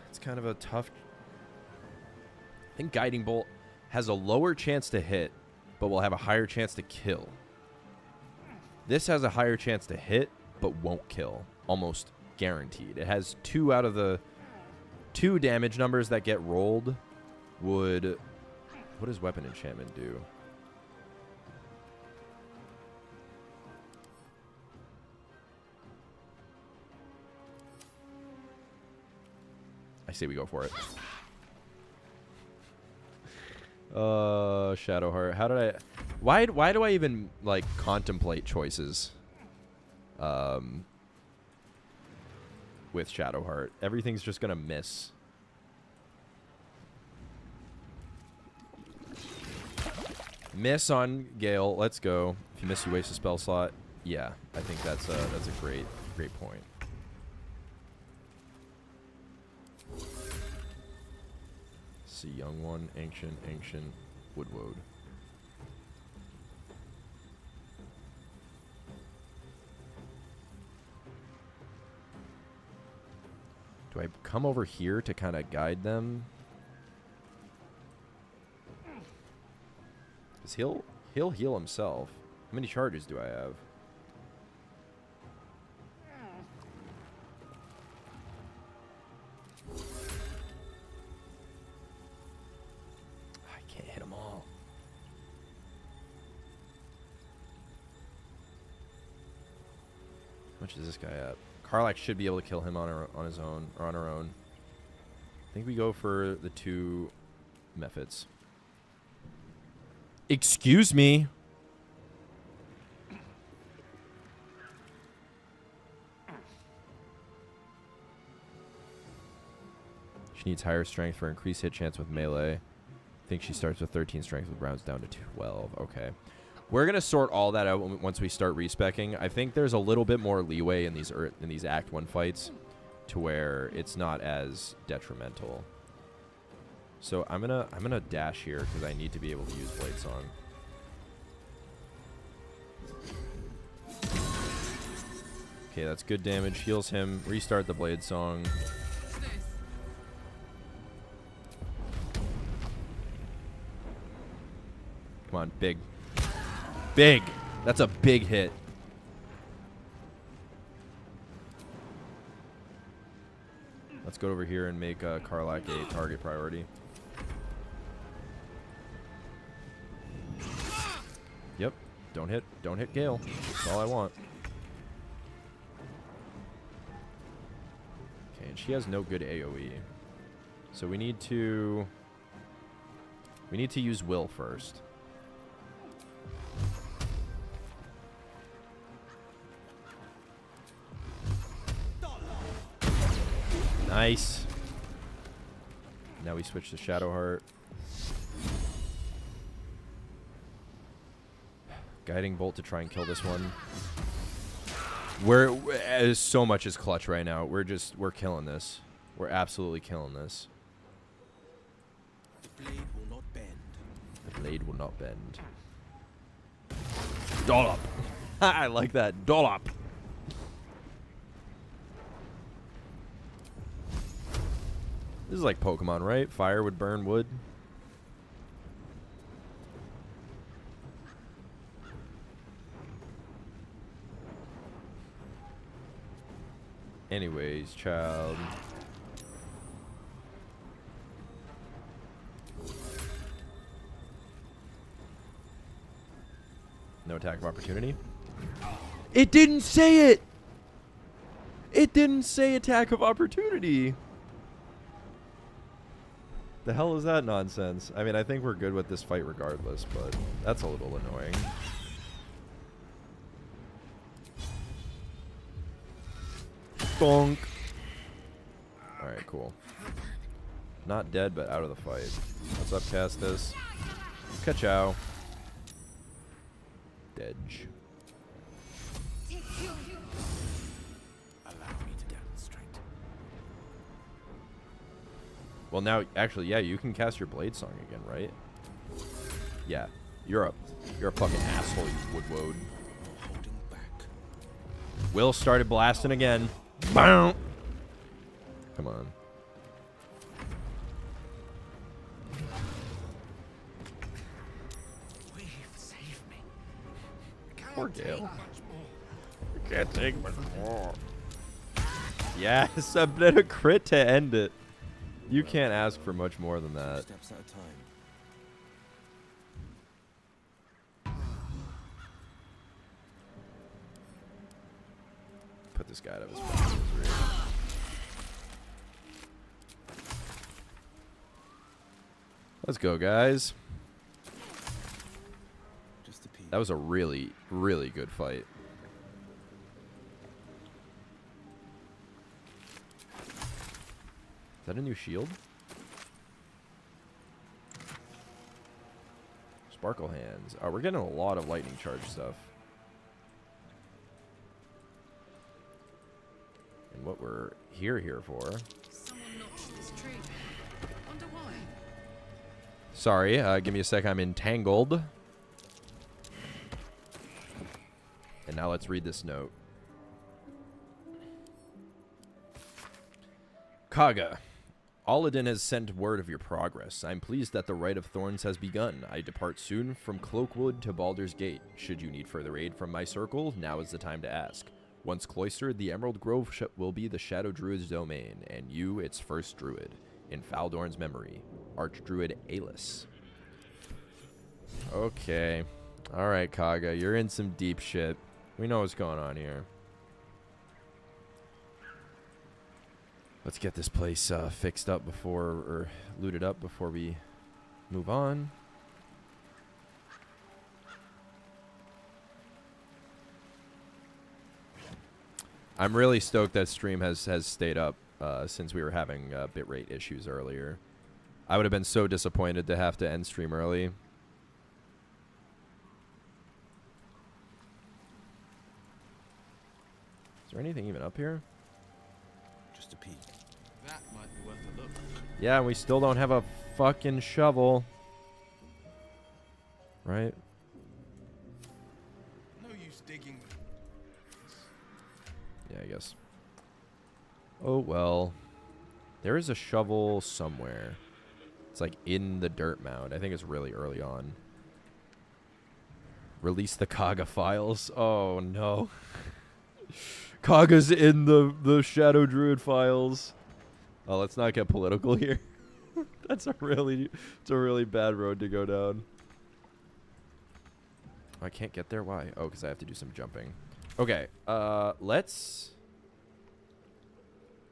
It's kind of a tough... I think Guiding Bolt has a lower chance to hit, but will have a higher chance to kill. This has a higher chance to hit, but won't kill. Almost guaranteed. It has 2 out of the 2 damage numbers that get rolled would... What does Weapon Enchantment do? I say we go for it. Shadowheart. How did I... Why do I even, like, contemplate choices? With Shadowheart. Everything's just gonna miss. Miss on Gale. Let's go. If you miss, you waste a spell slot. Yeah, I think that's a great point. See, young one, ancient, woodwode. Do I come over here to kind of guide them? Because he'll heal himself. How many charges do I have? I can't hit them all. How much is this guy at? Karlach should be able to kill him on his own, or on her own. I think we go for the 2 Mephits. Excuse me. She needs higher strength for increased hit chance with melee. I think she starts with 13 strength with rounds down to 12. Okay. We're going to sort all that out once we start respecking. I think there's a little bit more leeway in these Act 1 fights to where it's not as detrimental. So I'm gonna dash here because I need to be able to use Blade Song. Okay, that's good damage. Heals him. Restart the Blade Song. Come on, big. Big. That's a big hit. Let's go over here and make Karlach a target priority. Yep. Don't hit Gale. That's all I want. and she has no good AoE. So we need to use Will first. Nice. Now we switch to Shadowheart. Guiding Bolt to try and kill this one. So much is clutch right now. We're killing this. We're absolutely killing this. The blade will not bend. The blade will not bend. Dollop. I like that. Dollop. This is like Pokemon, right? Fire would burn wood. Anyways, child. No attack of opportunity. It didn't say it! It didn't say attack of opportunity! The hell is that nonsense? I mean, I think we're good with this fight regardless, but that's a little annoying. Bonk. Alright, cool. Not dead, but out of the fight. What's up, Castus? Ka-chow. Dedge. Allow me to demonstrate. Well, now, actually, yeah, you can cast your Blade Song again, right? Yeah. You're a fucking asshole, you woodwode. Will started blasting again. Boom! Come on. Poor Gale. Can't take much more. Yes, a bit of crit to end it. You can't ask for much more than that. Steps at a time. Put this guy out of his misery. Let's go, guys. That was a really, really good fight. Is that a new shield? Sparkle hands. Oh, we're getting a lot of lightning charge stuff. And what we're here for. Someone notched this tree. Wonder why. Sorry, give me a sec. I'm entangled. And now let's read this note. Kaga, Aladin has sent word of your progress. I'm pleased that the Rite of Thorns has begun. I depart soon from Cloakwood to Baldur's Gate. Should you need further aid from my circle, now is the time to ask. Once cloistered, the Emerald Grove will be the Shadow Druid's domain, and you its first Druid. In Faldorn's memory, Archdruid Alis. Okay. Alright, Kaga, you're in some deep shit. We know what's going on here. Let's get this place fixed up or looted up before we move on. I'm really stoked that stream has stayed up since we were having bitrate issues earlier. I would have been so disappointed to have to end stream early. Is there anything even up here? Just a peek. That might be worth a look. Yeah, and we still don't have a fucking shovel. Right? No use digging. Yeah, I guess. Oh, well. There is a shovel somewhere. It's like in the dirt mound. I think it's really early on. Release the Kaga files. Oh, no. Kaga's in the Shadow Druid files. Oh, let's not get political here. It's a really bad road to go down. Oh, I can't get there. Why? Oh, because I have to do some jumping. Okay. Let's.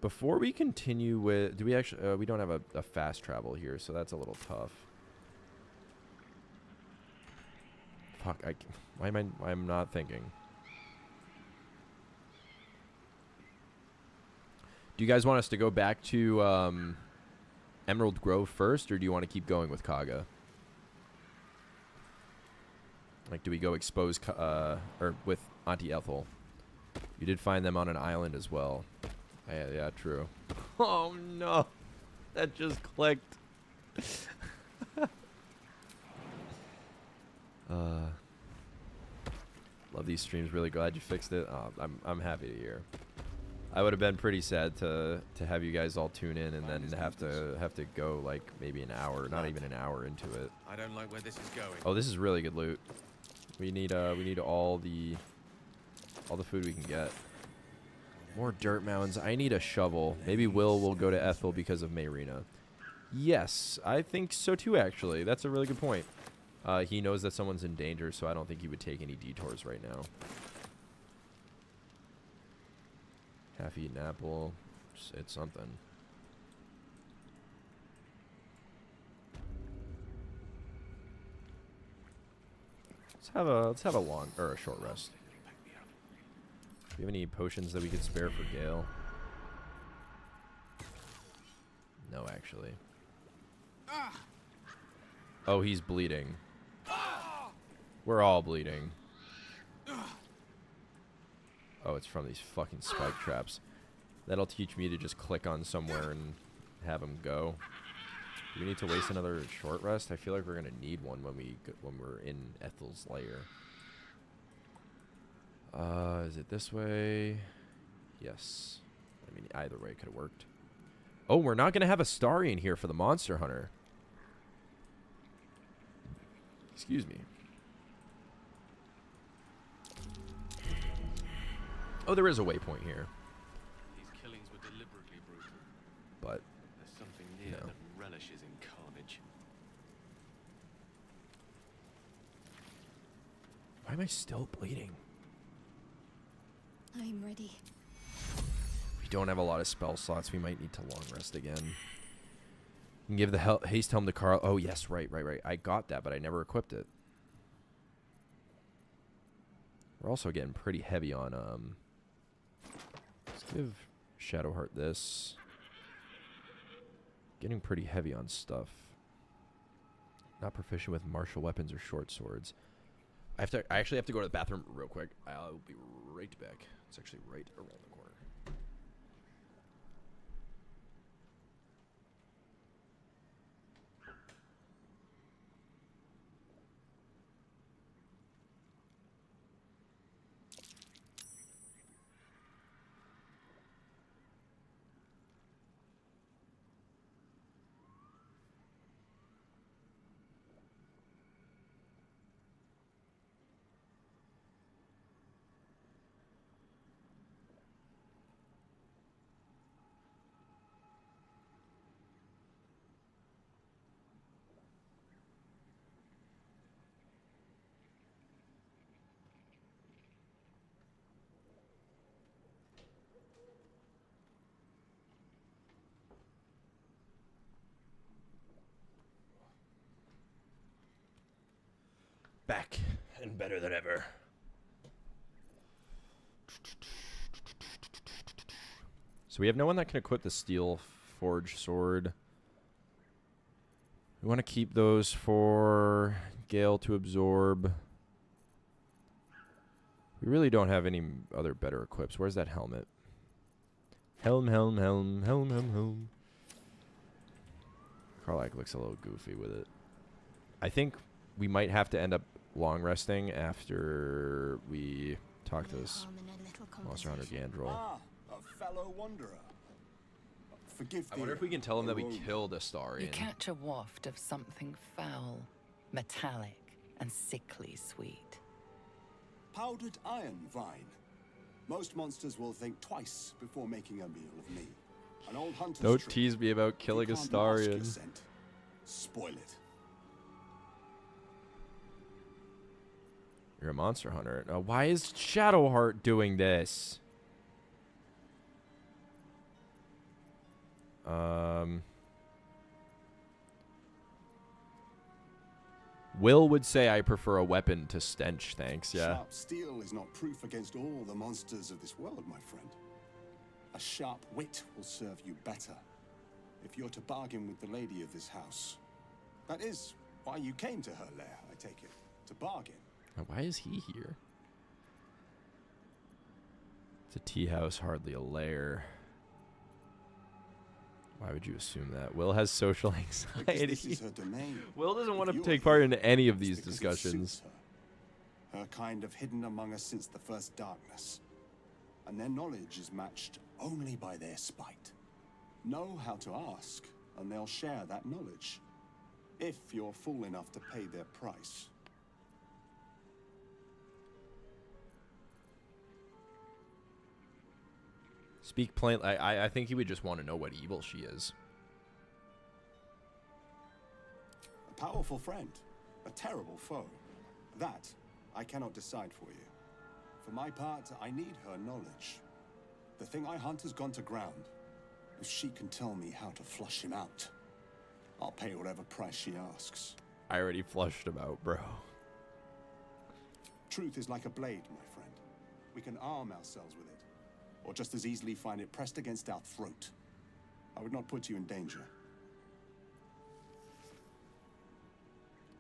Before we continue with, do we actually? We don't have a fast travel here, so that's a little tough. Fuck! Why am I? I'm not thinking. Do you guys want us to go back to Emerald Grove first, or do you want to keep going with Kaga? Like, do we go expose or with Auntie Ethel? You did find them on an island as well. Yeah, true. Oh no, that just clicked. Love these streams. Really glad you fixed it. Oh, I'm happy to hear. I would have been pretty sad to have you guys all tune in and then have to go like maybe an hour, not even an hour into it. I don't like where this is going. Oh, this is really good loot. We need all the food we can get. More dirt mounds. I need a shovel. Maybe Will will go to Ethel because of Mayrina. Yes, I think so too. Actually, that's a really good point. He knows that someone's in danger, so I don't think he would take any detours right now. Half-eaten apple. It's something. Let's have a long or a short rest. Do you have any potions that we could spare for Gale? No, actually. Oh, he's bleeding. We're all bleeding. Oh, it's from these fucking spike traps. That'll teach me to just click on somewhere and have him go. Do we need to waste another short rest? I feel like we're gonna need one when we're in Ethel's lair. Is it this way? Yes. I mean, either way could have worked. Oh, we're not gonna have a Starian here for the Monster Hunter. Excuse me. Oh, there is a waypoint here. These killings were deliberately brutal. But there's something near that relishes in carnage. Why am I still bleeding? I'm ready. We don't have a lot of spell slots. We might need to long rest again. You can give the haste helm to Karl. Oh yes, right. I got that, but I never equipped it. We're also getting pretty heavy on let's give Shadowheart this. Getting pretty heavy on stuff. Not proficient with martial weapons or short swords. I actually have to go to the bathroom real quick. I'll be right back. It's actually right around the corner. Back and better than ever. So we have no one that can equip the steel forge sword. We want to keep those for Gale to absorb. We really don't have any other better equips. Where's that helmet? Helm. Karlach looks a little goofy with it. I think we might have to end up long resting after we talk to this Monster Hunter Gandrel. Ah, a fellow wanderer. Forgive I wonder if we can tell him that we killed a You Starian. catch a waft of something foul, metallic, and sickly sweet. Powdered iron vine. Most monsters will think twice before making a meal of me. An old hunter's Don't trick. tease me about If you killing a can't mask your Starian. scent, spoil it. You're a Monster Hunter. Now, why is Shadowheart doing this? Will would say I prefer a weapon to stench, thanks, yeah. Sharp steel is not proof against all the monsters of this world, my friend. A sharp wit will serve you better if you're to bargain with the lady of this house. That is why you came to her lair, I take it. To bargain. Why is he here? It's a tea house, hardly a lair. Why would you assume that? Will has social anxiety. This is her domain. Will doesn't want to take part in any of these discussions. Her kind have hidden among us since the first darkness. And their knowledge is matched only by their spite. Know how to ask, and they'll share that knowledge. If you're fool enough to pay their price. Speak plain. I think he would just want to know what evil she is. A powerful friend, a terrible foe. That I cannot decide for you. For my part, I need her knowledge. The thing I hunt has gone to ground. If she can tell me how to flush him out, I'll pay whatever price she asks. I already flushed him out, bro. Truth is like a blade, my friend. We can arm ourselves with it, or just as easily find it pressed against our throat. I would not put you in danger.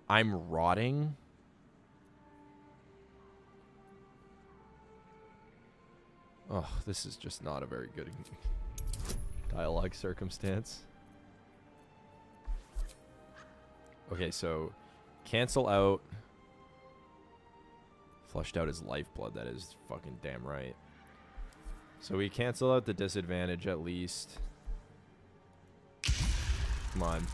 I'm rotting. Oh, this is just not a very good dialogue circumstance. Okay, so cancel out. Flushed out his lifeblood. That is fucking damn right. So we cancel out the disadvantage at least. Come on.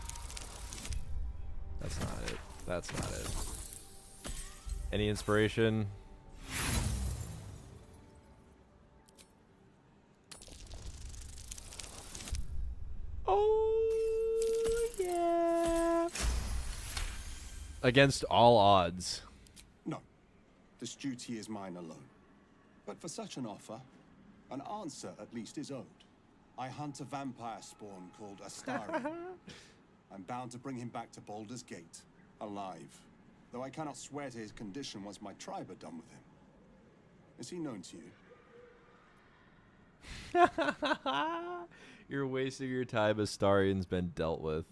That's not it. That's not it. Any inspiration? Oh, yeah. Against all odds. No. This duty is mine alone. But for such an offer, an answer at least is owed. I hunt a vampire spawn called Astarion. I'm bound to bring him back to Baldur's Gate, alive. Though I cannot swear to his condition once my tribe are done with him. Is he known to you? You're wasting your time. Astarion's been dealt with.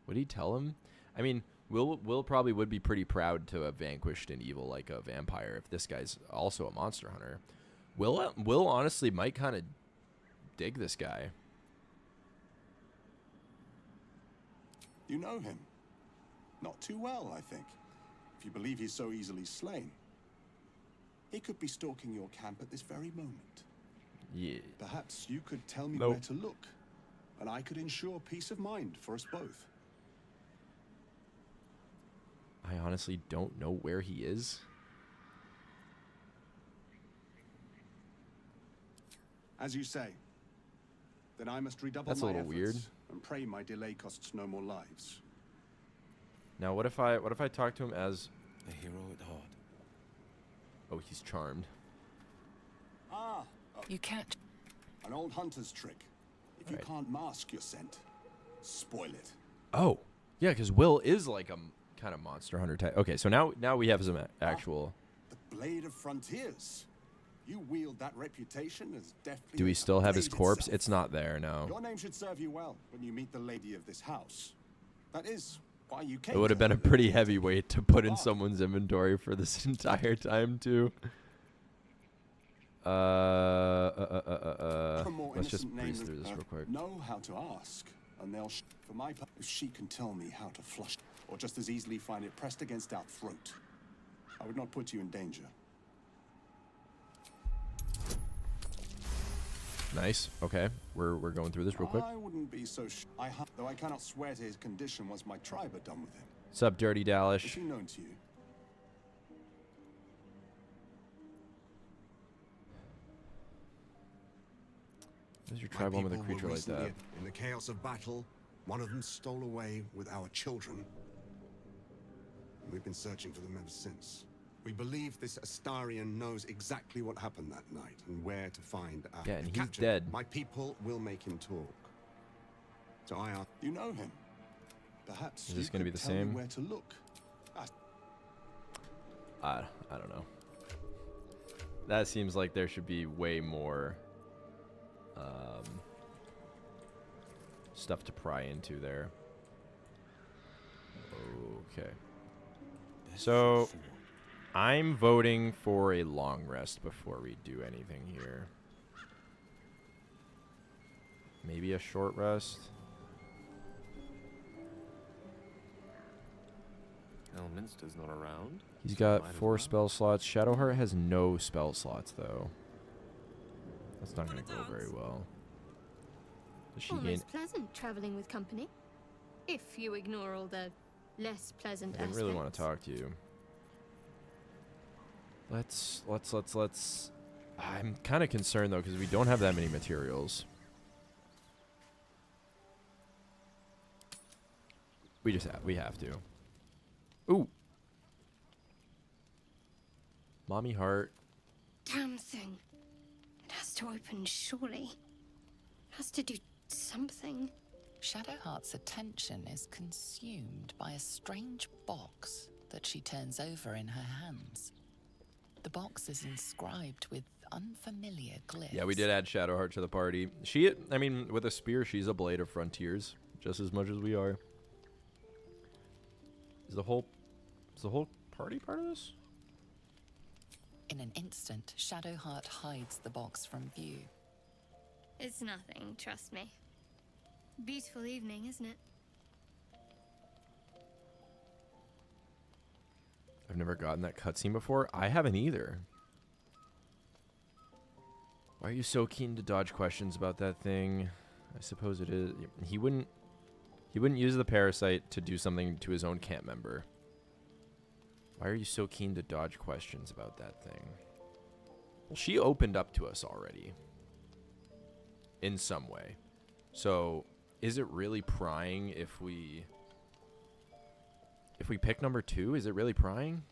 Would he tell him? I mean, Will probably would be pretty proud to have vanquished an evil like a vampire if this guy's also a monster hunter. Will honestly might kind of dig this guy. You know him? Not too well, I think. If you believe he's so easily slain. He could be stalking your camp at this very moment. Yeah. Perhaps you could tell me Nope. where to look, and I could ensure peace of mind for us both. I honestly don't know where he is. As you say. Then I must redouble That's a my little efforts weird. and pray my delay costs no more lives. Now, what if I talk to him as a hero at heart? Oh, he's charmed. Ah, you can't. An old hunter's trick. If you Right. can't mask your scent, spoil it. Oh, yeah, because Will is like a kind of monster hunter type. Okay, so now we have some actual. The blade of frontiers. You wield that reputation as deftly. Do we as the still have his blade corpse? itself. It's not there, no. Your name should serve you well when you meet the lady of this house. That is why you came. It would have to been a her. pretty heavy weight to put in someone's inventory for this entire time, too. A more Let's just innocent name breeze than through this her. real quick. Know how to ask, and they'll. For my part, if she can tell me how to flush, or just as easily find it pressed against our throat, I would not put you in danger. Nice. Okay, we're going through this real quick. I wouldn't be so. Though I cannot swear to his condition once my tribe are done with him. What's up, Dirty Is Dalish? he known to you? Where's your My tribe home with a people were creature like that? recently in the chaos of battle, one of them stole away with our children. We've been searching for them ever since. We believe this Astarian knows exactly what happened that night and where to find us. Yeah, and If he's captured, dead. My people will make him talk. So I ask. You know him. Perhaps Is this you gonna be could the tell me same? where to look. I don't know. That seems like there should be way more stuff to pry into there. Okay. So I'm voting for a long rest before we do anything here. Maybe a short rest. Elminster's not around. He's so got might as 4 well. spell slots. Shadowheart has no spell slots, though. That's not going to go very well. Does she gain... Almost pleasant traveling with company, if you ignore all the less pleasant I didn't really want to talk to you. Let's... I'm kind of concerned, though, because we don't have that many materials. We have to. Ooh. Mommy heart. Damn thing. It has to open, surely. It has to do something. Shadowheart's attention is consumed by a strange box that she turns over in her hands. The box is inscribed with unfamiliar glyphs. Yeah, we did add Shadowheart to the party. I mean, with a spear, she's a blade of frontiers, just as much as we are. Is the whole party part of this? In an instant, Shadowheart hides the box from view. It's nothing, trust me. Beautiful evening, isn't it? I've never gotten that cutscene before. I haven't either. Why are you so keen to dodge questions about that thing? I suppose it is. He wouldn't use the parasite to do something to his own camp member. Why are you so keen to dodge questions about that thing? Well, she opened up to us already. In some way. So, is it really prying if we pick number 2? Is it really prying?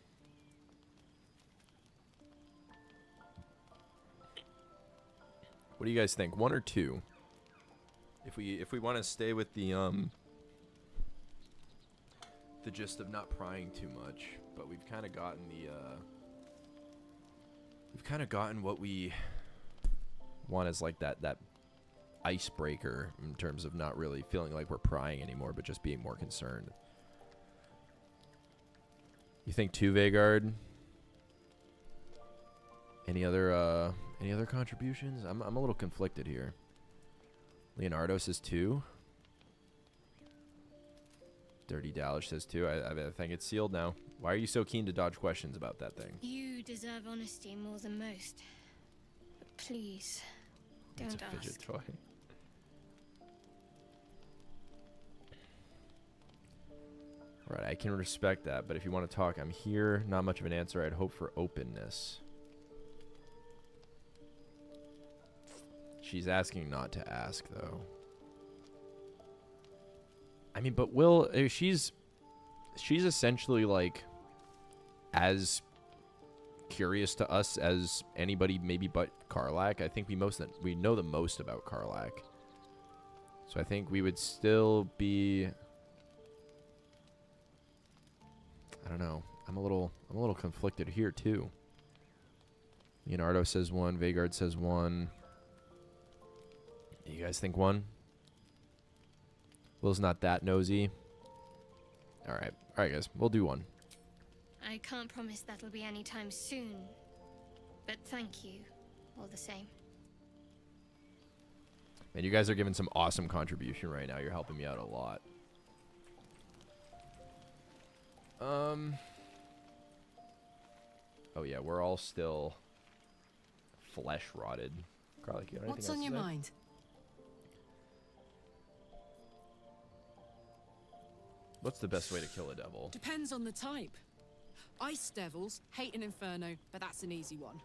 What do you guys think? 1 or 2? If we want to stay with the gist of not prying too much, but we've kind of gotten what we want as like that icebreaker in terms of not really feeling like we're prying anymore, but just being more concerned. You think 2, Vhagar? Any other contributions? I'm a little conflicted here. Leonardo says 2. Dirty Dalish says 2. I think it's sealed now. Why are you so keen to dodge questions about that thing? You deserve honesty more than most. But please, don't It's a fidget ask. toy. Alright, I can respect that, but if you want to talk, I'm here. Not much of an answer. I'd hope for openness. She's asking not to ask, though. I mean, but Will, she's essentially like as curious to us as anybody, maybe but Karlach. I think we know the most about Karlach. So I think we would still be. I don't know. I'm a little conflicted here too. Leonardo says 1. Vhagar says 1. You guys think 1? Will's not that nosy. Alright, guys. We'll do 1. I can't promise that'll be anytime soon, but thank you, all the same. Man, you guys are giving some awesome contribution right now. You're helping me out a lot. Oh yeah, we're all still flesh rotted. Karlach, you got anything What's else on to your say? mind? What's the best way to kill a devil? Depends on the type. Ice devils hate an inferno, but that's an easy one.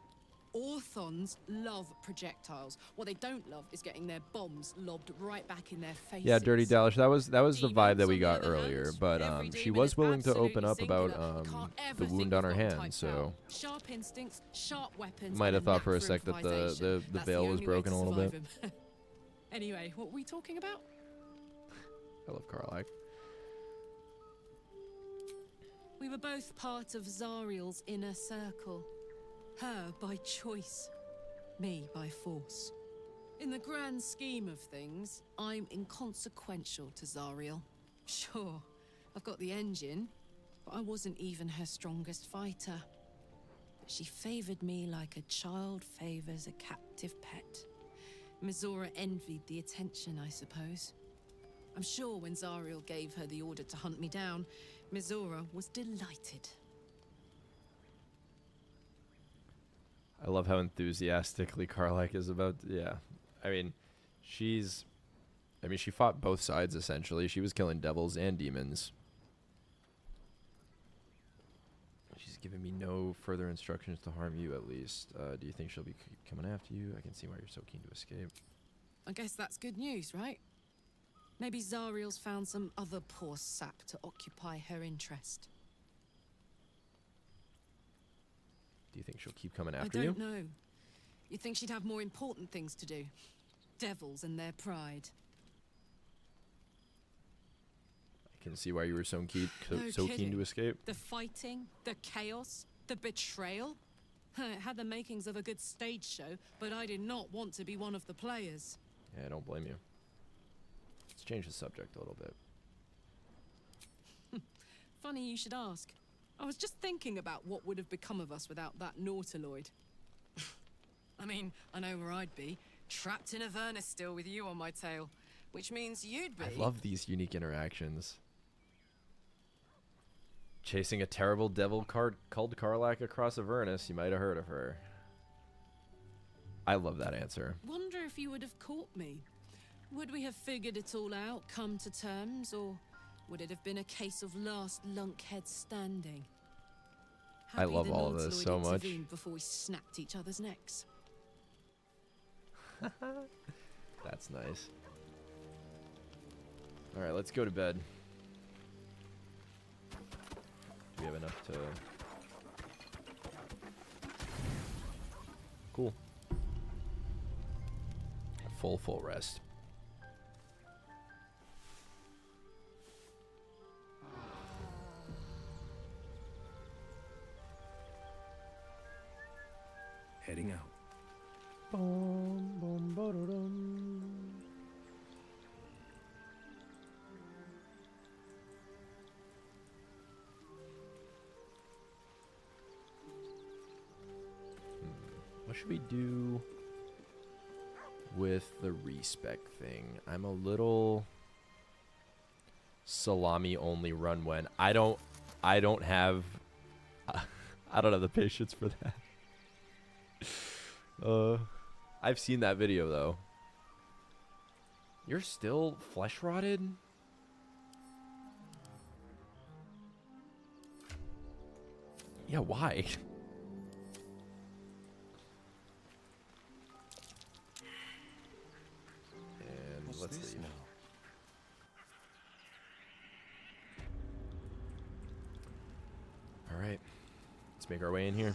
Orthons love projectiles. What they don't love is getting their bombs lobbed right back in their faces. Yeah, Dirty Dallish. That was the vibe that we got earlier. But she was willing to open up about the wound on her hand. So Sharp instincts, sharp weapons. might and have a thought for a knack sec that improvisation. the That's veil was only way broken to a little survive bit. him. Anyway, what were we talking about? I love Karlach. We were both part of Zariel's inner circle. Her by choice, me by force. In the grand scheme of things, I'm inconsequential to Zariel. Sure, I've got the engine, but I wasn't even her strongest fighter. But she favored me like a child favors a captive pet. Mizora envied the attention, I suppose. I'm sure when Zariel gave her the order to hunt me down, Mizora was delighted. I love how enthusiastically Karlach is about. Yeah, I mean, she fought both sides essentially. She was killing devils and demons. She's given me no further instructions to harm you, at least. Do you think she'll be coming after you? I can see why you're so keen to escape. I guess that's good news, right? Maybe Zariel's found some other poor sap to occupy her interest. Do you think she'll keep coming after you? I don't know. You'd think she'd have more important things to do. Devils and their pride. I can see why you were so keen to escape. The fighting, the chaos, the betrayal. It had the makings of a good stage show, but I did not want to be one of the players. Yeah, I don't blame you. Let's change the subject a little bit. Funny you should ask. I was just thinking about what would have become of us without that Nautiloid. I mean, I know where I'd be. Trapped in Avernus still with you on my tail. Which means you'd be... I love these unique interactions. Chasing a terrible devil called Karlach across Avernus, you might have heard of her. I love that answer. Wonder if you would have caught me. Would we have figured it all out, come to terms, or would it have been a case of last lunkhead standing? I love all of this so much. Before we snapped each other's necks. That's nice. All right, let's go to bed. We have enough to... Cool. Full rest. Heading out. What should we do with the respec thing? I'm a little salami only run when I don't have the patience for that. I've seen that video though. You're still flesh rotted? Yeah, why? And let's leave now. All right, let's make our way in here.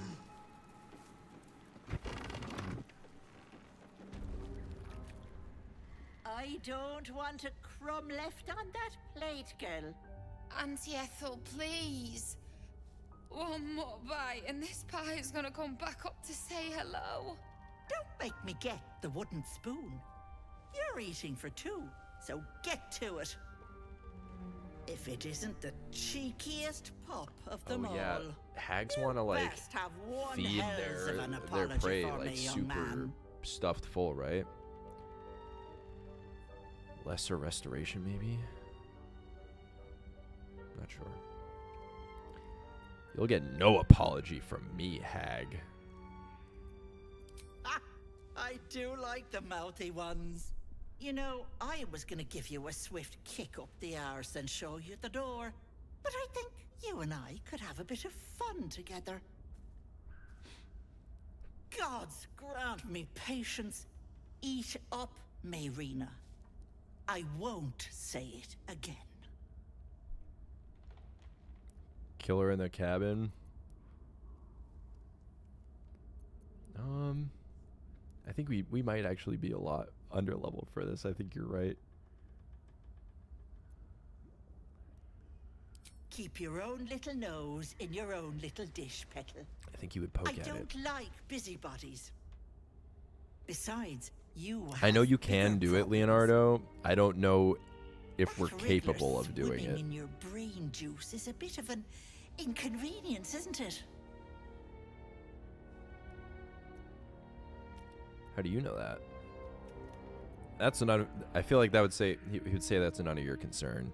I don't want a crumb left on that plate, girl. Auntie Ethel, please. One more bite and this pie is gonna come back up to say hello. Don't make me get the wooden spoon. You're eating for two, so get to it. If it isn't the cheekiest pup of them all. Yeah, hags want to like best have one feed hells of an their apology prey for like me, young super man. stuffed full, right? Lesser restoration, maybe? Not sure. You'll get no apology from me, hag. Ah, I do like the mouthy ones. You know, I was gonna give you a swift kick up the arse and show you the door. But I think you and I could have a bit of fun together. Gods grant me patience. Eat up, Mayrina. I won't say it again. Killer in the cabin. I think we might actually be a lot under level for this. I think you're right. Keep your own little nose in your own little dish, Petal. I think you would poke I at it. don't like busybodies. Besides, you I know have you can bigger do it, problems. Leonardo. I don't know if we're That capable regular of doing swimming it. in your brain juice is a bit of an inconvenience, isn't it? How do you know that? That's none. I feel like that would say he would say that's none of your concern.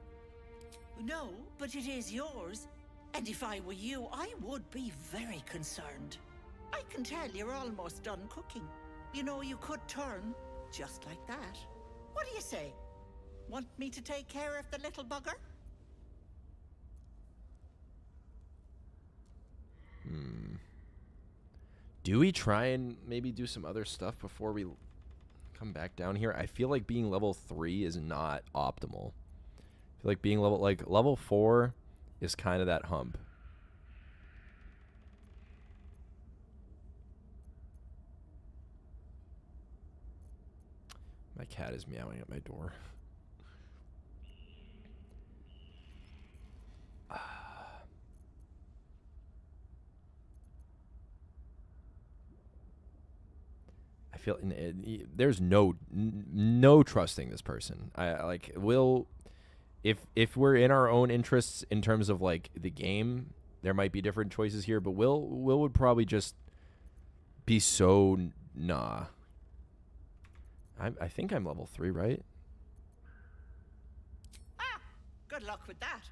No, but it is yours. And if I were you, I would be very concerned. I can tell you're almost done cooking. You know, you could turn just like that. What do you say? Want me to take care of the little bugger? Do we try and maybe do some other stuff before we come back down here? I feel like being level 3 is not optimal. I feel like being level 4 is kind of that hump. My cat is meowing at my door. I feel there's no trusting this person. I like Will. If we're in our own interests in terms of like the game, there might be different choices here. But Will would probably just be so nah. I think I'm level 3, right? Ah, good luck with that.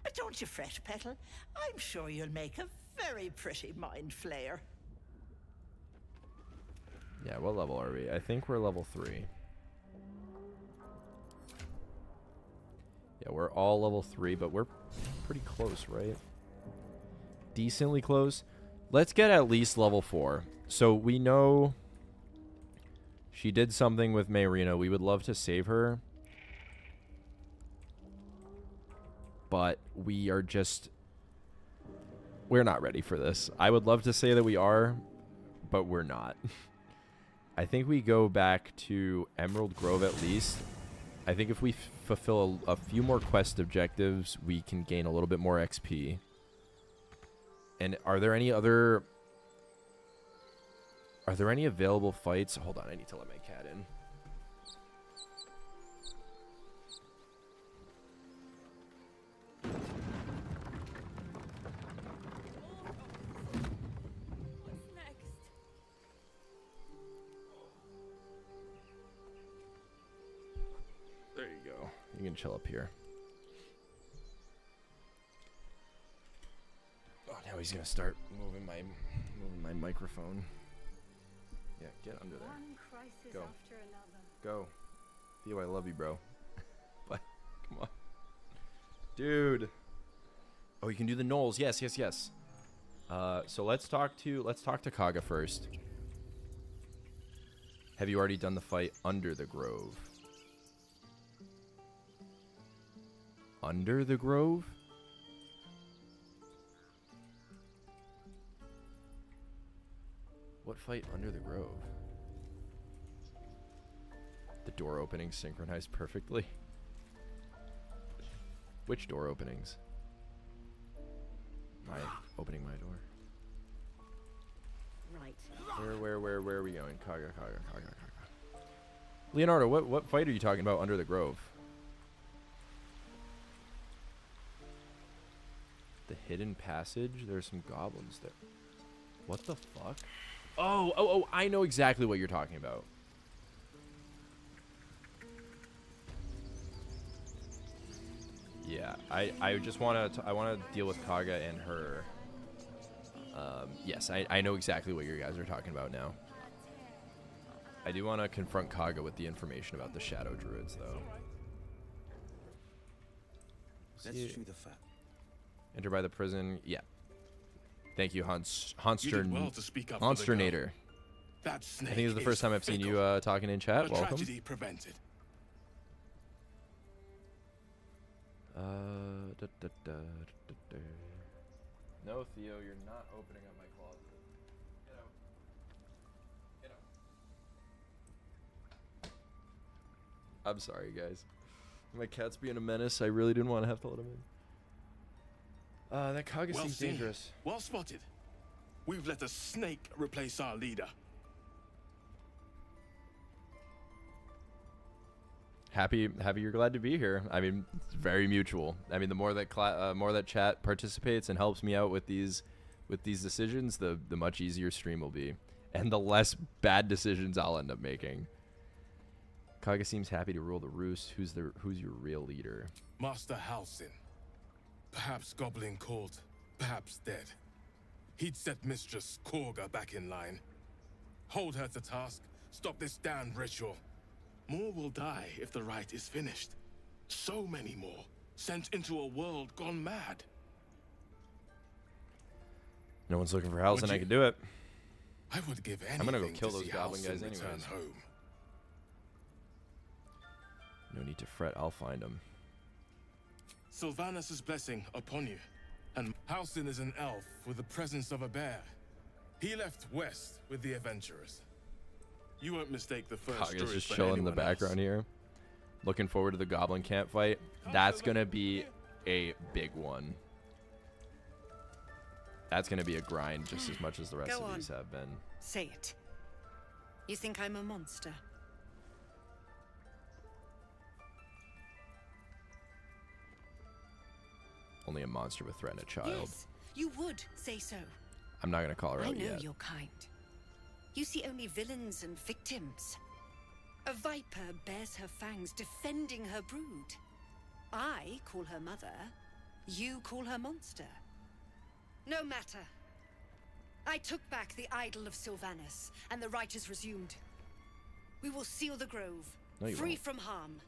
But don't you fret, Petal. I'm sure you'll make a very pretty mind flayer. Yeah, what level are we? I think we're level 3. Yeah, we're all level 3, but we're pretty close, right? Decently close. Let's get at least level 4. So we know she did something with Mayrina. We would love to save her. But we're not ready for this. I would love to say that we are, but we're not. I think we go back to Emerald Grove at least. I think if we fulfill a few more quest objectives, we can gain a little bit more XP. And are there any available fights? Hold on, I need to let my cat in. There you go. You can chill up here. Oh, now he's gonna start moving my microphone. Yeah, get under there. One crisis Go. after another. Go. Theo, I love you, bro. But come on, dude. Oh, you can do the gnolls. Yes. So let's talk to Kaga first. Have you already done the fight under the grove? Under the grove? What fight under the grove? The door openings synchronized perfectly. Which door openings? Opening my door. Right. Where are we going? Kaga. Leonardo, what fight are you talking about under the grove? The hidden passage? There's some goblins there. What the fuck? Oh, I know exactly what you're talking about. Yeah, I just want to deal with Kaga and her. Yes, I know exactly what you guys are talking about now. I do want to confront Kaga with the information about the shadow druids, though. Let's chew the fat. Enter by the prison. Yeah. Thank you, You did well to speak up for the girl. Honsternator. That I snake think it's the first time I've seen you talking in chat. A Welcome. tragedy prevented. No, Theo, you're not opening up my closet. Get out. I'm sorry, guys. My cat's being a menace. I really didn't want to have to let him in. That cog seems seen. dangerous. Well spotted. We've let a snake replace our leader. Happy you're glad to be here. I mean, it's very mutual. I mean, the more that chat participates and helps me out with these decisions, the much easier stream will be, and the less bad decisions I'll end up making. Kaga seems happy to rule the roost. Who's your real leader? Master Halsin. Perhaps goblin called, perhaps dead. He'd set Mistress Korga back in line. Hold her to task, stop this damned ritual. More will die if the rite is finished. So many more, sent into a world gone mad. No one's looking for Halsin. I can do it. I would give anything I'm gonna go kill to those see goblin Halsin guys return anyways. home. No need to fret. I'll find them. Sylvanus' blessing upon you. And Halsin is an elf with the presence of a bear. He left west with the adventurers. You won't mistake the first Kaga's Druid just for chilling in the anyone background here. Looking forward to the goblin camp fight. That's gonna be a big one. That's gonna be a grind just as much as the rest Go of these on. have been. Say it. You think I'm a monster? Only a monster would threaten a child. Yes, you would say so. I'm not gonna call her I out know yet. your kind. You see only villains and victims. A viper bears her fangs defending her brood. I call her mother. You call her monster. No matter. I took back the idol of Sylvanus, and the rite is resumed. We will seal the grove, No, you free won't. from harm,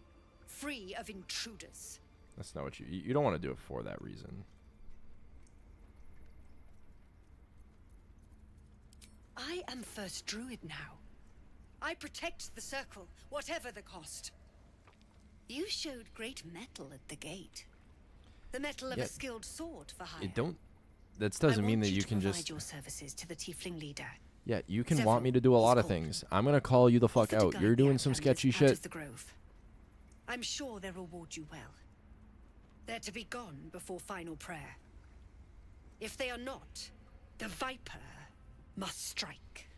free of intruders. That's not what you don't want to do it for that reason. I am first druid now. I protect the circle, whatever the cost. You showed great mettle at the gate. The mettle of Yeah. a skilled sword for hire. It don't. That doesn't I mean want that you to can provide just. your services to the tiefling leader. Yeah, you can Several want me to do a lot of things. I'm gonna call you the fuck Offer to out. guide You're the doing some outlanders sketchy out shit. of the grove. I'm sure they'll reward you well. They're to be gone before final prayer. If they are not, the viper must strike.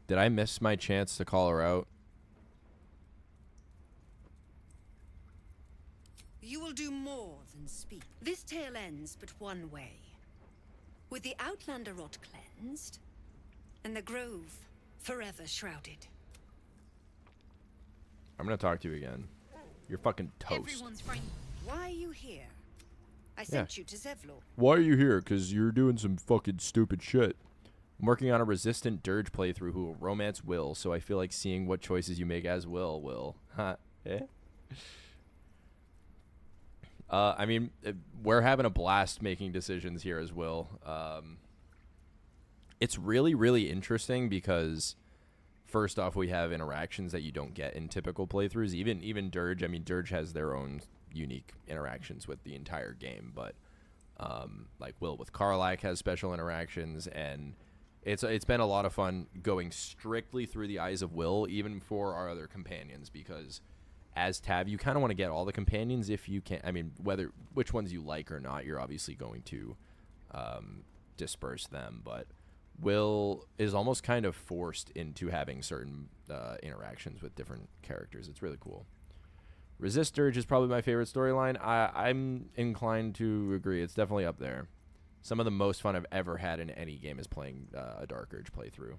Did I miss my chance to call her out? You will do more than speak. This tale ends but one way. With the Outlander rot cleansed, and the grove forever shrouded. I'm gonna talk to you again. You're fucking toast. Everyone's friend. Why are you here? I sent you to Zevlor. Why are you here? Because you're doing some fucking stupid shit. I'm working on a resistant dirge playthrough who will romance Will, so I feel like seeing what choices you make as Will. Huh? Eh? I mean, we're having a blast making decisions here as Will. It's really, really interesting because first off, we have interactions that you don't get in typical playthroughs. Even Dirge. I mean, Dirge has their own unique interactions with the entire game, but like Will with Karlach has special interactions, and it's been a lot of fun going strictly through the eyes of Will, even for our other companions, because as Tav, you kind of want to get all the companions if you can. I mean, which ones you like or not, you're obviously going to disperse them, but Will is almost kind of forced into having certain interactions with different characters. It's really cool. Resist Dirge is probably my favorite storyline. I'm inclined to agree. It's definitely up there. Some of the most fun I've ever had in any game is playing a Dark Urge playthrough.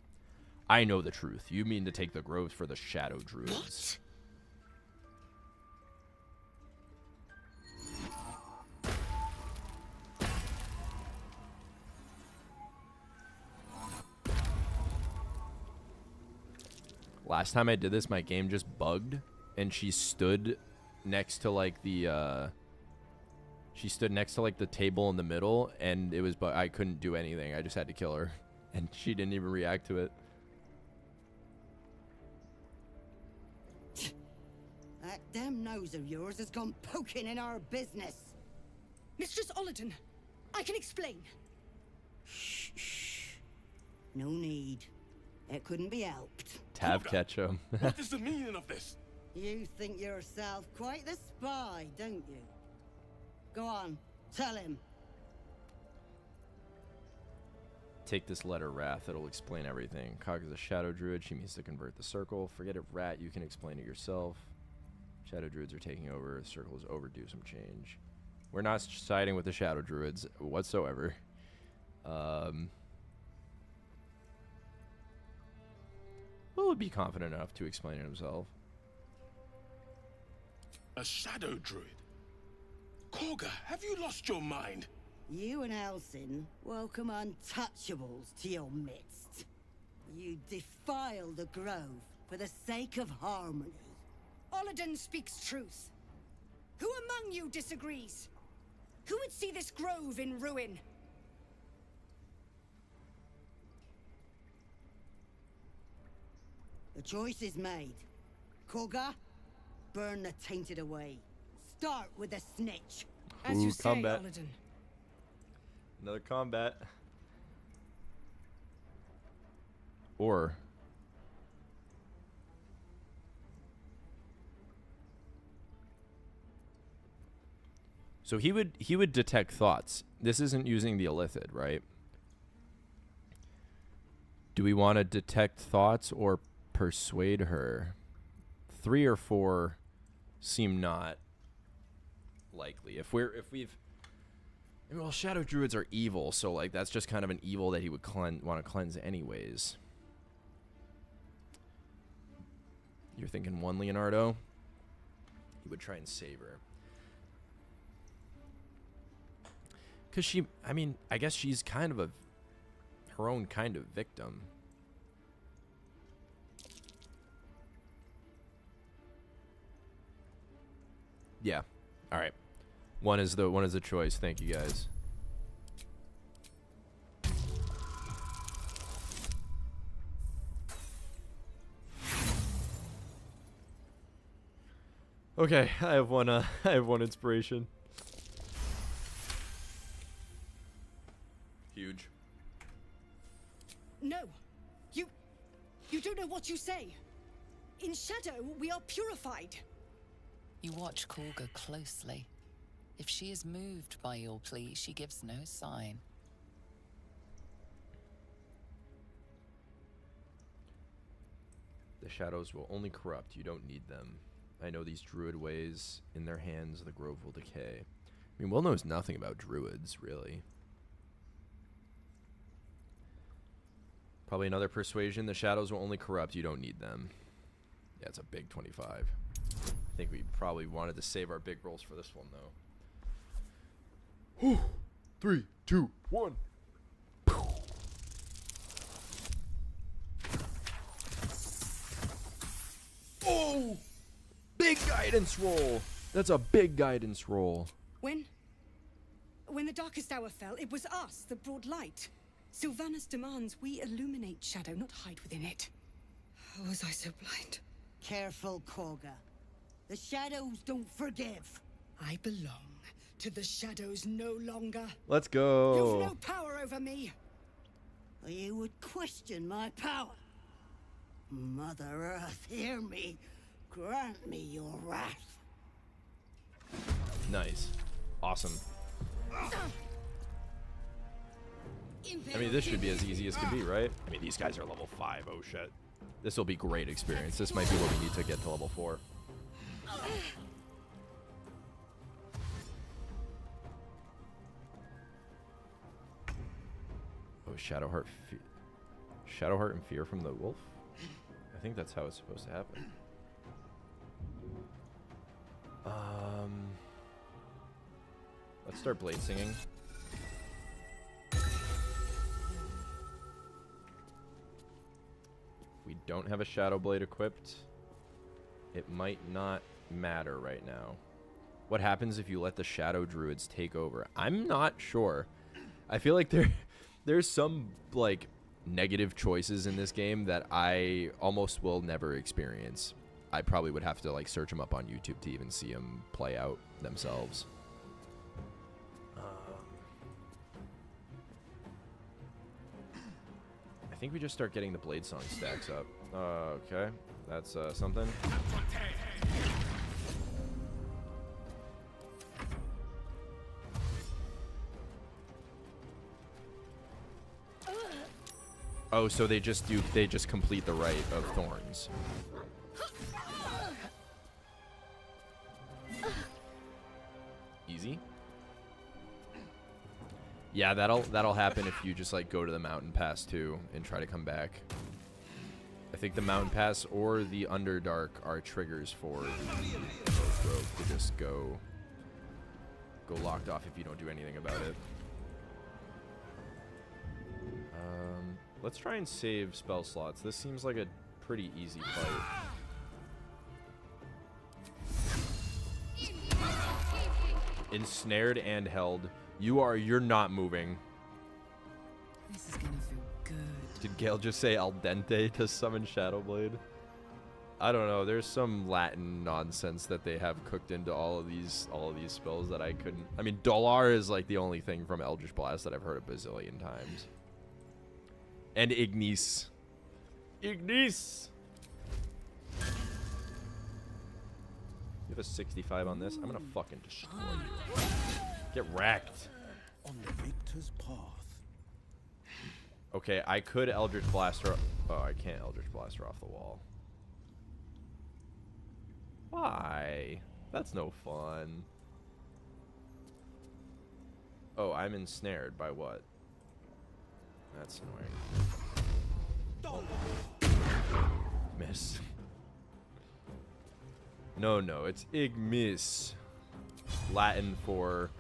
I know the truth. You mean to take the groves for the Shadow Druids. Last time I did this, my game just bugged, and she stood next to like the She stood next to like the table in the middle, and it was, but I couldn't do anything. I just had to kill her, and she didn't even react to it. That damn nose of yours has gone poking in our business. Mistress Ollerton, I can explain. Shh. No need. It couldn't be helped. Tab catch him. What is the meaning of this? You think yourself quite the spy, don't you? Go on, tell him. Take this letter, Wrath. It'll explain everything. Cog is a shadow druid. She means to convert the circle. Forget it, Rat. You can explain it yourself. Shadow druids are taking over. The circle is overdue some change. We're not siding with the shadow druids whatsoever. Will be confident enough to explain it himself. A shadow druid? Korga, have you lost your mind? You and Elsin welcome untouchables to your midst. You defile the grove for the sake of harmony. Ollerton speaks truth. Who among you disagrees? Who would see this grove in ruin? The choice is made. Korga, burn the tainted away. Start with the snitch. As you say, Ollerton. Another combat. Or so he would detect thoughts. This isn't using the illithid, right? Do we want to detect thoughts or persuade her? 3 or 4 seem not likely. Well, shadow druids are evil, so like that's just kind of an evil that he would want to cleanse anyways. You're thinking 1, Leonardo? He would try and save her. Because she, I mean, I guess she's kind of her own kind of victim. Yeah. All right. One is the choice. Thank you guys. Okay, I have one inspiration. Huge. No. You don't know what you say. In shadow, we are purified. You watch Korga closely. If she is moved by your plea, she gives no sign. The shadows will only corrupt. You don't need them. I know these druid ways. In their hands, the grove will decay. I mean, Will knows nothing about druids, really. Probably another persuasion. The shadows will only corrupt. You don't need them. Yeah, it's a big 25. I think we probably wanted to save our big rolls for this one, though. Whew. 3, 2, 1. Oh! Big guidance roll! That's a big guidance roll. When the darkest hour fell, it was us that brought light. Sylvanas demands we illuminate shadow, not hide within it. How was I so blind? Careful, Korga. The shadows don't forgive. I belong to the shadows no longer. Let's go. You've no power over me. You would question my power. Mother Earth, hear me. Grant me your wrath. Nice. Awesome. I mean, this should be as easy as can be, right? I mean, these guys are level 5. Oh, shit. This will be great experience. This might be what we need to get to level 4. Oh, Shadowheart and Fear from the Wolf? I think that's how it's supposed to happen. Let's start blade singing. We don't have a Shadow Blade equipped. It might not matter right now. what happens if you let the shadow druids take over? I'm not sure. I feel like there's some like negative choices in this game that I almost will never experience. I probably would have to like search them up on YouTube to even see them play out themselves. I think we just start getting the blade song stacks up. Okay, that's something. Oh, so they just complete the rite of thorns. Easy. Yeah, that'll happen if you just like go to the mountain pass too and try to come back. I think the mountain pass or the Underdark are triggers for the rogue to just go locked off if you don't do anything about it. Let's try and save spell slots. This seems like a pretty easy fight. Ensnared and held. You're not moving. This is gonna feel good. Did Gale just say al dente to summon Shadowblade? I don't know. There's some Latin nonsense that they have cooked into all of these spells that I couldn't. I mean, Dolar is like the only thing from Eldritch Blast that I've heard a bazillion times. And Ignis. Ignis! You have a 65 on this? I'm gonna fucking destroy you. Get wrecked. On the victor's path. Okay, I could Eldritch Blast her. Oh, I can't Eldritch Blast her off the wall. Why? That's no fun. Oh, I'm ensnared by what? That's annoying. Oh. Miss. No, it's Igmis. Latin for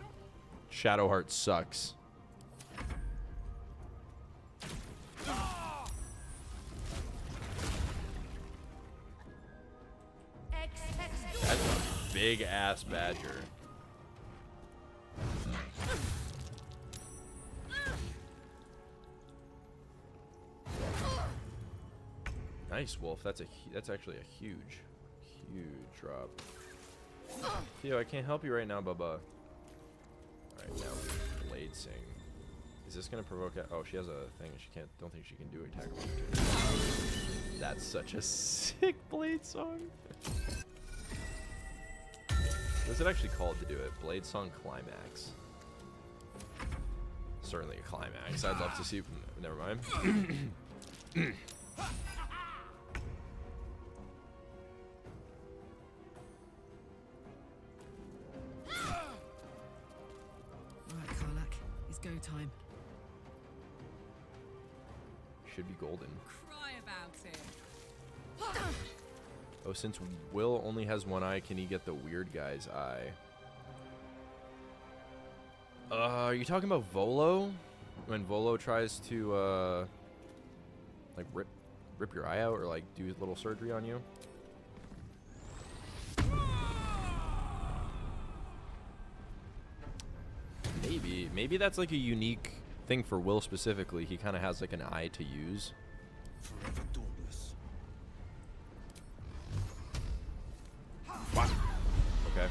Shadowheart sucks. That's a big ass badger. Nice, Wolf. That's actually a huge drop. Theo, I can't help you right now, Bubba. Alright, now Blade Sing. Is this gonna provoke it? Oh, she has a thing. Don't think she can do attack. That's such a sick Blade Song. What's it actually called to do it? Blade Song Climax. Certainly a climax. I'd love to see. Never mind. Alright, Karlach. It's go time. Should be golden. Cry about it. Oh, since Will only has one eye, can he get the weird guy's eye? Are you talking about Volo? When Volo tries to, like, rip your eye out or, like, do a little surgery on you? Maybe that's, like, a unique thing for Will specifically. He kind of has, like, an eye to use. Forever dauntless. Wow. Okay.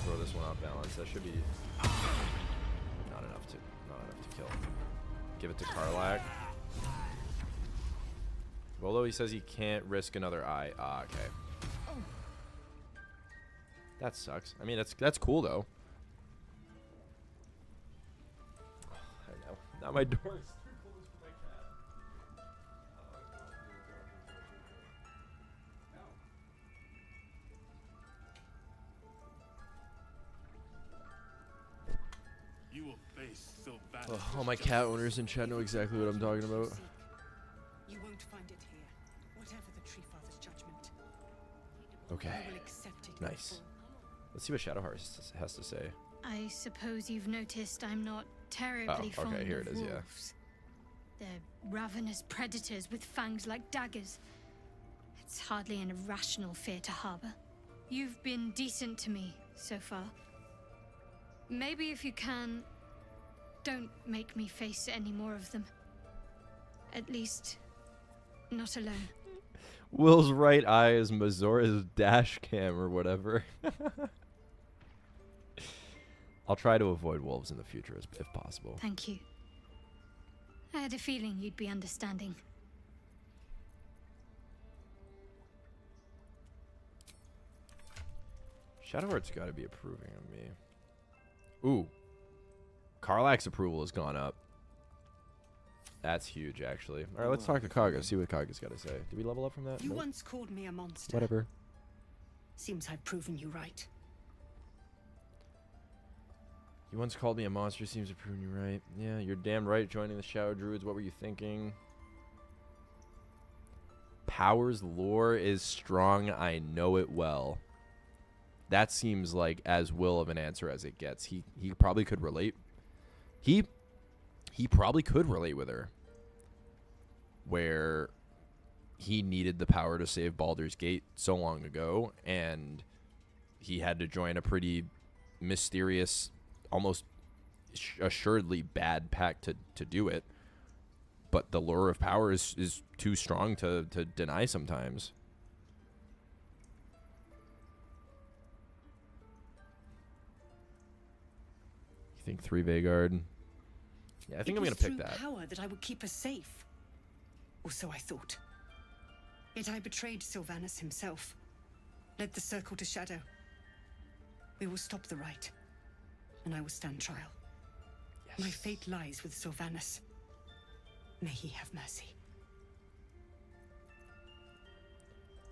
Throw this one off balance. That should be not enough to kill. Give it to Karlach. Although he says he can't risk another eye. Ah, okay. That sucks. I mean, that's cool though. I know. Now my door is too close for my cat. You will face Sylvanas. Oh, all my cat owners in chat know exactly what I'm talking about. You won't find it here, whatever the Tree Father's judgment. Okay. I will accept it in Nice. full. Let's see what Shadowheart has to say. I suppose you've noticed I'm not terribly fond okay, here of it is, yeah. wolves. They're ravenous predators with fangs like daggers. It's hardly an irrational fear to harbor. You've been decent to me so far. Maybe if you can, don't make me face any more of them. At least, not alone. Will's right eye is Mazora's dash cam or whatever. I'll try to avoid wolves in the future if possible. Thank you. I had a feeling you'd be understanding. Shadowheart's got to be approving of me. Ooh. Karlach's approval has gone up. That's huge, actually. All right, let's talk to Kaga, see what Kaga's got to say. Did we level up from that? You Nope. once called me a monster. Whatever. Seems I've proven you right. You once called me a monster, seems to prove you right. Yeah, you're damn right joining the Shadow Druids. What were you thinking? Power's lore is strong, I know it well. That seems like as Will of an answer as it gets. He probably could relate. He probably could relate with her. Where he needed the power to save Baldur's Gate so long ago, and he had to join a pretty mysterious, almost assuredly bad pact to do it. But the lure of power is too strong to deny sometimes. You think 3 Vhagar? Yeah, I think I'm going to pick that. Power that I would keep us safe. Or so I thought. Yet I betrayed Sylvanas himself. Led the circle to shadow. We will stop the right. And I will stand trial. Yes. My fate lies with Sylvanas. May he have mercy.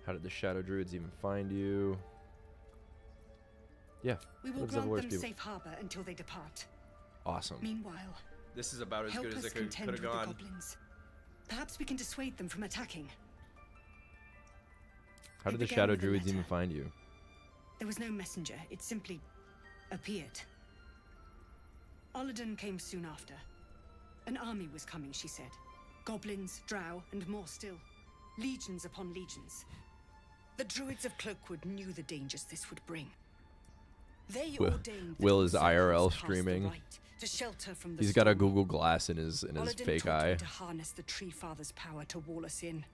How did the Shadow Druids even find you? Yeah. We will grant them safe harbor until they depart. Awesome. Meanwhile, this is about as help good as us it could contend have with gone. the goblins. Perhaps we can dissuade them from attacking. How did It the began Shadow with a Druids even letter. find you? There was no messenger. It simply appeared. Olladin came soon after. An army was coming, she said. Goblins, drow, and more still. Legions upon legions. The druids of Cloakwood knew the dangers this would bring. They ordained that Will is the IRL circles cast the streaming. right to shelter from the He's got a storm. Google Glass in his Olladin fake taught me eye. to harness the Tree Father's power to wall us in.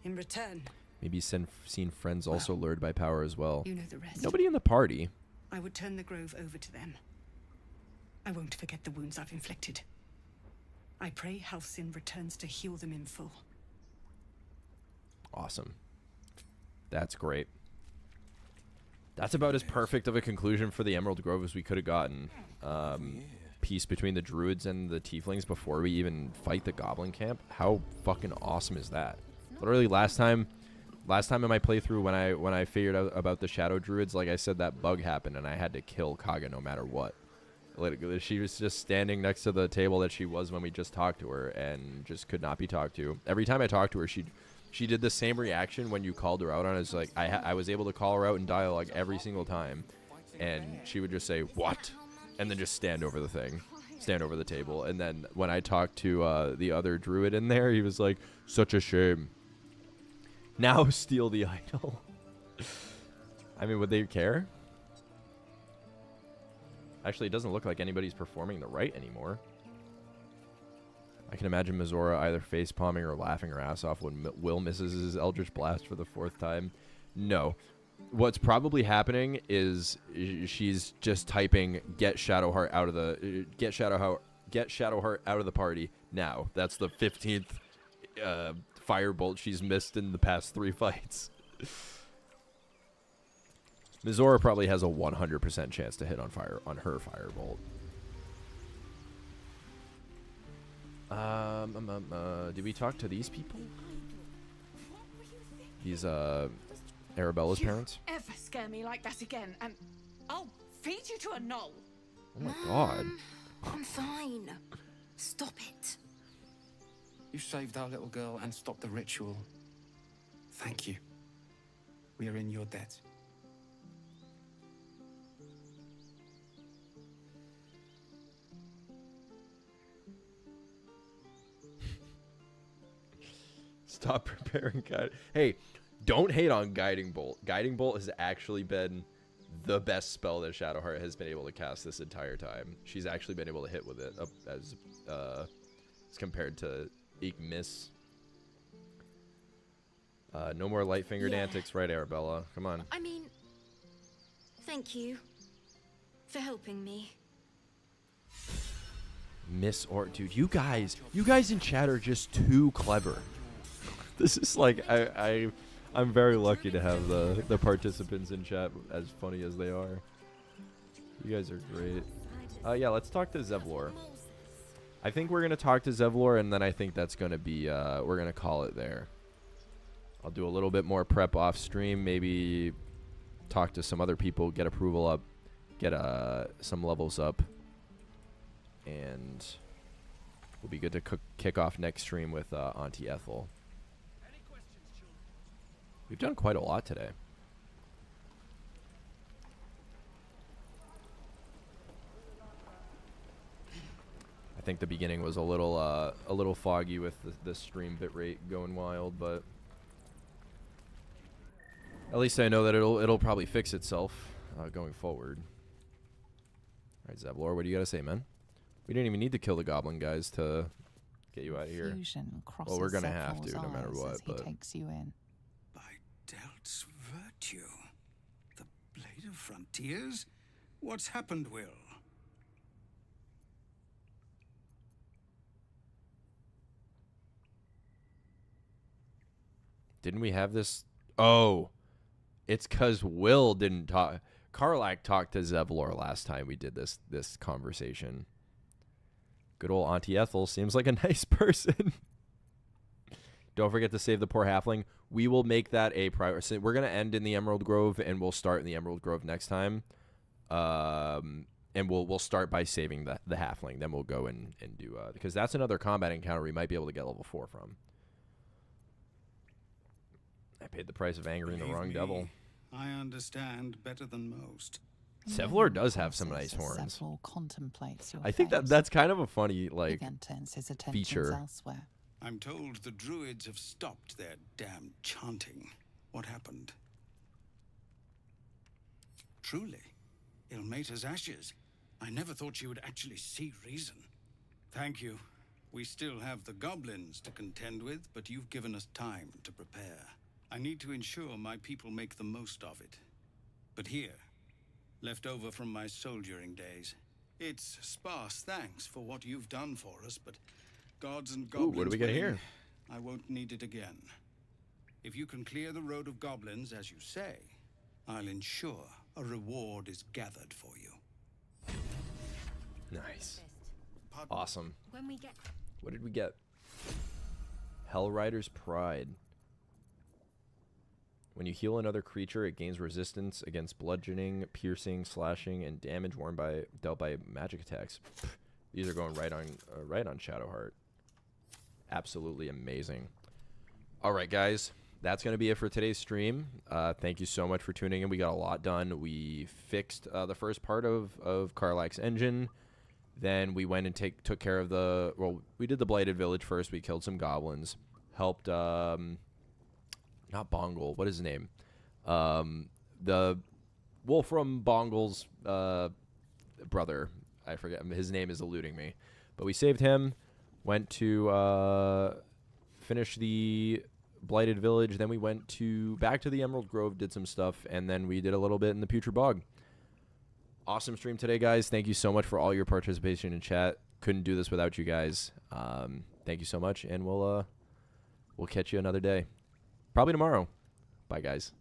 In return, Maybe he's seen friends also lured by power as well. you know the rest. Nobody in the party. I would turn the grove over to them. I won't forget the wounds I've inflicted. I pray Halcyon returns to heal them in full. Awesome. That's great. That's about as perfect of a conclusion for the Emerald Grove as we could have gotten. Peace between the druids and the tieflings before we even fight the goblin camp. How fucking awesome is that? Literally last time in my playthrough when I figured out about the shadow druids, like I said, that bug happened and I had to kill Kaga no matter what. Like, she was just standing next to the table that she was when we just talked to her and just could not be talked to. Every time I talked to her, she did the same reaction when you called her out on it. It's like I was able to call her out in dialogue every single time, and she would just say what, and then just stand over the table. And then when I talked to the other druid in there, he was like, such a shame. Now steal the idol. I mean, would they care? Actually, it doesn't look like anybody's performing the rite anymore. I can imagine Mizora either face-palming or laughing her ass off when Will misses his Eldritch Blast for the 4th time. No. What's probably happening is she's just typing get Shadowheart out of the Shadowheart out of the party now. That's the 15th firebolt she's missed in the past 3 fights. Mizora probably has a 100% chance to hit on her firebolt. Did we talk to these people? These Arabella's parents? Ever scare me like that again, and I'll feed you to a gnoll. Oh my god. I'm fine. Stop it. You saved our little girl and stopped the ritual. Thank you. We are in your debt. Stop preparing, God. Hey, Don't hate on Guiding Bolt. Guiding Bolt has actually been the best spell that Shadowheart has been able to cast this entire time. She's actually been able to hit with it as compared to Eek Miss. No more light-fingered antics, right, Arabella? Come on. I mean, thank you for helping me. Miss or dude, you guys in chat are just too clever. This is like I'm very lucky to have the participants in chat as funny as they are. You guys are great. Yeah, let's talk to Zevlor. I think we're gonna talk to Zevlor, and then I think that's gonna be we're gonna call it there. I'll do a little bit more prep off stream, maybe talk to some other people, get approval up, get some levels up, and we'll be good to kick off next stream with Auntie Ethel. We've done quite a lot today. I think the beginning was a little foggy with the stream bitrate going wild, but at least I know that it'll probably fix itself going forward. All right, Zevlor, what do you got to say, man? We didn't even need to kill the goblin guys to get you out of here. Well, we're gonna have to, no matter what. But takes you in. Delt's virtue. The Blade of Frontiers? What's happened, Will? didn't we have this? Oh, it's because Will didn't talk. Karlach talked to Zevlor last time we did this conversation. Good old Auntie Ethel seems like a nice person. Don't forget to save the poor halfling. We will make that a priority. We're going to end in the Emerald Grove, and we'll start in the Emerald Grove next time. And we'll start by saving the halfling. Then we'll go and do... because that's another combat encounter we might be able to get level 4 from. I paid the price of angering the wrong devil. I understand better than most. Zevlor does have some nice horns. Contemplates your I think that's kind of a funny feature. Elsewhere. I'm told the druids have stopped their damn chanting. What happened? Truly, Ilmater's ashes. I never thought she would actually see reason. Thank you. We still have the goblins to contend with, but you've given us time to prepare. I need to ensure my people make the most of it. But here, left over from my soldiering days, it's sparse thanks for what you've done for us, but gods and goblins... Ooh, what do we get here? I won't need it again. If you can clear the road of goblins, as you say, I'll ensure a reward is gathered for you. Nice. Awesome. When we get... What did we get? Hellrider's Pride. When you heal another creature, it gains resistance against bludgeoning, piercing, slashing, and damage dealt by magic attacks. These are going right on Shadowheart. Absolutely amazing. All right, guys. That's going to be it for today's stream. Thank you so much for tuning in. We got a lot done. We fixed the first part of Karlach's engine. Then we went and took care of we did the Blighted Village first. We killed some goblins. Helped, not Bongle. What is his name? The wolf from Bongle's brother. I forget. His name is eluding me. But we saved him. Went to finish the Blighted Village. Then we went back to the Emerald Grove, did some stuff, and then we did a little bit in the Putrid Bog. Awesome stream today, guys. Thank you so much for all your participation in chat. Couldn't do this without you guys. Thank you so much, and we'll catch you another day. Probably tomorrow. Bye, guys.